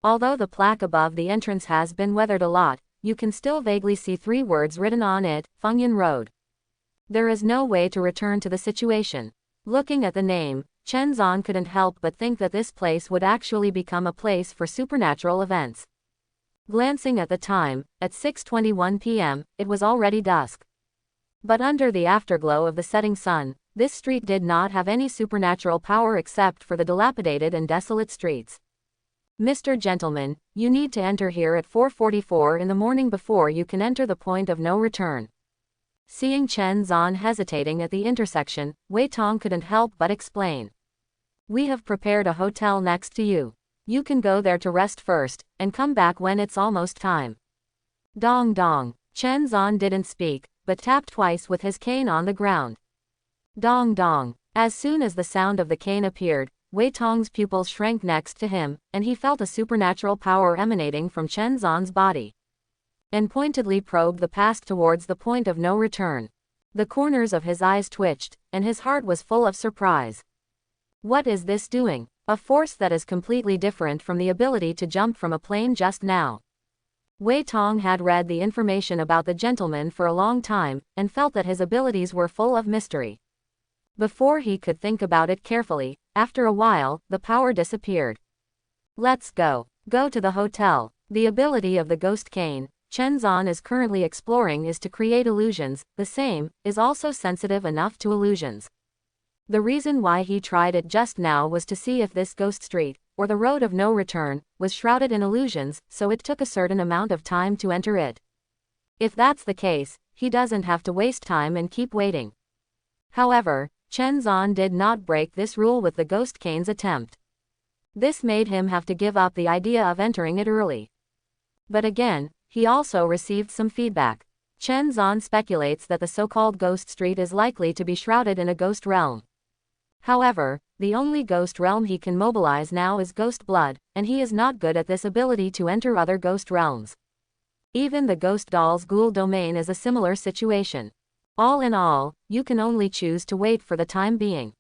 A: Although the plaque above the entrance has been weathered a lot, you can still vaguely see 3 words written on it, Fengyan Road. There is no way to return to the situation. Looking at the name, Chen Zan couldn't help but think that this place would actually become a place for supernatural events. Glancing at the time, at 6:21 p.m., it was already dusk. But under the afterglow of the setting sun, this street did not have any supernatural power except for the dilapidated and desolate streets. Mr. Gentleman, you need to enter here at 4:44 in the morning before you can enter the point of no return. Seeing Chen Zan hesitating at the intersection, Wei Tong couldn't help but explain. We have prepared a hotel next to you. You can go there to rest first, and come back when it's almost time. Dong dong. Chen Zan didn't speak, but tapped twice with his cane on the ground. Dong dong. As soon as the sound of the cane appeared, Wei Tong's pupils shrank next to him, and he felt a supernatural power emanating from Chen Zan's body. And pointedly probed the path towards the point of no return. The corners of his eyes twitched, and his heart was full of surprise. What is this doing? A force that is completely different from the ability to jump from a plane just now. Wei Tong had read the information about the gentleman for a long time, and felt that his abilities were full of mystery. Before he could think about it carefully, after a while, the power disappeared. Let's go. Go to the hotel. The ability of the ghost cane, Chen Zan is currently exploring, is to create illusions. The same, is also sensitive enough to illusions. The reason why he tried it just now was to see if this ghost street, or the road of no return, was shrouded in illusions, so it took a certain amount of time to enter it. If that's the case, he doesn't have to waste time and keep waiting. However, Chen Zan did not break this rule with the ghost cane's attempt. This made him have to give up the idea of entering it early. But again, he also received some feedback. Chen Zan speculates that the so-called ghost street is likely to be shrouded in a ghost realm. However, the only ghost realm he can mobilize now is ghost blood, and he is not good at this ability to enter other ghost realms. Even the ghost doll's ghoul domain is a similar situation. All in all, you can only choose to wait for the time being.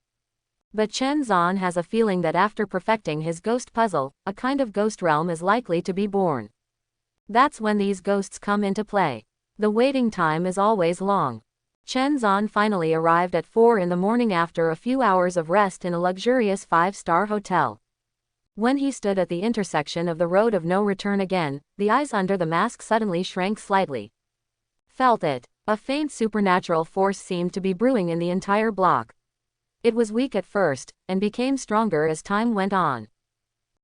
A: But Chen Zan has a feeling that after perfecting his ghost puzzle, a kind of ghost realm is likely to be born. That's when these ghosts come into play. The waiting time is always long. Chen Zan finally arrived at 4 in the morning after a few hours of rest in a luxurious 5-star hotel. When he stood at the intersection of the road of no return again, the eyes under the mask suddenly shrank slightly. Felt it. A faint supernatural force seemed to be brewing in the entire block. It was weak at first, and became stronger as time went on.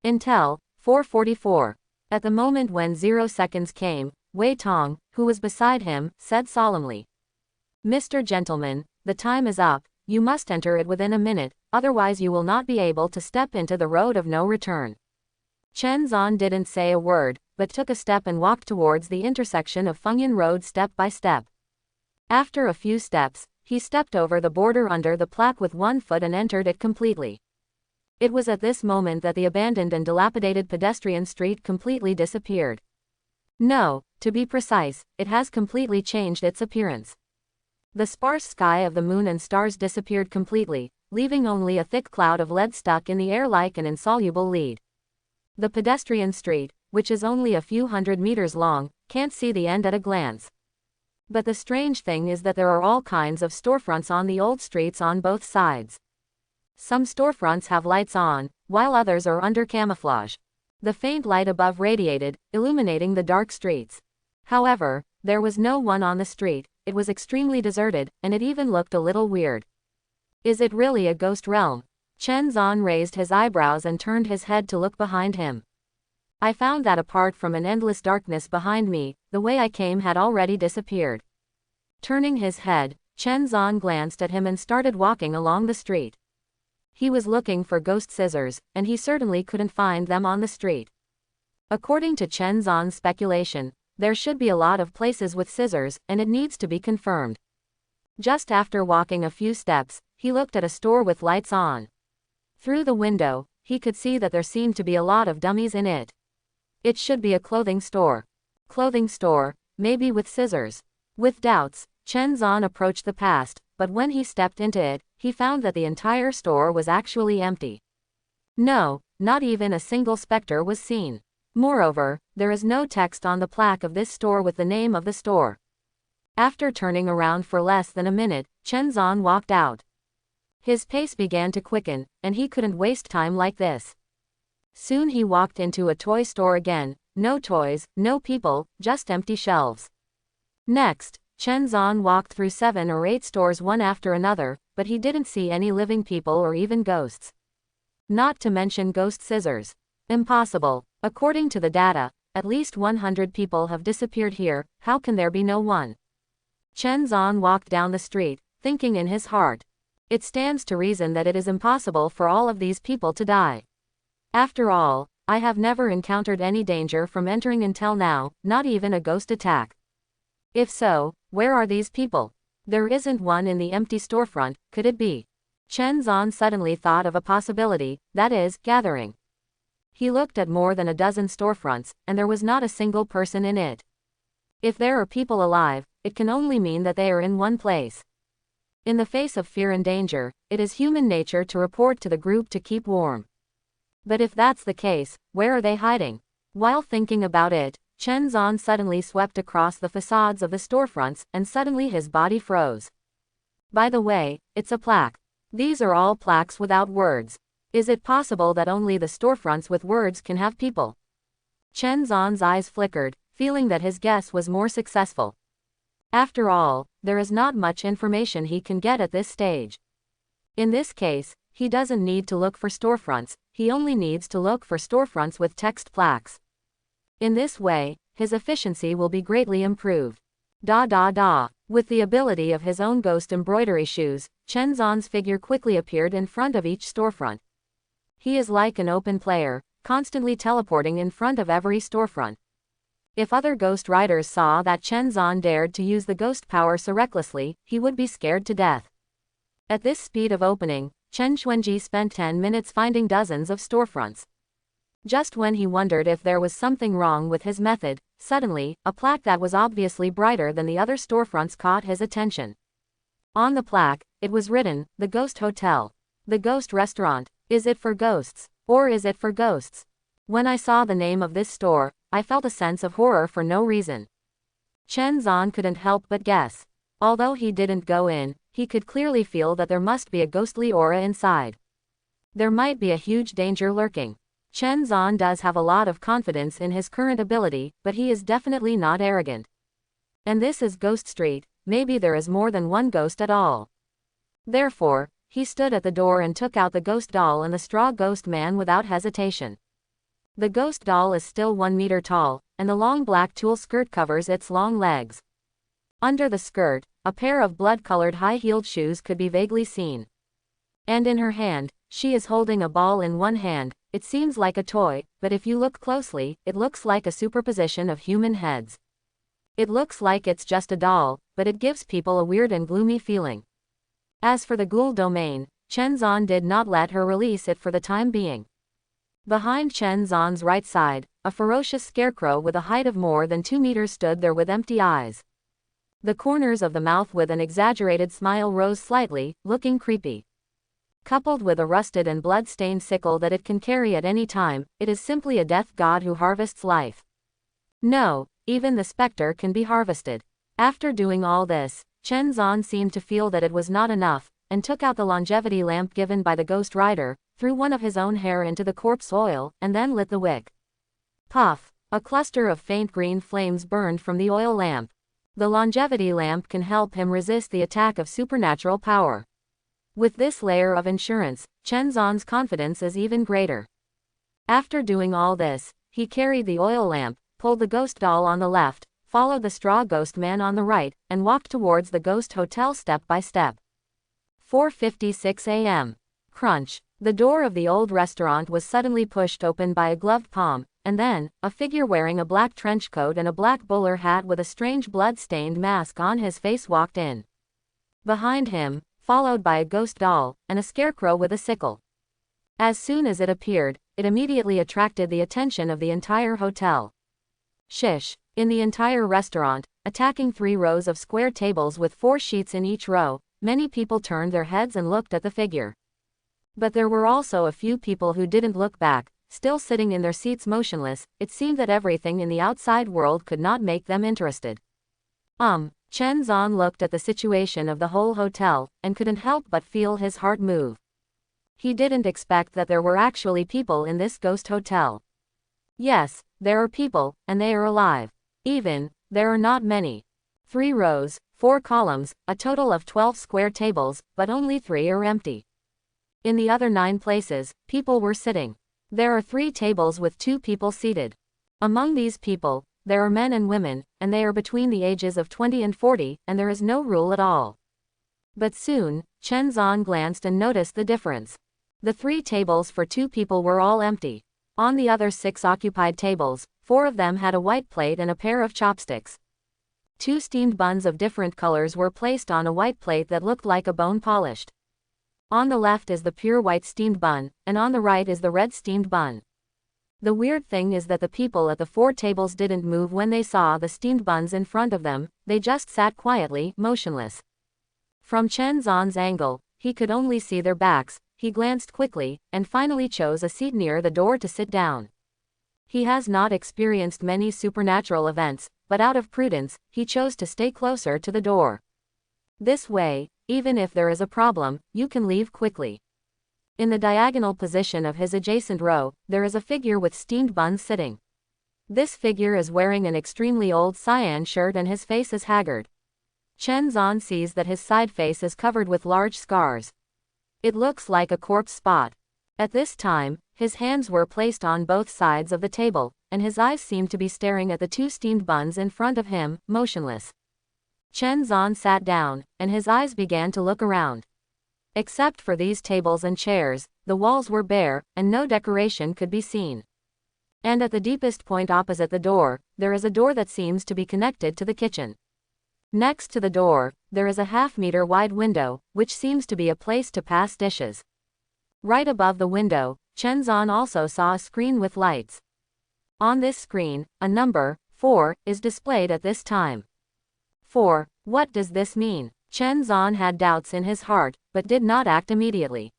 A: Until 4:44. At the moment when 0 seconds came, Wei Tong, who was beside him, said solemnly, Mr. Gentleman, the time is up, you must enter it within a minute, otherwise you will not be able to step into the road of no return. Chen Zan didn't say a word, but took a step and walked towards the intersection of Fengyan Road step by step. After a few steps, he stepped over the border under the plaque with one foot and entered it completely. It was at this moment that the abandoned and dilapidated pedestrian street completely disappeared. No, to be precise, it has completely changed its appearance. The sparse sky of the moon and stars disappeared completely, leaving only a thick cloud of lead stuck in the air like an insoluble lead. The pedestrian street, which is only a few hundred meters long, can't see the end at a glance. But the strange thing is that there are all kinds of storefronts on the old streets on both sides. Some storefronts have lights on, while others are under camouflage. The faint light above radiated, illuminating the dark streets. However, there was no one on the street, it was extremely deserted, and it even looked a little weird. Is it really a ghost realm? Chen Zan raised his eyebrows and turned his head to look behind him. I found that apart from an endless darkness behind me, the way I came had already disappeared. Turning his head, Chen Zan glanced at him and started walking along the street. He was looking for ghost scissors, and he certainly couldn't find them on the street. According to Chen Zan's speculation, there should be a lot of places with scissors, and it needs to be confirmed. Just after walking a few steps, he looked at a store with lights on. Through the window, he could see that there seemed to be a lot of dummies in it. It should be a clothing store. Clothing store, maybe with scissors. With doubts, Chen Zan approached the past, but when he stepped into it, he found that the entire store was actually empty. No, not even a single specter was seen. Moreover, there is no text on the plaque of this store with the name of the store. After turning around for less than a minute, Chen Zan walked out. His pace began to quicken, and he couldn't waste time like this. Soon he walked into a toy store again, no toys, no people, just empty shelves. Next, Chen Zan walked through 7 or 8 stores one after another, but he didn't see any living people or even ghosts. Not to mention ghost scissors. Impossible. According to the data, at least 100 people have disappeared here, how can there be no one? Chen Zan walked down the street, thinking in his heart. It stands to reason that it is impossible for all of these people to die. After all, I have never encountered any danger from entering until now, not even a ghost attack. If so, where are these people? There isn't one in the empty storefront, could it be? Chen Zan suddenly thought of a possibility, that is, gathering. He looked at more than a dozen storefronts, and there was not a single person in it. If there are people alive, it can only mean that they are in one place. In the face of fear and danger, it is human nature to report to the group to keep warm. But if that's the case, where are they hiding? While thinking about it, Chen Zan suddenly swept across the facades of the storefronts, and suddenly his body froze. By the way, it's a plaque. These are all plaques without words. Is it possible that only the storefronts with words can have people? Chen Zan's eyes flickered, feeling that his guess was more successful. After all, there is not much information he can get at this stage. In this case, he doesn't need to look for storefronts, he only needs to look for storefronts with text plaques. In this way, his efficiency will be greatly improved. With the ability of his own ghost embroidery shoes, Chen Zan's figure quickly appeared in front of each storefront. He is like an open player, constantly teleporting in front of every storefront. If other ghost riders saw that Chen Zan dared to use the ghost power so recklessly, he would be scared to death. At this speed of opening, Chen Xuanji spent 10 minutes finding dozens of storefronts. Just when he wondered if there was something wrong with his method, suddenly, a plaque that was obviously brighter than the other storefronts caught his attention. On the plaque, it was written, "The Ghost Hotel. The Ghost Restaurant. Is it for ghosts? Or is it for ghosts?" When I saw the name of this store, I felt a sense of horror for no reason. Chen Zan couldn't help but guess. Although he didn't go in, he could clearly feel that there must be a ghostly aura inside. There might be a huge danger lurking. Chen Zan does have a lot of confidence in his current ability, but he is definitely not arrogant. And this is Ghost Street, maybe there is more than one ghost at all. Therefore, he stood at the door and took out the ghost doll and the straw ghost man without hesitation. The ghost doll is still 1 meter tall, and the long black tulle skirt covers its long legs. Under the skirt, a pair of blood-colored high-heeled shoes could be vaguely seen. And in her hand, she is holding a ball in one hand. It seems like a toy, but if you look closely, it looks like a superposition of human heads. It looks like it's just a doll, but it gives people a weird and gloomy feeling. As for the ghoul domain, Chen Zan did not let her release it for the time being. Behind Chen Zan's right side, a ferocious scarecrow with a height of more than 2 meters stood there with empty eyes. The corners of the mouth with an exaggerated smile rose slightly, looking creepy. Coupled with a rusted and blood-stained sickle that it can carry at any time, it is simply a death god who harvests life. No, even the specter can be harvested. After doing all this, Chen Zan seemed to feel that it was not enough, and took out the longevity lamp given by the Ghost Rider, threw one of his own hair into the corpse oil, and then lit the wick. Puff! A cluster of faint green flames burned from the oil lamp. The longevity lamp can help him resist the attack of supernatural power. With this layer of insurance, Chen Zan's confidence is even greater. After doing all this, he carried the oil lamp, pulled the ghost doll on the left, followed the straw ghost man on the right, and walked towards the ghost hotel step by step. 4:56 a.m. Crunch. The door of the old restaurant was suddenly pushed open by a gloved palm, and then, a figure wearing a black trench coat and a black bowler hat with a strange blood-stained mask on his face walked in. Behind him, followed by a ghost doll, and a scarecrow with a sickle. As soon as it appeared, it immediately attracted the attention of the entire hotel. Shish! In the entire restaurant, attacking 3 rows of square tables with 4 sheets in each row, many people turned their heads and looked at the figure. But there were also a few people who didn't look back, still sitting in their seats motionless. It seemed that everything in the outside world could not make them interested. Chen Zan looked at the situation of the whole hotel, and couldn't help but feel his heart move. He didn't expect that there were actually people in this ghost hotel. Yes, there are people, and they are alive. Even, there are not many. 3 rows, 4 columns, a total of 12 square tables, but only 3 are empty. In the other 9 places, people were sitting. There are 3 tables with 2 people seated. Among these people, there are men and women, and they are between the ages of 20 and 40, and there is no rule at all. But soon, Chen Zan glanced and noticed the difference. The 3 tables for 2 people were all empty. On the other 6 occupied tables, 4 of them had a white plate and a pair of chopsticks. 2 steamed buns of different colors were placed on a white plate that looked like a bone polished. On the left is the pure white steamed bun, and on the right is the red steamed bun. The weird thing is that the people at the 4 tables didn't move when they saw the steamed buns in front of them, they just sat quietly, motionless. From Chen Zan's angle, he could only see their backs. He glanced quickly, and finally chose a seat near the door to sit down. He has not experienced many supernatural events, but out of prudence, he chose to stay closer to the door. This way, even if there is a problem, you can leave quickly. In the diagonal position of his adjacent row, there is a figure with steamed buns sitting. This figure is wearing an extremely old cyan shirt and his face is haggard. Chen Zan sees that his side face is covered with large scars. It looks like a corpse spot. At this time, his hands were placed on both sides of the table, and his eyes seemed to be staring at the 2 steamed buns in front of him, motionless. Chen Zan sat down, and his eyes began to look around. Except for these tables and chairs, the walls were bare, and no decoration could be seen. And at the deepest point opposite the door, there is a door that seems to be connected to the kitchen. Next to the door, there is a half-meter wide window, which seems to be a place to pass dishes. Right above the window, Chen Zan also saw a screen with lights. On this screen, a number, 4, is displayed at this time. 4. What does this mean? Chen Zan had doubts in his heart, but did not act immediately.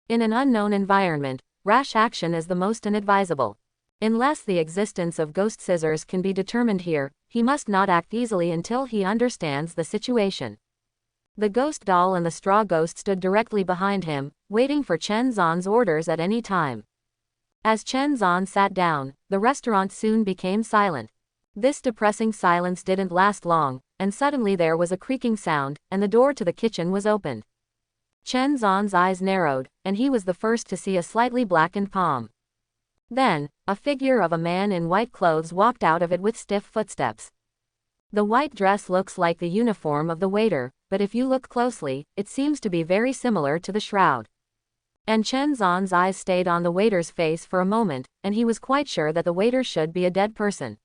A: In an unknown environment, rash action is the most inadvisable. Unless the existence of ghost scissors can be determined here, he must not act easily until he understands the situation. The ghost doll and the straw ghost stood directly behind him, waiting for Chen Zan's orders at any time. As Chen Zan sat down, the restaurant soon became silent. This depressing silence didn't last long, and suddenly there was a creaking sound, and the door to the kitchen was opened. Chen Zan's eyes narrowed, and he was the first to see a slightly blackened palm. Then, a figure of a man in white clothes walked out of it with stiff footsteps. The white dress looks like the uniform of the waiter, but if you look closely, it seems to be very similar to the shroud. And Chen Zhan's eyes stayed on the waiter's face for a moment, and he was quite sure that the waiter should be a dead person.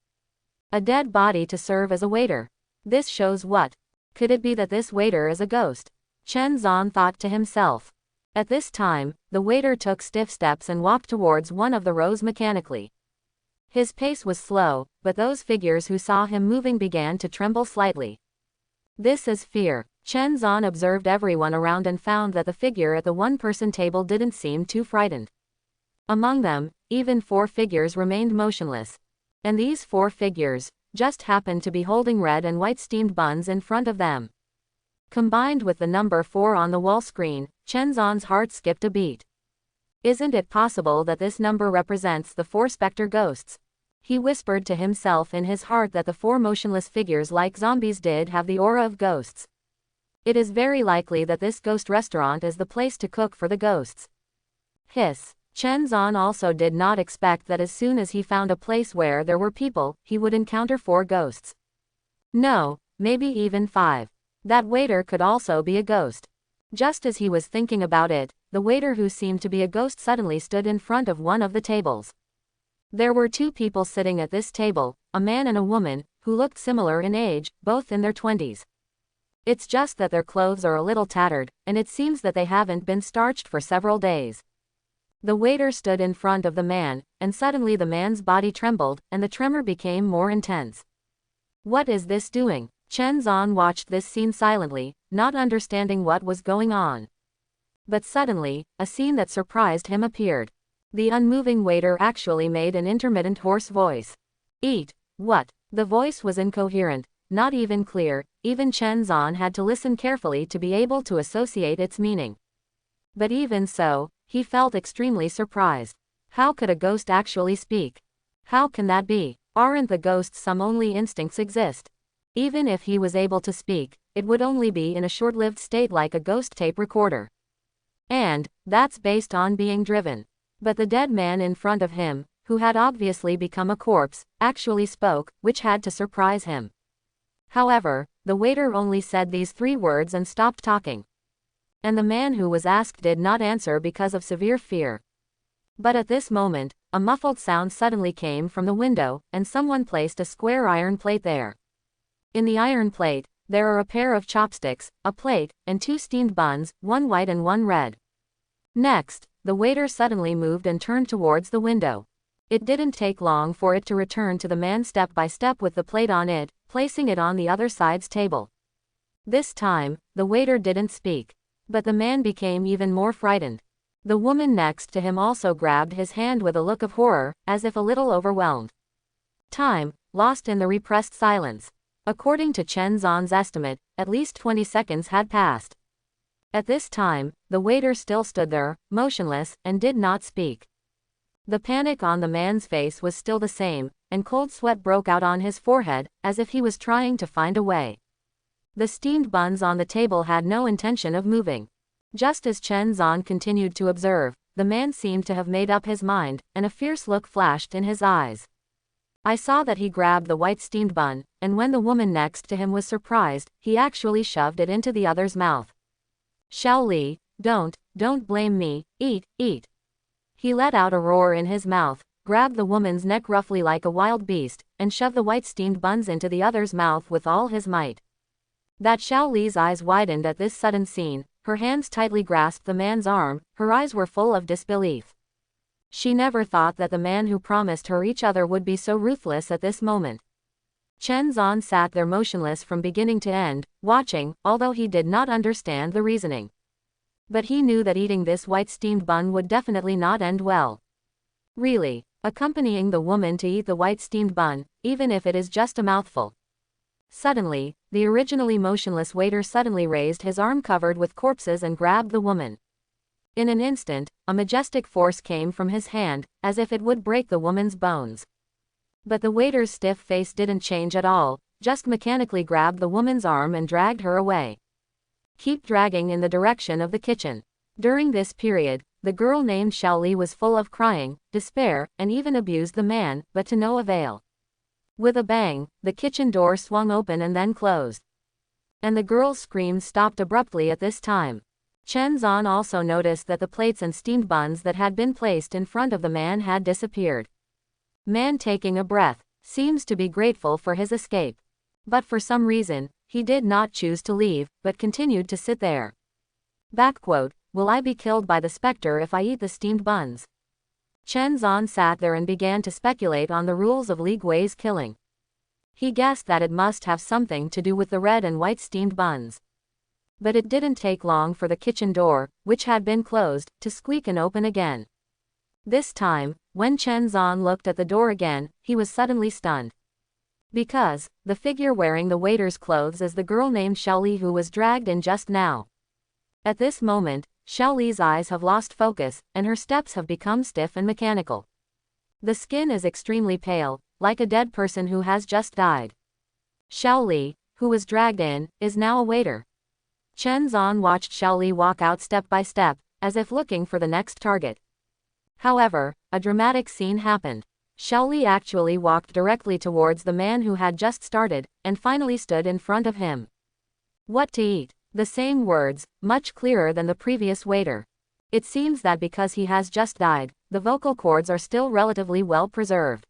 A: A dead body to serve as a waiter. This shows what? Could it be that this waiter is a ghost? Chen Zhan thought to himself. At this time, the waiter took stiff steps and walked towards one of the rows mechanically. His pace was slow, but those figures who saw him moving began to tremble slightly. This is fear. Chen Zhan observed everyone around and found that the figure at the one-person table didn't seem too frightened. Among them, even 4 figures remained motionless. And these 4 figures just happened to be holding red and white steamed buns in front of them. Combined with the number 4 on the wall screen, Chen Zhan's heart skipped a beat. Isn't it possible that this number represents the 4 specter ghosts? He whispered to himself in his heart that the 4 motionless figures like zombies did have the aura of ghosts. It is very likely that this ghost restaurant is the place to cook for the ghosts. Hiss. Chen Zhan also did not expect that as soon as he found a place where there were people, he would encounter 4 ghosts. No, maybe even 5. That waiter could also be a ghost. Just as he was thinking about it, the waiter who seemed to be a ghost suddenly stood in front of one of the tables. There were 2 people sitting at this table, a man and a woman, who looked similar in age, both in their 20s. It's just that their clothes are a little tattered, and it seems that they haven't been starched for several days. The waiter stood in front of the man, and suddenly the man's body trembled, and the tremor became more intense. What is this doing? Chen Zhan watched this scene silently, not understanding what was going on. But suddenly, a scene that surprised him appeared. The unmoving waiter actually made an intermittent hoarse voice. Eat. What? The voice was incoherent, not even clear, even Chen Zhan had to listen carefully to be able to associate its meaning. But even so, he felt extremely surprised. How could a ghost actually speak? How can that be? Aren't the ghosts some only instincts exist? Even if he was able to speak, it would only be in a short-lived state like a ghost tape recorder. And that's based on being driven. But the dead man in front of him, who had obviously become a corpse, actually spoke, which had to surprise him. However, the waiter only said these 3 words and stopped talking. And the man who was asked did not answer because of severe fear. But at this moment, a muffled sound suddenly came from the window, and someone placed a square iron plate there. In the iron plate, there are a pair of chopsticks, a plate, and 2 steamed buns, one white and one red. Next, the waiter suddenly moved and turned towards the window. It didn't take long for it to return to the man step by step with the plate on it, placing it on the other side's table. This time, the waiter didn't speak. But the man became even more frightened. The woman next to him also grabbed his hand with a look of horror, as if a little overwhelmed. Time, lost in the repressed silence. According to Chen Zhan's estimate, at least 20 seconds had passed. At this time, the waiter still stood there, motionless, and did not speak. The panic on the man's face was still the same, and cold sweat broke out on his forehead, as if he was trying to find a way. The steamed buns on the table had no intention of moving. Just as Chen Zhan continued to observe, the man seemed to have made up his mind, and a fierce look flashed in his eyes. I saw that he grabbed the white steamed bun, and when the woman next to him was surprised, he actually shoved it into the other's mouth. Xiao Li, don't blame me, eat. He let out a roar in his mouth, grabbed the woman's neck roughly like a wild beast, and shoved the white steamed buns into the other's mouth with all his might. That Xiao Li's eyes widened at this sudden scene, her hands tightly grasped the man's arm, her eyes were full of disbelief. She never thought that the man who promised her each other would be so ruthless at this moment. Chen Zhan sat there motionless from beginning to end, watching, although he did not understand the reasoning. But he knew that eating this white steamed bun would definitely not end well. Really, accompanying the woman to eat the white steamed bun, even if it is just a mouthful. Suddenly, the originally motionless waiter suddenly raised his arm covered with corpses and grabbed the woman. In an instant, a majestic force came from his hand, as if it would break the woman's bones. But the waiter's stiff face didn't change at all, just mechanically grabbed the woman's arm and dragged her away. Keep dragging in the direction of the kitchen. During this period, the girl named Xiao Li was full of crying, despair, and even abused the man, but to no avail. With a bang, the kitchen door swung open and then closed. And the girl's screams stopped abruptly at this time. Chen Zan also noticed that the plates and steamed buns that had been placed in front of the man had disappeared. Man, taking a breath, seems to be grateful for his escape. But for some reason, he did not choose to leave, but continued to sit there. Backquote, will I be killed by the specter if I eat the steamed buns? Chen Zan sat there and began to speculate on the rules of Li Gui's killing. He guessed that it must have something to do with the red and white steamed buns. But it didn't take long for the kitchen door, which had been closed, to squeak and open again. This time, when Chen Zan looked at the door again, he was suddenly stunned. Because the figure wearing the waiter's clothes is the girl named Xiaoli who was dragged in just now. At this moment, Xiaoli's eyes have lost focus, and her steps have become stiff and mechanical. The skin is extremely pale, like a dead person who has just died. Xiaoli, who was dragged in, is now a waiter. Chen Zan watched Xiaoli walk out step by step, as if looking for the next target. However, a dramatic scene happened. Xiaoli actually walked directly towards the man who had just started, and finally stood in front of him. What to eat? The same words, much clearer than the previous waiter. It seems that because he has just died, the vocal cords are still relatively well preserved.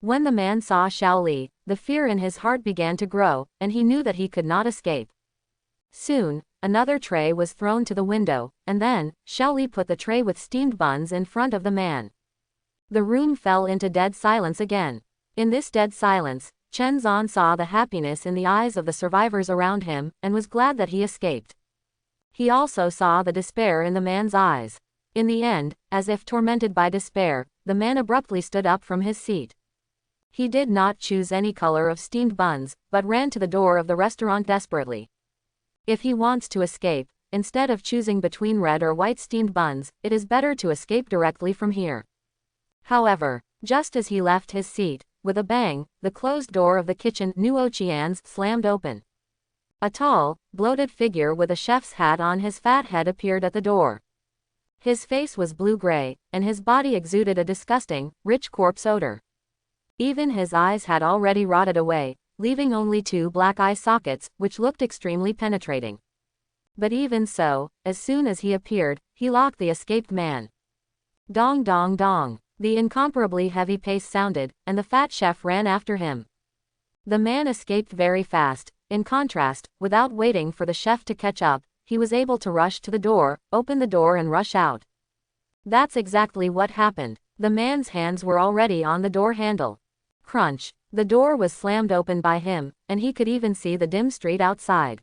A: When the man saw Xiaoli, the fear in his heart began to grow, and he knew that he could not escape. Soon, another tray was thrown to the window, and then, Xiaoli put the tray with steamed buns in front of the man. The room fell into dead silence again. In this dead silence, Chen Zan saw the happiness in the eyes of the survivors around him, and was glad that he escaped. He also saw the despair in the man's eyes. In the end, as if tormented by despair, the man abruptly stood up from his seat. He did not choose any color of steamed buns, but ran to the door of the restaurant desperately. If he wants to escape, instead of choosing between red or white steamed buns, it is better to escape directly from here. However, just as he left his seat, with a bang, the closed door of the kitchen Nuoqian's slammed open. A tall, bloated figure with a chef's hat on his fat head appeared at the door. His face was blue-gray, and his body exuded a disgusting, rich corpse odor. Even his eyes had already rotted away, leaving only two black eye sockets, which looked extremely penetrating. But even so, as soon as he appeared, he locked the escaped man. Dong dong dong. The incomparably heavy pace sounded, and the fat chef ran after him. The man escaped very fast. In contrast, without waiting for the chef to catch up, he was able to rush to the door, open the door and rush out. That's exactly what happened. The man's hands were already on the door handle. Crunch. The door was slammed open by him, and he could even see the dim street outside.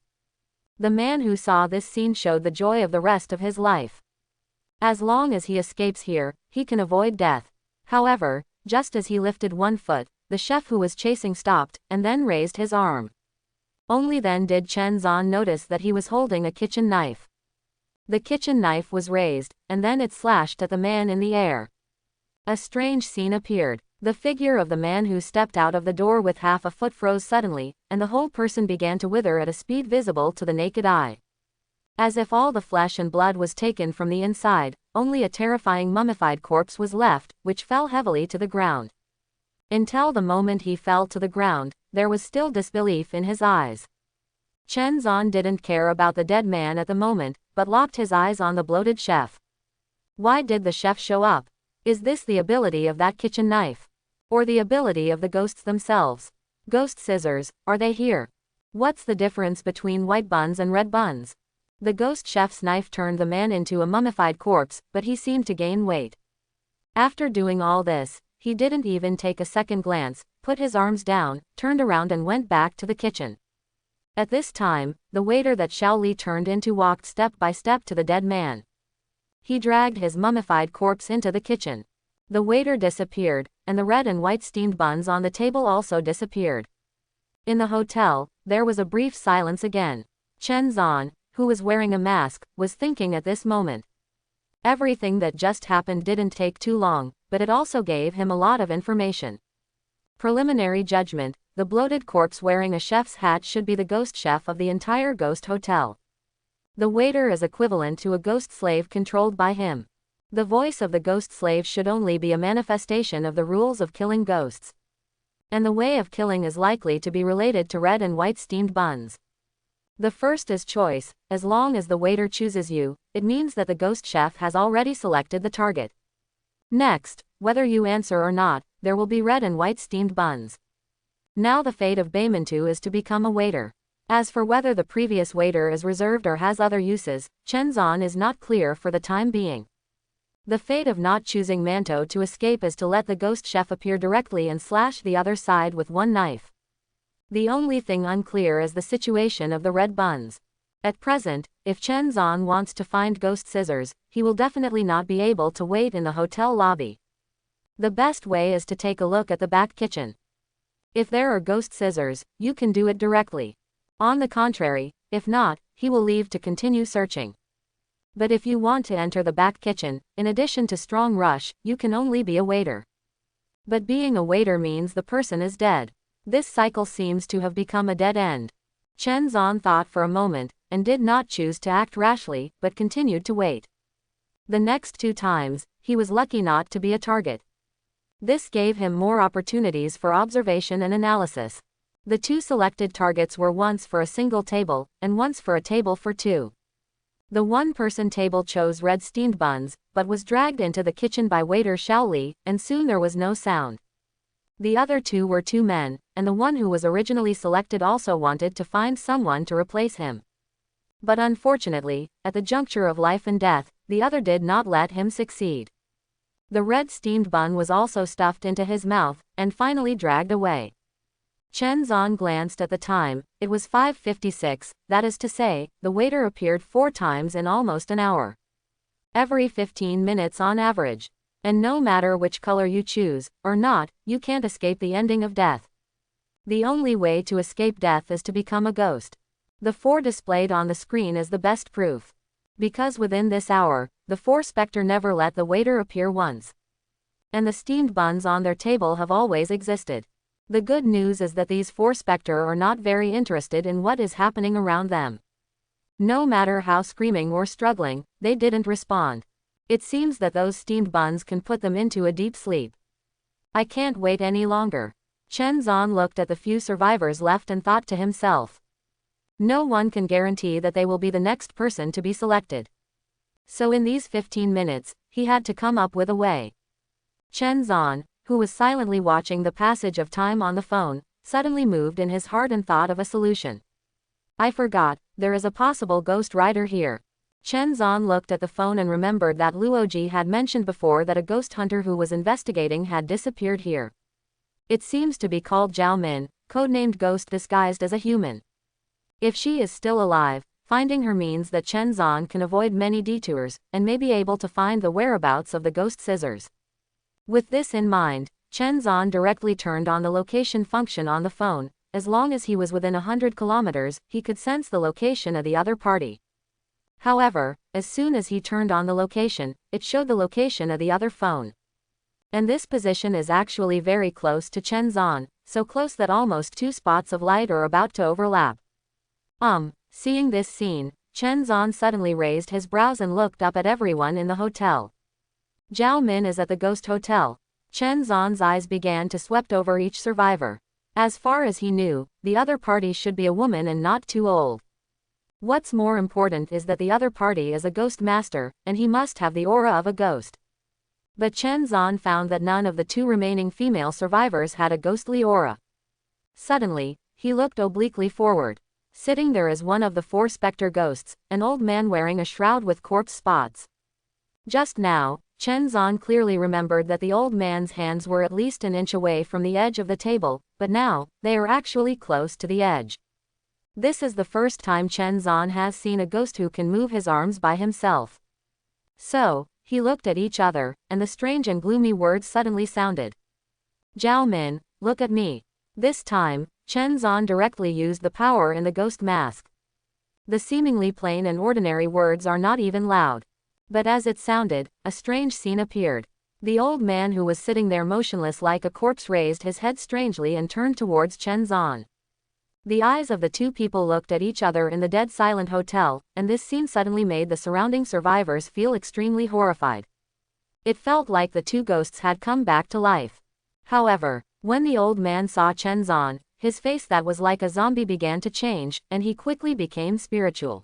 A: The man who saw this scene showed the joy of the rest of his life. As long as he escapes here, he can avoid death. However, just as he lifted one foot, the chef who was chasing stopped, and then raised his arm. Only then did Chen Zan notice that he was holding a kitchen knife. The kitchen knife was raised, and then it slashed at the man in the air. A strange scene appeared. The figure of the man who stepped out of the door with half a foot froze suddenly, and the whole person began to wither at a speed visible to the naked eye. As if all the flesh and blood was taken from the inside, only a terrifying mummified corpse was left, which fell heavily to the ground. Until the moment he fell to the ground, there was still disbelief in his eyes. Chen Zan didn't care about the dead man at the moment, but locked his eyes on the bloated chef. Why did the chef show up? Is this the ability of that kitchen knife? Or the ability of the ghosts themselves? Ghost scissors, are they here? What's the difference between white buns and red buns? The ghost chef's knife turned the man into a mummified corpse, but he seemed to gain weight. After doing all this, he didn't even take a second glance, put his arms down, turned around and went back to the kitchen. At this time, the waiter that Xiaoli turned into walked step by step to the dead man. He dragged his mummified corpse into the kitchen. The waiter disappeared, and the red and white steamed buns on the table also disappeared. In the hotel, there was a brief silence again. Chen Zan, who was wearing a mask, was thinking at this moment. Everything that just happened didn't take too long, but it also gave him a lot of information. Preliminary judgment: the bloated corpse wearing a chef's hat should be the ghost chef of the entire ghost hotel. The waiter is equivalent to a ghost slave controlled by him. The voice of the ghost slave should only be a manifestation of the rules of killing ghosts. And the way of killing is likely to be related to red and white steamed buns. The first is choice. As long as the waiter chooses you, it means that the ghost chef has already selected the target. Next, whether you answer or not, there will be red and white steamed buns. Now the fate of Baymantu is to become a waiter. As for whether the previous waiter is reserved or has other uses, Chen Zan is not clear for the time being. The fate of not choosing Manto to escape is to let the ghost chef appear directly and slash the other side with one knife. The only thing unclear is the situation of the red buns. At present, if Chen Zan wants to find ghost scissors, he will definitely not be able to wait in the hotel lobby. The best way is to take a look at the back kitchen. If there are ghost scissors, you can do it directly. On the contrary, if not, he will leave to continue searching. But if you want to enter the back kitchen, in addition to strong rush, you can only be a waiter. But being a waiter means the person is dead. This cycle seems to have become a dead end. Chen Zan thought for a moment, and did not choose to act rashly, but continued to wait. The next 2 times, he was lucky not to be a target. This gave him more opportunities for observation and analysis. The 2 selected targets were once for a single table, and once for a table for 2. The one-person table chose red steamed buns, but was dragged into the kitchen by waiter Xiao Li, and soon there was no sound. The other 2 were 2 men, and the one who was originally selected also wanted to find someone to replace him. But unfortunately, at the juncture of life and death, the other did not let him succeed. The red steamed bun was also stuffed into his mouth, and finally dragged away. Chen Zan glanced at the time. It was 5:56, that is to say, the waiter appeared 4 times in almost an hour. Every 15 minutes on average. And no matter which color you choose, or not, you can't escape the ending of death. The only way to escape death is to become a ghost. The 4 displayed on the screen is the best proof. Because within this hour, the 4 spectre never let the waiter appear once. And the steamed buns on their table have always existed. The good news is that these 4 spectre are not very interested in what is happening around them. No matter how screaming or struggling, they didn't respond. It seems that those steamed buns can put them into a deep sleep. I can't wait any longer. Chen Zan looked at the few survivors left and thought to himself. No one can guarantee that they will be the next person to be selected. So in these 15 minutes, he had to come up with a way. Chen Zan, who was silently watching the passage of time on the phone, suddenly moved in his heart and thought of a solution. I forgot, there is a possible ghost rider here. Chen Zan looked at the phone and remembered that Luoji had mentioned before that a ghost hunter who was investigating had disappeared here. It seems to be called Zhao Min, codenamed Ghost disguised as a human. If she is still alive, finding her means that Chen Zan can avoid many detours, and may be able to find the whereabouts of the ghost scissors. With this in mind, Chen Zan directly turned on the location function on the phone. As long as he was within 100 kilometers, he could sense the location of the other party. However, as soon as he turned on the location, it showed the location of the other phone. And this position is actually very close to Chen Zan, so close that almost 2 spots of light are about to overlap. Seeing this scene, Chen Zan suddenly raised his brows and looked up at everyone in the hotel. Zhao Min is at the ghost hotel. Chen Zan's eyes began to sweep over each survivor. As far as he knew, the other party should be a woman and not too old. What's more important is that the other party is a ghost master, and he must have the aura of a ghost. But Chen Zan found that none of the 2 remaining female survivors had a ghostly aura. Suddenly, he looked obliquely forward. Sitting there is one of the 4 spectre ghosts, an old man wearing a shroud with corpse spots. Just now, Chen Zan clearly remembered that the old man's hands were at least an inch away from the edge of the table, but now, they are actually close to the edge. This is the first time Chen Zan has seen a ghost who can move his arms by himself. So, he looked at each other, and the strange and gloomy words suddenly sounded. Zhao Min, look at me. This time, Chen Zan directly used the power in the ghost mask. The seemingly plain and ordinary words are not even loud. But as it sounded, a strange scene appeared. The old man who was sitting there motionless like a corpse raised his head strangely and turned towards Chen Zan. The eyes of the 2 people looked at each other in the dead silent hotel, and this scene suddenly made the surrounding survivors feel extremely horrified. It felt like the 2 ghosts had come back to life. However, When the old man saw Chen Zan, his face that was like a zombie began to change, and he quickly became spiritual.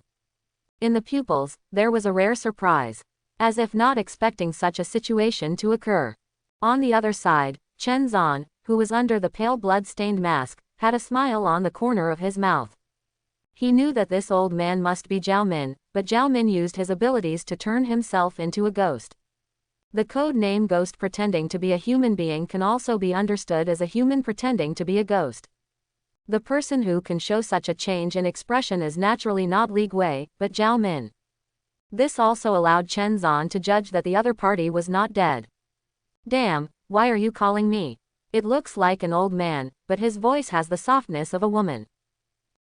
A: In the pupils, there was a rare surprise, as if not expecting such a situation to occur. On the other side, Chen Zan, who was under the pale blood-stained mask, had a smile on the corner of his mouth. He knew that this old man must be Zhao Min, but Zhao Min used his abilities to turn himself into a ghost. The code name ghost pretending to be a human being can also be understood as a human pretending to be a ghost. The person who can show such a change in expression is naturally not Li Gui, but Zhao Min. This also allowed Chen Zan to judge that the other party was not dead. Damn, why are you calling me? It looks like an old man, but his voice has the softness of a woman.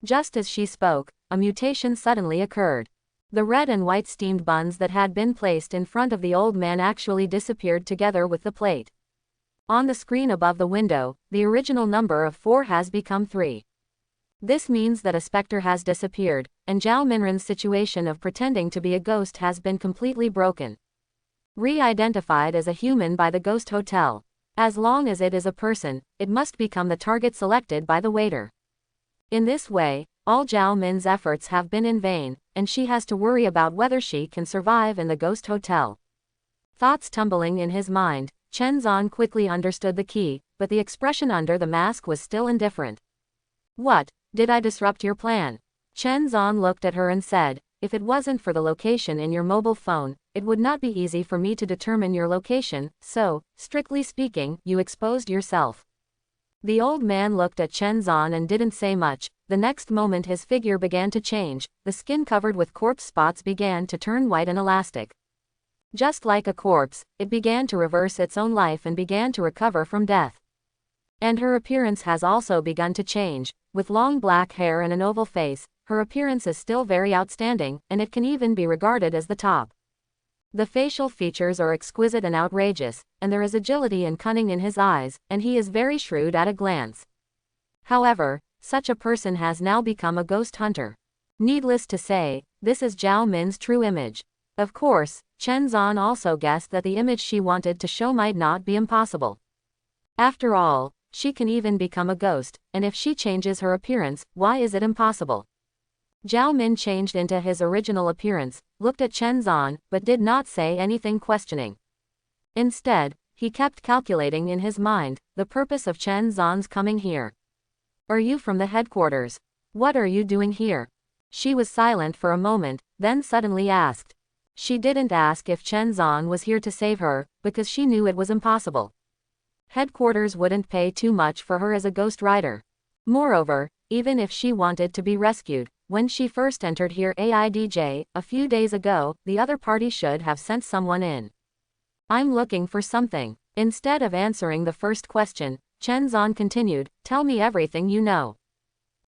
A: Just as she spoke, a mutation suddenly occurred. The red and white steamed buns that had been placed in front of the old man actually disappeared together with the plate. On the screen above the window, the original number of 4 has become 3. This means that a specter has disappeared, and Zhao Minren's situation of pretending to be a ghost has been completely broken. Re-identified as a human by the ghost hotel. As long as it is a person, it must become the target selected by the waiter. In this way, all Zhao Min's efforts have been in vain, and she has to worry about whether she can survive in the ghost hotel. Thoughts tumbling in his mind, Chen Zan quickly understood the key, but the expression under the mask was still indifferent. What? Did I disrupt your plan? Chen Zan looked at her and said, if it wasn't for the location in your mobile phone, it would not be easy for me to determine your location, so, strictly speaking, you exposed yourself. The old man looked at Chen Zan and didn't say much. The next moment his figure began to change, the skin covered with corpse spots began to turn white and elastic. Just like a corpse, it began to reverse its own life and began to recover from death. And her appearance has also begun to change. With long black hair and an oval face, her appearance is still very outstanding, and it can even be regarded as the top. The facial features are exquisite and outrageous, and there is agility and cunning in his eyes, and he is very shrewd at a glance. However, such a person has now become a ghost hunter. Needless to say, this is Zhao Min's true image. Of course, Chen Zan also guessed that the image she wanted to show might not be impossible. After all, she can even become a ghost, and if she changes her appearance, why is it impossible? Zhao Min changed into his original appearance, looked at Chen Zan, but did not say anything questioning. Instead, he kept calculating in his mind the purpose of Chen Zan's coming here. Are you from the headquarters? What are you doing here? She was silent for a moment, then suddenly asked. She didn't ask if Chen Zan was here to save her, because she knew it was impossible. Headquarters wouldn't pay too much for her as a ghost rider. Moreover, even if she wanted to be rescued, when she first entered here AIDJ, a few days ago, the other party should have sent someone in. I'm looking for something. Instead of answering the first question, Chen Zan continued, tell me everything you know.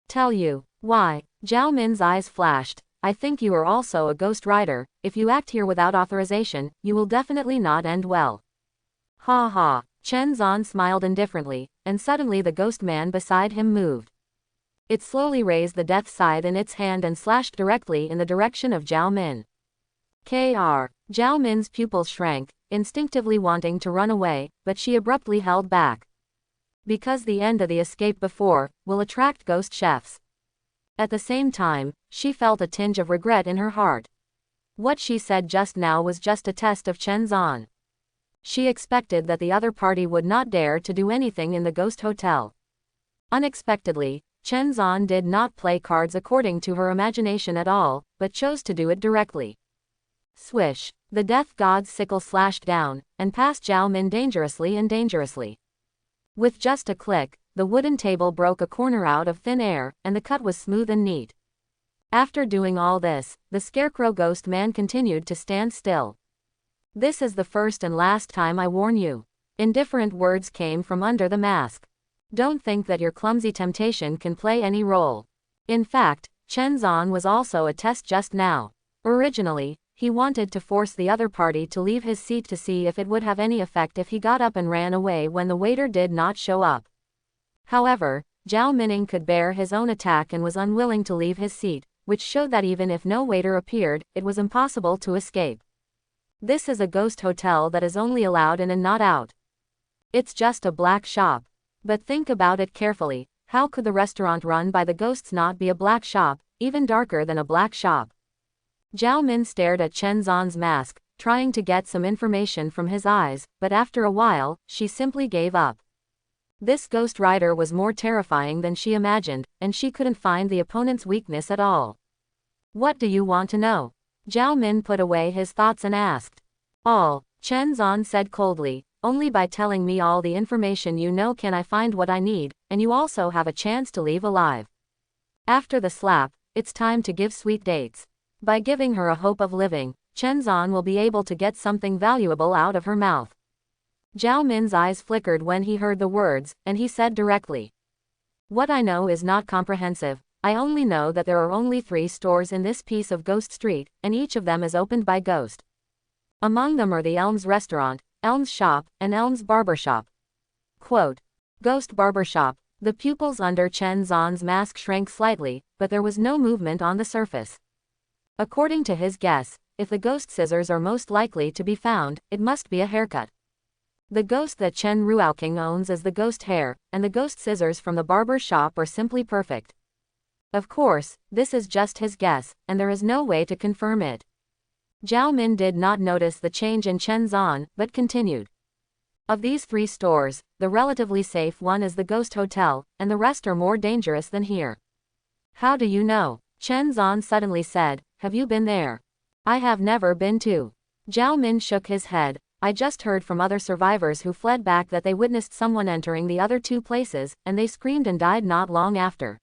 A: Tell you? Why? Zhao Min's eyes flashed. I think you are also a ghost rider. If you act here without authorization, you will definitely not end well. Ha ha. Chen Zan smiled indifferently, and suddenly the ghost man beside him moved. It slowly raised the death scythe in its hand and slashed directly in the direction of Zhao Min. Zhao Min's pupils shrank, instinctively wanting to run away, but she abruptly held back. Because the end of the escape before will attract ghost chefs. At the same time, she felt a tinge of regret in her heart. What she said just now was just a test of Chen Zan. She expected that the other party would not dare to do anything in the ghost hotel. Unexpectedly, Chen Zan did not play cards according to her imagination at all, but chose to do it directly. Swish! The death god's sickle slashed down, and passed Zhao Min dangerously. With just a click, the wooden table broke a corner out of thin air, and the cut was smooth and neat. After doing all this, the scarecrow ghost man continued to stand still. This is the first and last time I warn you. Indifferent words came from under the mask. Don't think that your clumsy temptation can play any role. In fact, Chen Zan was also a test just now. Originally, he wanted to force the other party to leave his seat to see if it would have any effect if he got up and ran away when the waiter did not show up. However, Zhao Minning could bear his own attack and was unwilling to leave his seat, which showed that even if no waiter appeared, it was impossible to escape. This is a ghost hotel that is only allowed in and not out. It's just a black shop. But think about it carefully. How could the restaurant run by the ghosts not be a black shop, even darker than a black shop? Zhao Min stared at Chen Zhan's mask, trying to get some information from his eyes, but after a while, she simply gave up. This ghost rider was more terrifying than she imagined, and she couldn't find the opponent's weakness at all. What do you want to know? Zhao Min put away his thoughts and asked. All, Chen Zhan said coldly, only by telling me all the information you know can I find what I need, and you also have a chance to leave alive. After the slap, it's time to give sweet dates. By giving her a hope of living, Chen Zhan will be able to get something valuable out of her mouth. Zhao Min's eyes flickered when he heard the words, and he said directly. What I know is not comprehensive. I only know that there are only 3 stores in this piece of Ghost Street, and each of them is opened by Ghost. Among them are the Elms Restaurant, Elms Shop, and Elms Barber Shop. Quote. Ghost Barber Shop. The pupils under Chen Zhan's mask shrank slightly, but there was no movement on the surface. According to his guess, if the ghost scissors are most likely to be found, it must be a haircut. The ghost that Chen Ruoking owns is the ghost hair, and the ghost scissors from the barber shop are simply perfect. Of course, this is just his guess, and there is no way to confirm it. Zhao Min did not notice the change in Chen Zhan, but continued. Of these 3 stores, the relatively safe one is the Ghost Hotel, and the rest are more dangerous than here. How do you know? Chen Zhan suddenly said, have you been there? I have never been to. Zhao Min shook his head. I just heard from other survivors who fled back that they witnessed someone entering the other 2 places, and they screamed and died not long after.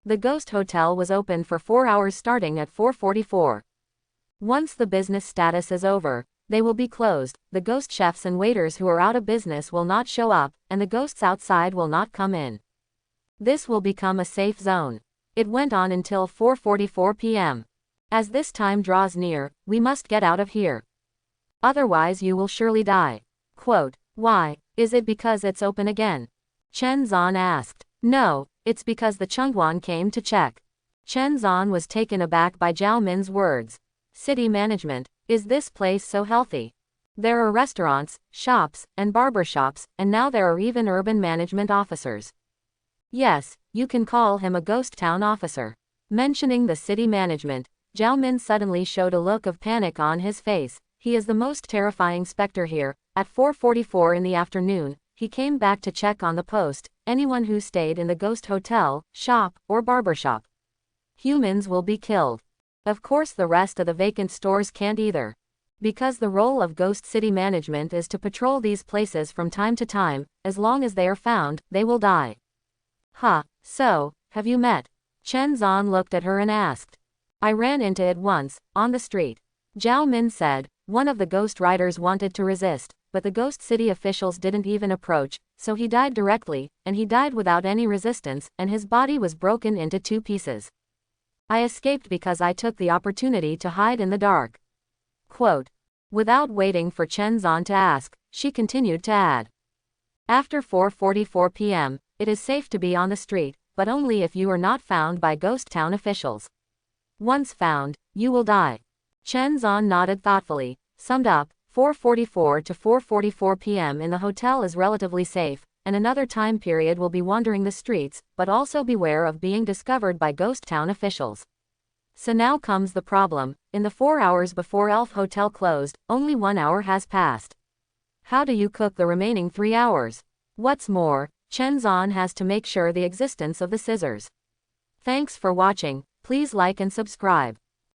A: The Ghost Hotel was open for 4 hours starting at 4:44. Once the business status is over, they will be closed. The ghost chefs and waiters who are out of business will not show up, and the ghosts outside will not come in. This will become a safe zone. It went on until 4:44 p.m. As this time draws near, we must get out of here. Otherwise you will surely die. Quote. Why? Is it because it's open again? Chen Zhan asked. No, it's because the Chungwan came to check. Chen Zhan was taken aback by Zhao Min's words. City management, is this place so healthy? There are restaurants, shops, and barber shops, and now there are even urban management officers. Yes, you can call him a ghost town officer. Mentioning the city management, Zhao Min suddenly showed a look of panic on his face. He is the most terrifying specter here. At 4:44 in the afternoon, he came back to check on the post. Anyone who stayed in the ghost hotel, shop, or barber shop. Humans will be killed. Of course the rest of the vacant stores can't either. Because the role of Ghost City Management is to patrol these places from time to time, as long as they are found, they will die. Huh, so, have you met? Chen Zhan looked at her and asked. I ran into it once, on the street. Zhao Min said. One of the ghost riders wanted to resist, but the Ghost City officials didn't even approach, so he died directly, and he died without any resistance, and his body was broken into 2 pieces. I escaped because I took the opportunity to hide in the dark. Quote. Without waiting for Chen Zhan to ask, she continued to add. After 4:44 p.m., it is safe to be on the street, but only if you are not found by ghost town officials. Once found, you will die. Chen Zhan nodded thoughtfully, summed up, 4:44 to 4:44 p.m. in the hotel is relatively safe, and another time period will be wandering the streets, but also beware of being discovered by ghost town officials. So now comes the problem. In the 4 hours before Elf Hotel closed, only 1 hour has passed. How do you cook the remaining 3 hours? What's more, Chen Zhan has to make sure the existence of the scissors. Thanks for watching. Please like and subscribe.